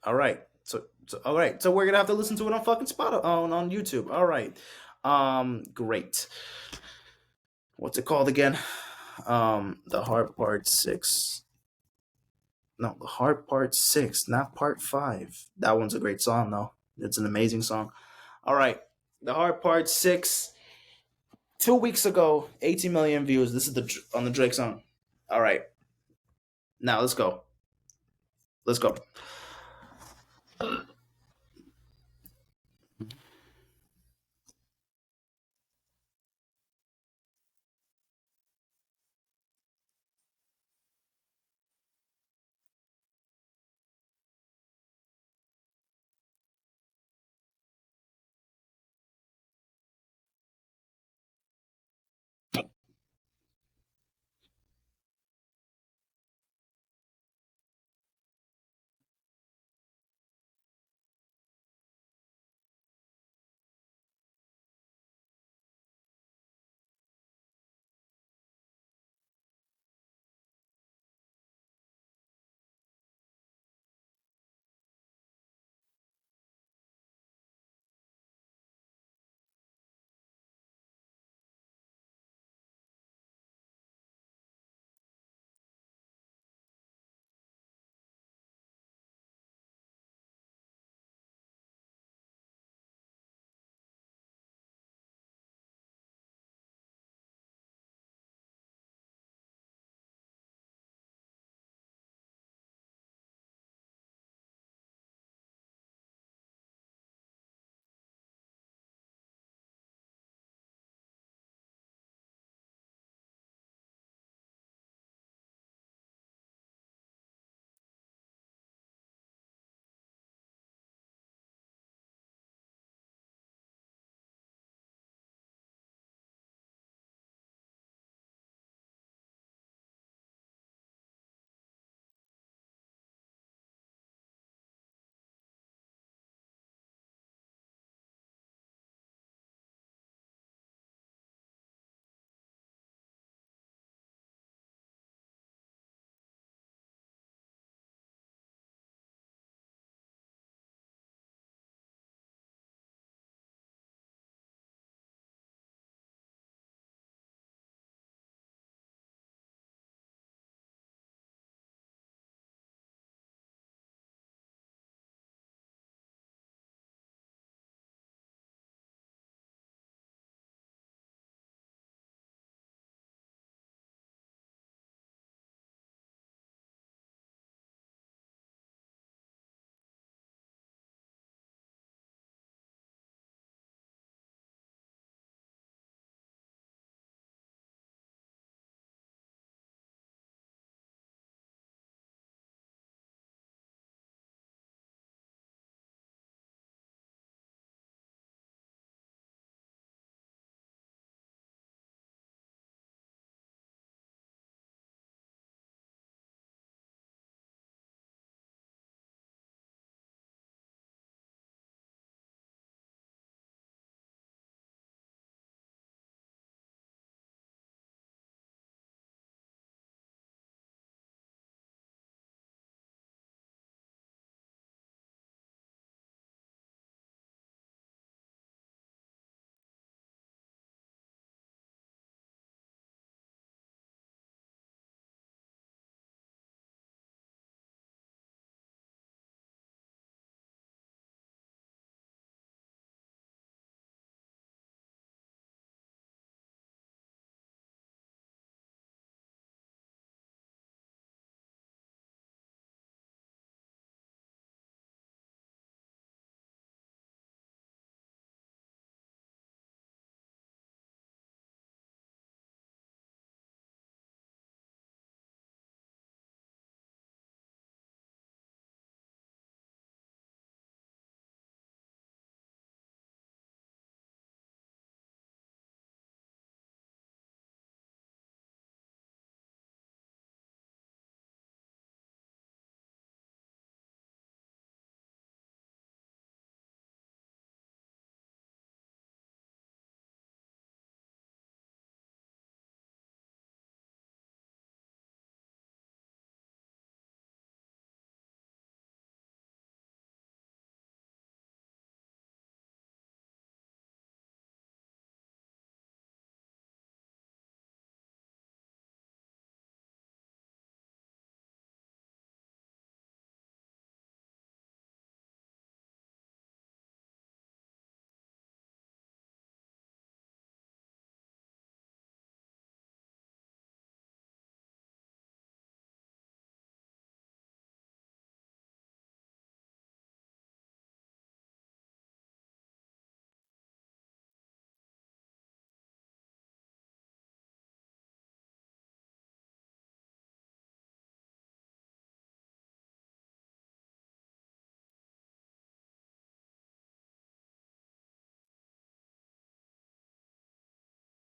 [SPEAKER 1] All right. So all right. So we're gonna have to listen to it on fucking Spotify on YouTube. All right. Great. What's it called again? The Hard Part Six. No, the Hard Part Six, not Part Five. That one's a great song though. It's an amazing song. All right. The Hard Part Six. 2 weeks ago, 18 million views. This is the on the Drake song. All right. Now let's go. Let's go.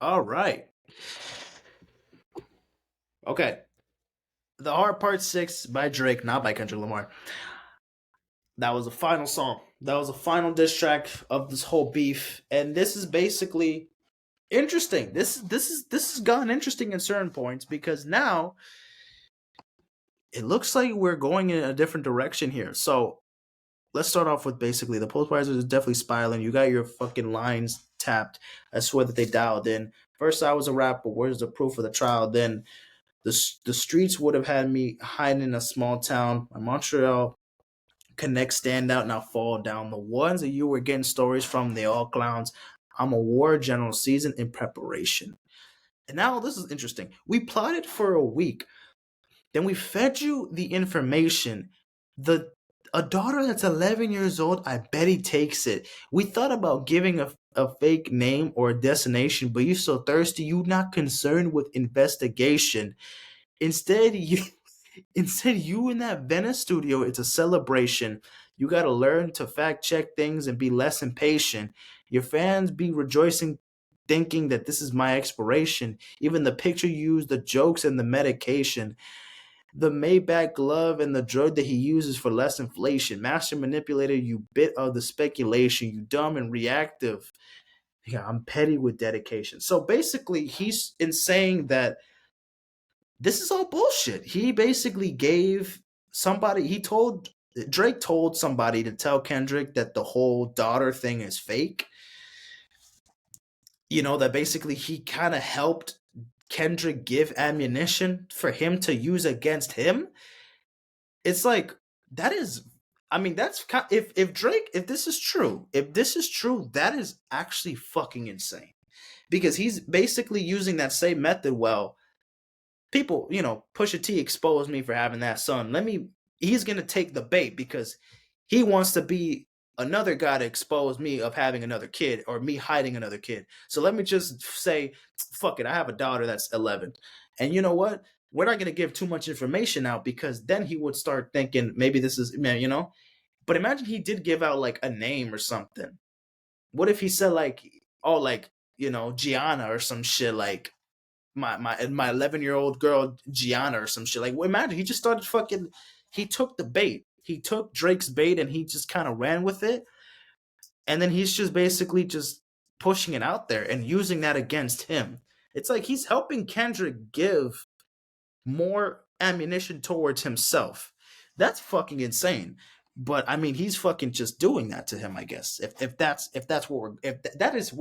[SPEAKER 1] All right. Okay. The Hard Part 6 by Drake, not by Kendrick Lamar. That was the final song. That was the final diss track of this whole beef. And this is basically interesting. This has gotten interesting in certain points because now it looks like we're going in a different direction here. So let's start off with basically the postwires is definitely spiraling. You got your fucking lines tapped. I swear that they dialed in. First, I was a rapper. Where's the proof of the trial? Then the streets would have had me hiding in a small town. My Montreal connect stand out, now fall down. The ones that you were getting stories from, they all clowns. I'm a war general seasoned in preparation. And now this is interesting. We plotted for a week. Then we fed you the information. The a daughter that's 11 years old, I bet he takes it. We thought about giving a fake name or a destination, but you're so thirsty, you not concerned with investigation. Instead, you in that Venice studio, it's a celebration. You got to learn to fact check things and be less impatient. Your fans be rejoicing, thinking that this is my expiration. Even the picture you use, the jokes and the medication, the Maybach glove and the drug that he uses for less inflation. Master manipulator, you bit of the speculation. You dumb and reactive. Yeah, I'm petty with dedication. So basically, he's in saying that this is all bullshit. He basically gave somebody, he told, Drake told somebody to tell Kendrick that the whole daughter thing is fake. That basically he kind of helped Kendrick give ammunition for him to use against him. It's like, that is, I mean, that's if Drake, if this is true, that is actually fucking insane because he's basically using that same method. Well, people, Pusha T exposed me for having that son. He's gonna take the bait because he wants to be another guy to expose me of having another kid or me hiding another kid. So let me just say, fuck it, I have a daughter that's 11. And you know what? We're not gonna give too much information out because then he would start thinking maybe this is man. But imagine he did give out like a name or something. What if he said like, oh, like, Gianna or some shit like my 11-year-old girl Gianna or some shit. Like, well, imagine he just started fucking. He took the bait. He took Drake's bait and he just kind of ran with it. And then he's just basically just pushing it out there and using that against him. It's like he's helping Kendrick give more ammunition towards himself. That's fucking insane. But I mean, he's fucking just doing that to him. I guess if that's what we're if that is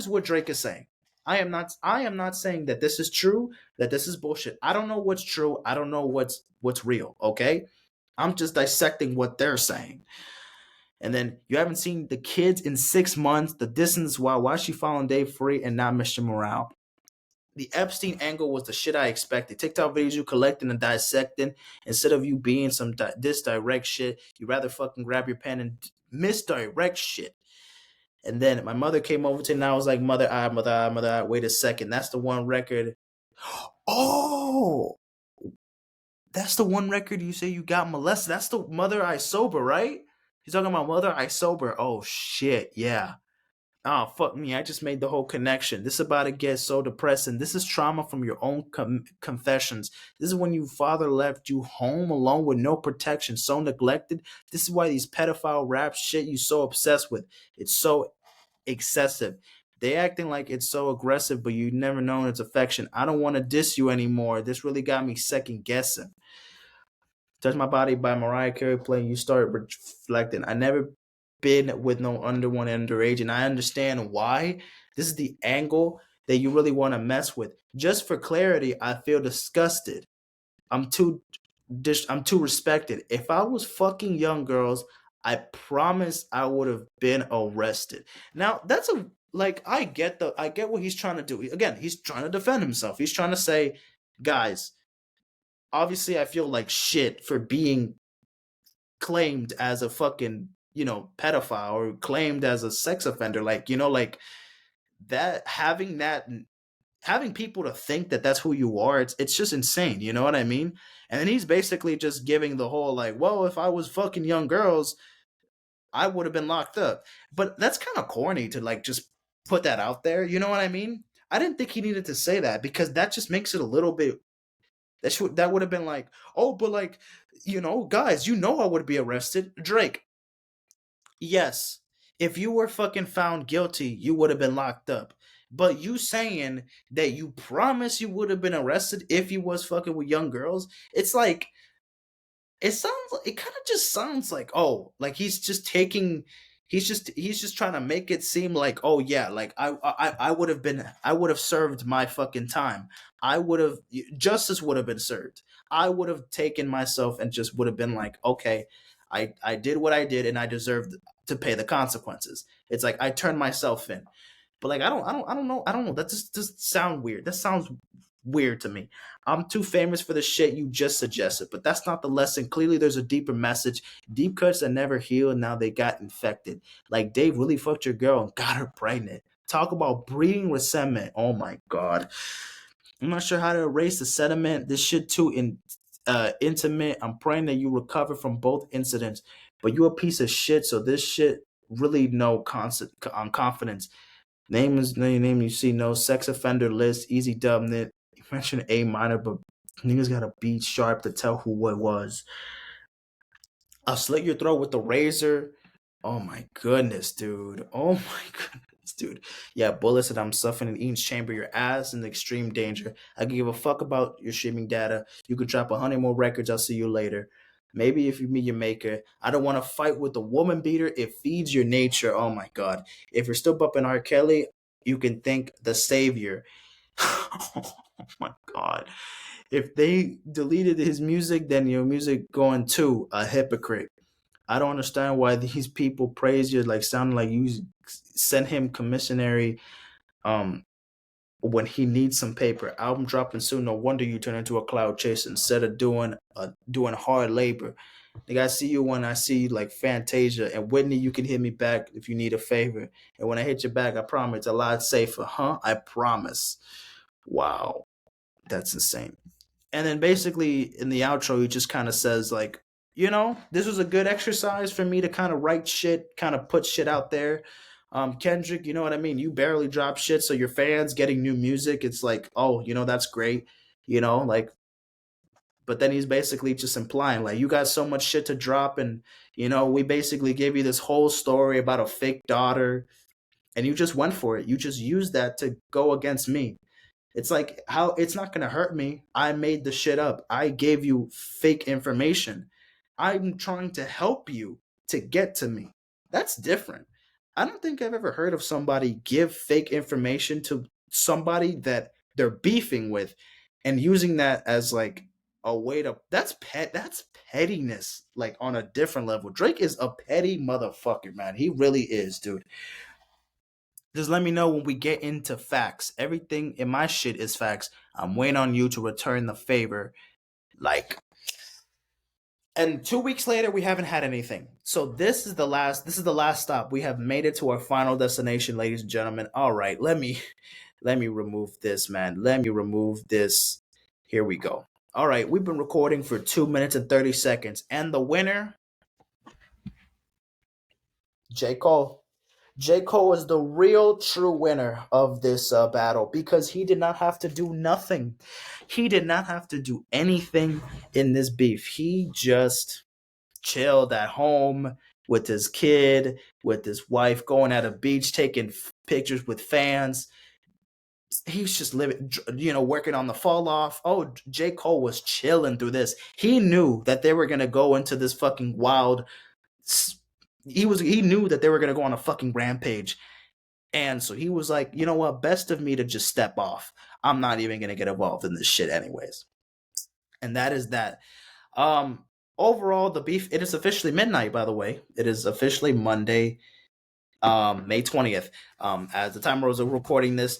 [SPEAKER 1] what Drake is saying. I am not saying that this is true. That this is bullshit. I don't know what's true. I don't know what's real. Okay, I'm just dissecting what they're saying. And then you haven't seen the kids in 6 months. The distance. Why she following Dave Free and not Mr. Morale? The Epstein angle was the shit I expected. TikTok videos you collecting and dissecting instead of you being some this direct shit. You rather fucking grab your pen and misdirect shit. And then my mother came over to me and I was like, mother, mother, mother, wait a second. That's the one record. Oh, that's the one record you say you got molested. That's the Mother I Sober, right? He's talking about Mother I Sober. Oh shit, yeah. Oh, fuck me. I just made the whole connection. This is about to get so depressing. This is trauma from your own confessions. This is when your father left you home alone with no protection, so neglected. This is why these pedophile rap shit you so obsessed with. It's so excessive. They acting like it's so aggressive, but you never known it's affection. I don't want to diss you anymore. This really got me second guessing. Touch My Body by Mariah Carey playing, you start reflecting. I never been with no under one underage, and I understand why. This is the angle that you really want to mess with. Just for clarity, I feel disgusted. I'm too I'm too respected. If I was fucking young girls, I promise I would have been arrested. Now that's a like I get what he's trying to do. Again, he's trying to defend himself. He's trying to say, guys, obviously I feel like shit for being claimed as a fucking, pedophile or claimed as a sex offender. Like, like that, having people to think that that's who you are, it's just insane. You know what I mean? And then he's basically just giving the whole like, well, if I was fucking young girls, I would have been locked up. But that's kind of corny to like just put that out there. You know what I mean? I didn't think he needed to say that because that just makes it a little bit. That would have been like, oh, but like, guys, I would be arrested. Drake, yes, if you were fucking found guilty, you would have been locked up. But you saying that you promise you would have been arrested if you was fucking with young girls, it's like it kind of just sounds like, oh, like he's just trying to make it seem like, oh yeah, like I would have served my fucking time. I would have Justice would have been served. I would have taken myself and just would have been like, okay, I did what I did and I deserved to pay the consequences. It's like I turned myself in. But like I don't know. That just doesn't sound weird. That sounds weird to me. I'm too famous for the shit you just suggested, but that's not the lesson. Clearly, there's a deeper message. Deep cuts that never heal, and now they got infected. Like Dave really fucked your girl and got her pregnant. Talk about breeding resentment. Oh my god. I'm not sure how to erase the sediment. This shit too intimate. I'm praying that you recover from both incidents, but you a piece of shit. So this shit really no constant on confidence. Name is name you see no sex offender list, easy dub knit. You mentioned A minor, but niggas gotta be sharp to tell who it was. I'll slit your throat with the razor. Oh my goodness, dude. Oh my goodness, dude. Yeah, bullets that I'm suffering in each chamber. Your ass in extreme danger. I can give a fuck about your streaming data. You could drop 100 more records. I'll see you later. Maybe if you meet your maker. I don't want to fight with the woman beater. It feeds your nature. Oh my god. If you're still bumping R. Kelly, you can thank the savior. Oh my god. If they deleted his music, then your music going too. A hypocrite. I don't understand why these people praise you like sounding like you sent him commissionary um when he needs some paper. Album dropping soon. No wonder you turn into a cloud chaser instead of doing hard labor. Like I see you when I see like Fantasia and Whitney. You can hit me back if you need a favor. And when I hit you back, I promise it's a lot safer, huh? I promise. Wow, that's insane. And then basically in the outro, he just kind of says like, this was a good exercise for me to kind of write shit, kind of put shit out there. Kendrick, you know what I mean? You barely drop shit, so your fans getting new music, it's like, oh, that's great, like. But then he's basically just implying like, you got so much shit to drop, and we basically gave you this whole story about a fake daughter, and you just went for it. You just used that to go against me. It's like, how it's not going to hurt me. I made the shit up. I gave you fake information. I'm trying to help you to get to me. That's different. I don't think I've ever heard of somebody give fake information to somebody that they're beefing with and using that as like a way to that's pettiness like on a different level. Drake is a petty motherfucker, man. He really is, dude. Just let me know when we get into facts. Everything in my shit is facts. I'm waiting on you to return the favor. Like, and 2 weeks later, we haven't had anything. So this is the last stop. We have made it to our final destination, ladies and gentlemen. All right, let me remove this, man. Let me remove this. Here we go. All right, we've been recording for 2 minutes and 30 seconds, and the winner, J. Cole. J. Cole is the real true winner of this battle because he did not have to do nothing. He did not have to do anything in this beef. He just chilled at home with his kid, with his wife, going at a beach, taking pictures with fans. He's just living, working on the fall off. Oh, J. Cole was chilling through this. He knew that they were going to go into this fucking wild. He knew that they were going to go on a fucking rampage. And so he was like, you know what? Best of me to just step off. I'm not even going to get involved in this shit anyways. And that is that. Um, Overall, the beef, it is officially midnight, by the way. It is officially Monday, May 20th. At the time I was recording this.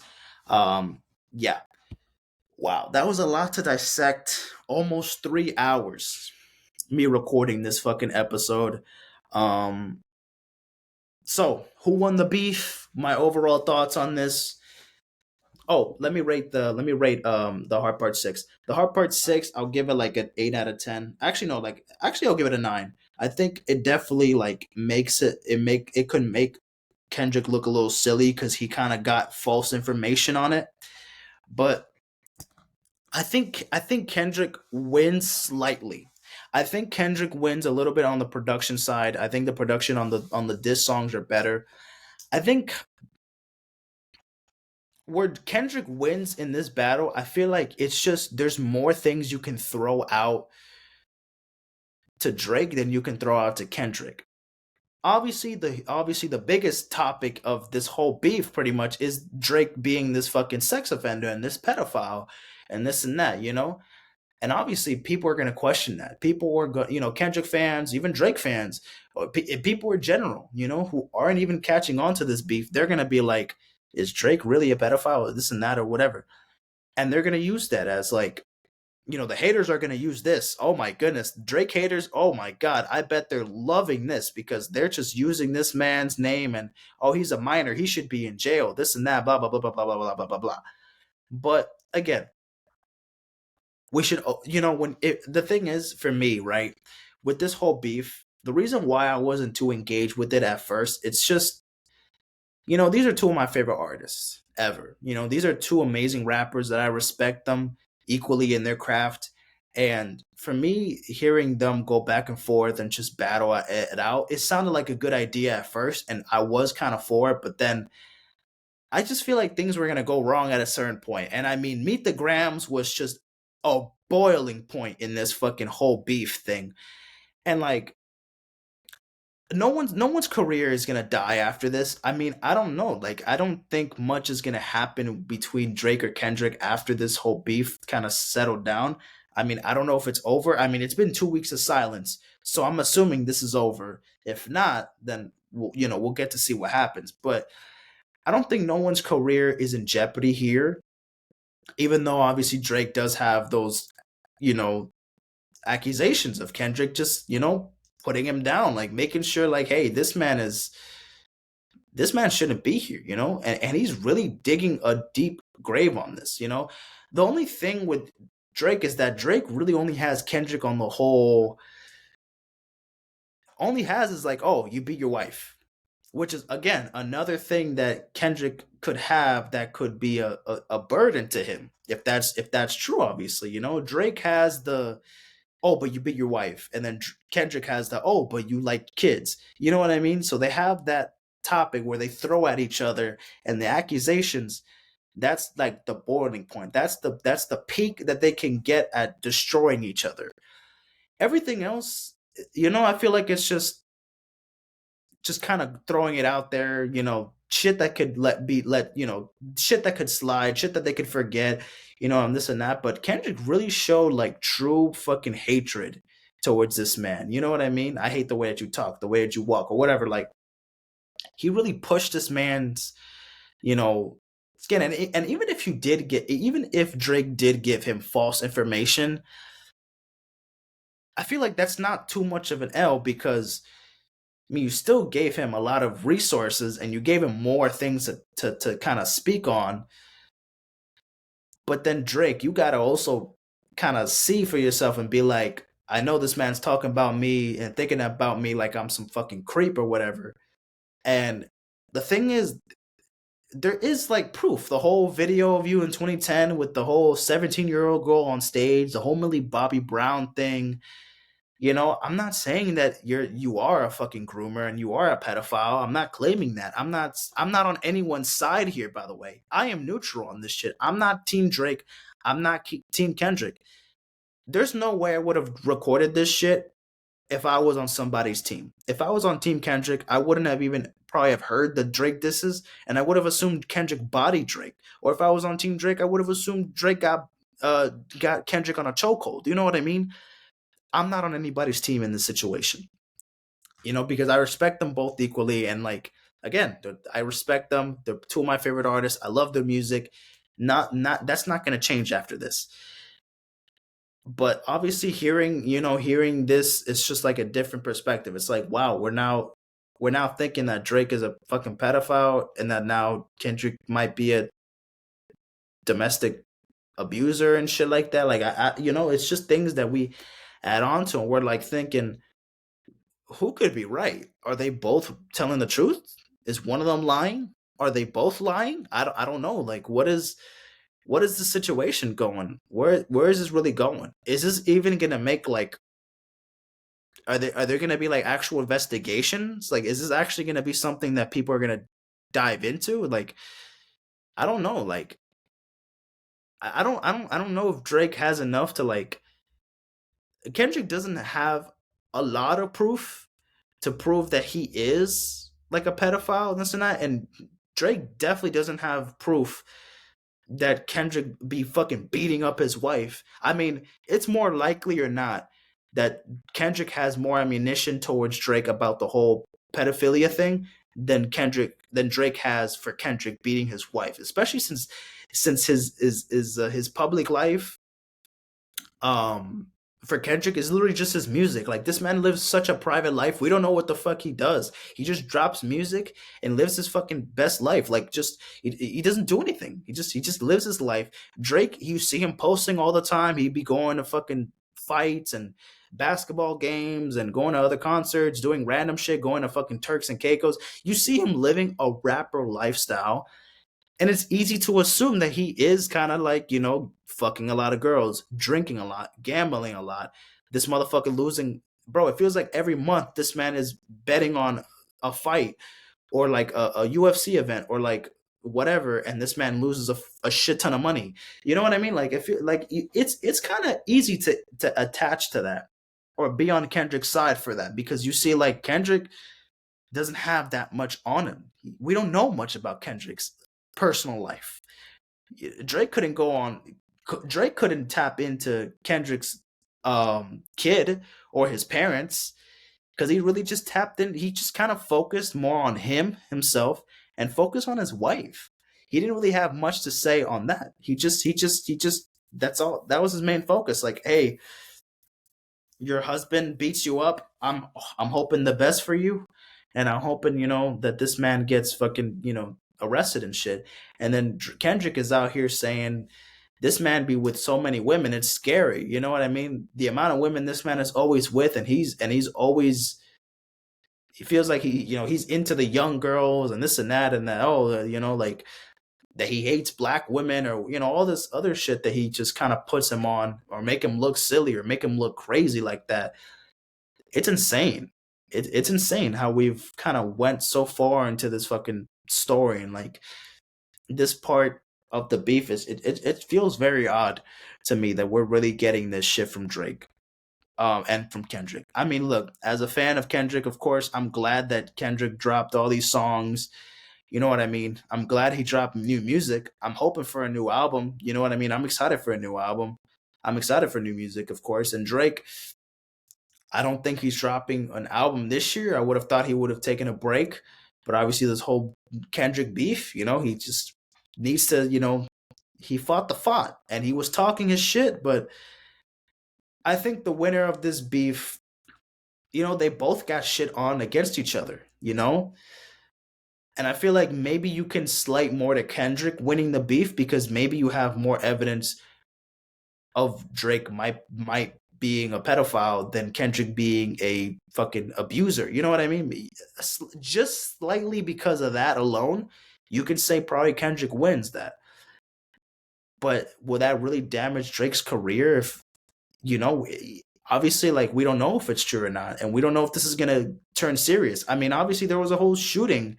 [SPEAKER 1] Yeah. Wow. That was a lot to dissect. Almost 3 hours. Me recording this fucking episode. Um, so who won the beef? My overall thoughts on this. Oh, let me rate the hard part six. The hard part six, I'll give it like an 8 out of 10. Actually, no, I'll give it a 9. I think it definitely like makes it could make Kendrick look a little silly because he kind of got false information on it. But I think Kendrick wins slightly. I think Kendrick wins a little bit on the production side. I think the production on the diss songs are better. I think where Kendrick wins in this battle, I feel like it's just there's more things you can throw out to Drake than you can throw out to Kendrick. Obviously the biggest topic of this whole beef pretty much is Drake being this fucking sex offender and this pedophile and this and that, you know? And obviously, people are going to question that. People were, Kendrick fans, even Drake fans, or people in general, who aren't even catching on to this beef, they're going to be like, is Drake really a pedophile or this and that or whatever? And they're going to use that as like, the haters are going to use this. Oh my goodness. Drake haters. Oh my God. I bet they're loving this because they're just using this man's name and, oh, he's a minor. He should be in jail. This and that, blah, blah, blah, blah, blah, blah, blah, blah, blah, blah. But again, we should the thing is for me, right, with this whole beef, the reason why I wasn't too engaged with it at first, it's just these are two of my favorite artists ever. These are two amazing rappers that I respect them equally in their craft. And for me, hearing them go back and forth and just battle it out, it sounded like a good idea at first, and I was kind of for it. But then I just feel like things were gonna go wrong at a certain point. And I mean, Meet the Grams was just a boiling point in this fucking whole beef thing. And like no one's career is gonna die after this. I mean, I don't know. Like, I don't think much is gonna happen between Drake or Kendrick after this whole beef kind of settled down. I mean, I don't know if it's over. I mean, it's been 2 weeks of silence, so I'm assuming this is over. If not, then we'll get to see what happens. But I don't think no one's career is in jeopardy here, even though obviously Drake does have those, you know, accusations of Kendrick just, putting him down, like making sure like, hey, this man shouldn't be here, and he's really digging a deep grave on this. The only thing with Drake is that Drake really only has Kendrick on the whole, only has is like, oh, you beat your wife, which is again another thing that Kendrick could have that could be a burden to him if that's true. Obviously, Drake has the, oh, but you beat your wife, and then Kendrick has the, oh, but you like kids. You know what I mean? So they have that topic where they throw at each other, and the accusations. That's like the boiling point. That's the peak that they can get at destroying each other. Everything else, I feel like it's just kind of throwing it out there, shit that could shit that could slide, shit that they could forget, and this and that. But Kendrick really showed like true fucking hatred towards this man. You know what I mean? I hate the way that you talk, the way that you walk, or whatever. Like, he really pushed this man's, skin. And even if Drake did give him false information, I feel like that's not too much of an L because I mean, you still gave him a lot of resources and you gave him more things to kind of speak on. But then Drake, you got to also kind of see for yourself and be like, I know this man's talking about me and thinking about me like I'm some fucking creep or whatever. And the thing is, there is like proof. The whole video of you in 2010 with the whole 17-year-old girl on stage, the whole Millie Bobby Brown thing. I'm not saying that you are a fucking groomer and you are a pedophile. I'm not claiming that. I'm not on anyone's side here, by the way. I am neutral on this shit. I'm not team Drake. I'm not team Kendrick. There's no way I would have recorded this shit if I was on somebody's team. If I was on team Kendrick, I wouldn't have even probably have heard the Drake disses, and I would have assumed Kendrick bodied Drake. Or if I was on team Drake, I would have assumed Drake got Kendrick on a chokehold. You know what I mean? I'm not on anybody's team in this situation, because I respect them both equally. And like, again, I respect them. They're two of my favorite artists. I love their music. Not that's not going to change after this. But obviously, hearing this, it's just like a different perspective. It's like, wow, we're now thinking that Drake is a fucking pedophile and that now Kendrick might be a domestic abuser and shit like that. Like, it's just things that we add on to, and we're like thinking, who could be right? Are they both telling the truth? Is one of them lying? Are they both lying? I don't know. Like, what is the situation going? Where is this really going? Is this even gonna make like are there gonna be like actual investigations? Like, is this actually gonna be something that people are gonna dive into? Like, I don't know. Like, I don't know if Drake has enough to like. Kendrick doesn't have a lot of proof to prove that he is like a pedophile and this and that, and Drake definitely doesn't have proof that Kendrick be fucking beating up his wife. I mean, it's more likely or not that Kendrick has more ammunition towards Drake about the whole pedophilia thing than Drake has for Kendrick beating his wife, especially since his public life for Kendrick is literally just his music. Like, this man lives such a private life. We don't know what the fuck he does. He just drops music and lives his fucking best life. Like, just he doesn't do anything. He just lives his life. Drake, you see him posting all the time. He'd be going to fucking fights and basketball games and going to other concerts, doing random shit, going to fucking Turks and Caicos. You see him living a rapper lifestyle, and it's easy to assume that he is kind of like, fucking a lot of girls, drinking a lot, gambling a lot. This motherfucker losing, bro, it feels like every month this man is betting on a fight or like a UFC event or like whatever, and this man loses a shit ton of money. You know what I mean? Like, if you like, it's kind of easy to attach to that or be on Kendrick's side for that, because you see, like, Kendrick doesn't have that much on him. We don't know much about Kendrick's personal life. Drake couldn't go on. Drake couldn't tap into Kendrick's kid or his parents, because he really just tapped in. He just kind of focused more on himself and focused on his wife. He didn't really have much to say on that. He just. That's all. That was his main focus. Like, hey, your husband beats you up. I'm hoping the best for you, and I'm hoping that this man gets fucking arrested and shit. And then Kendrick is out here saying this man be with so many women, it's scary. You know what I mean? The amount of women this man is always with, and he's always, he feels like he's into the young girls and this and that and that. Oh, like that he hates black women, or all this other shit that he just kind of puts him on, or make him look silly or make him look crazy like that. It's insane. It's insane how we've kind of went so far into this fucking story, and like this part of the beef is it feels very odd to me that we're really getting this shit from Drake and from Kendrick. I mean, look, as a fan of Kendrick, of course, I'm glad that Kendrick dropped all these songs. You know what I mean? I'm glad he dropped new music. I'm hoping for a new album. You know what I mean? I'm excited for a new album. I'm excited for new music, of course. And Drake, I don't think he's dropping an album this year. I would have thought he would have taken a break, but obviously this whole Kendrick beef, he just needs to, he fought the fight and he was talking his shit, but I think the winner of this beef, they both got shit on against each other, And I feel like maybe you can slight more to Kendrick winning the beef because maybe you have more evidence of Drake might being a pedophile than Kendrick being a fucking abuser. You know what I mean? Just slightly because of that alone, you could say probably Kendrick wins that. But will that really damage Drake's career if, obviously, like, we don't know if it's true or not, and we don't know if this is going to turn serious. I mean, obviously there was a whole shooting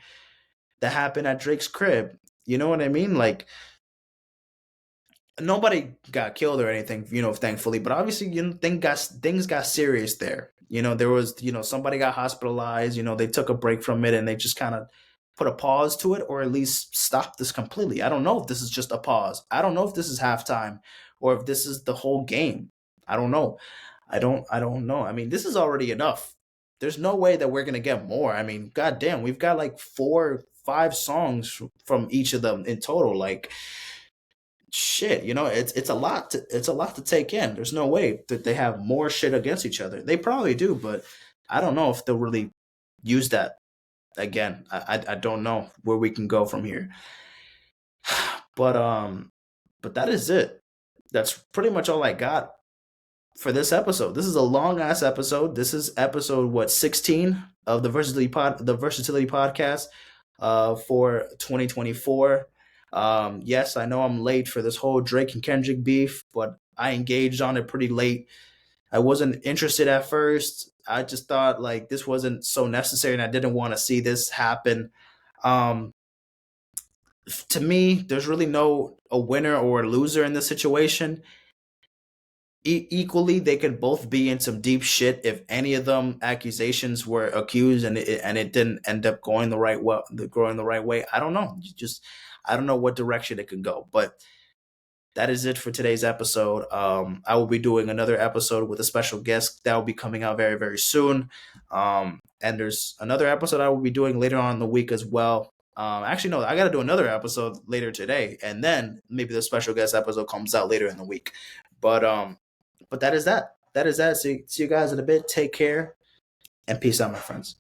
[SPEAKER 1] that happened at Drake's crib. You know what I mean? Like, nobody got killed or anything, thankfully. But obviously, things got serious there. There was, somebody got hospitalized. They took a break from it and they just kind of put a pause to it, or at least stop this completely. I don't know if this is just a pause. I don't know if this is halftime or if this is the whole game. I don't know. I don't know. I mean, this is already enough. There's no way that we're gonna get more. I mean, goddamn, we've got like 4-5 songs from each of them in total. Like, shit, it's a lot to take in. There's no way that they have more shit against each other. They probably do, but I don't know if they'll really use that again. I don't know where we can go from here. But that is it. That's pretty much all I got for this episode. This is a long ass episode. This is episode 16 of the Versatility Podcast. for 2024. Yes, I know I'm late for this whole Drake and Kendrick beef, but I engaged on it pretty late. I wasn't interested at first. I just thought like this wasn't so necessary, and I didn't want to see this happen. Um, to me, there's really no a winner or a loser in this situation. Equally, they could both be in some deep shit if any of them accusations were accused and it didn't end up going the right way. I don't know. I don't know what direction it could go, but that is it for today's episode. I will be doing another episode with a special guest that will be coming out very, very soon. And there's another episode I will be doing later on in the week as well. Actually, no, I got to do another episode later today, and then maybe the special guest episode comes out later in the week. But that is that. That is that. See you guys in a bit. Take care and peace out, my friends.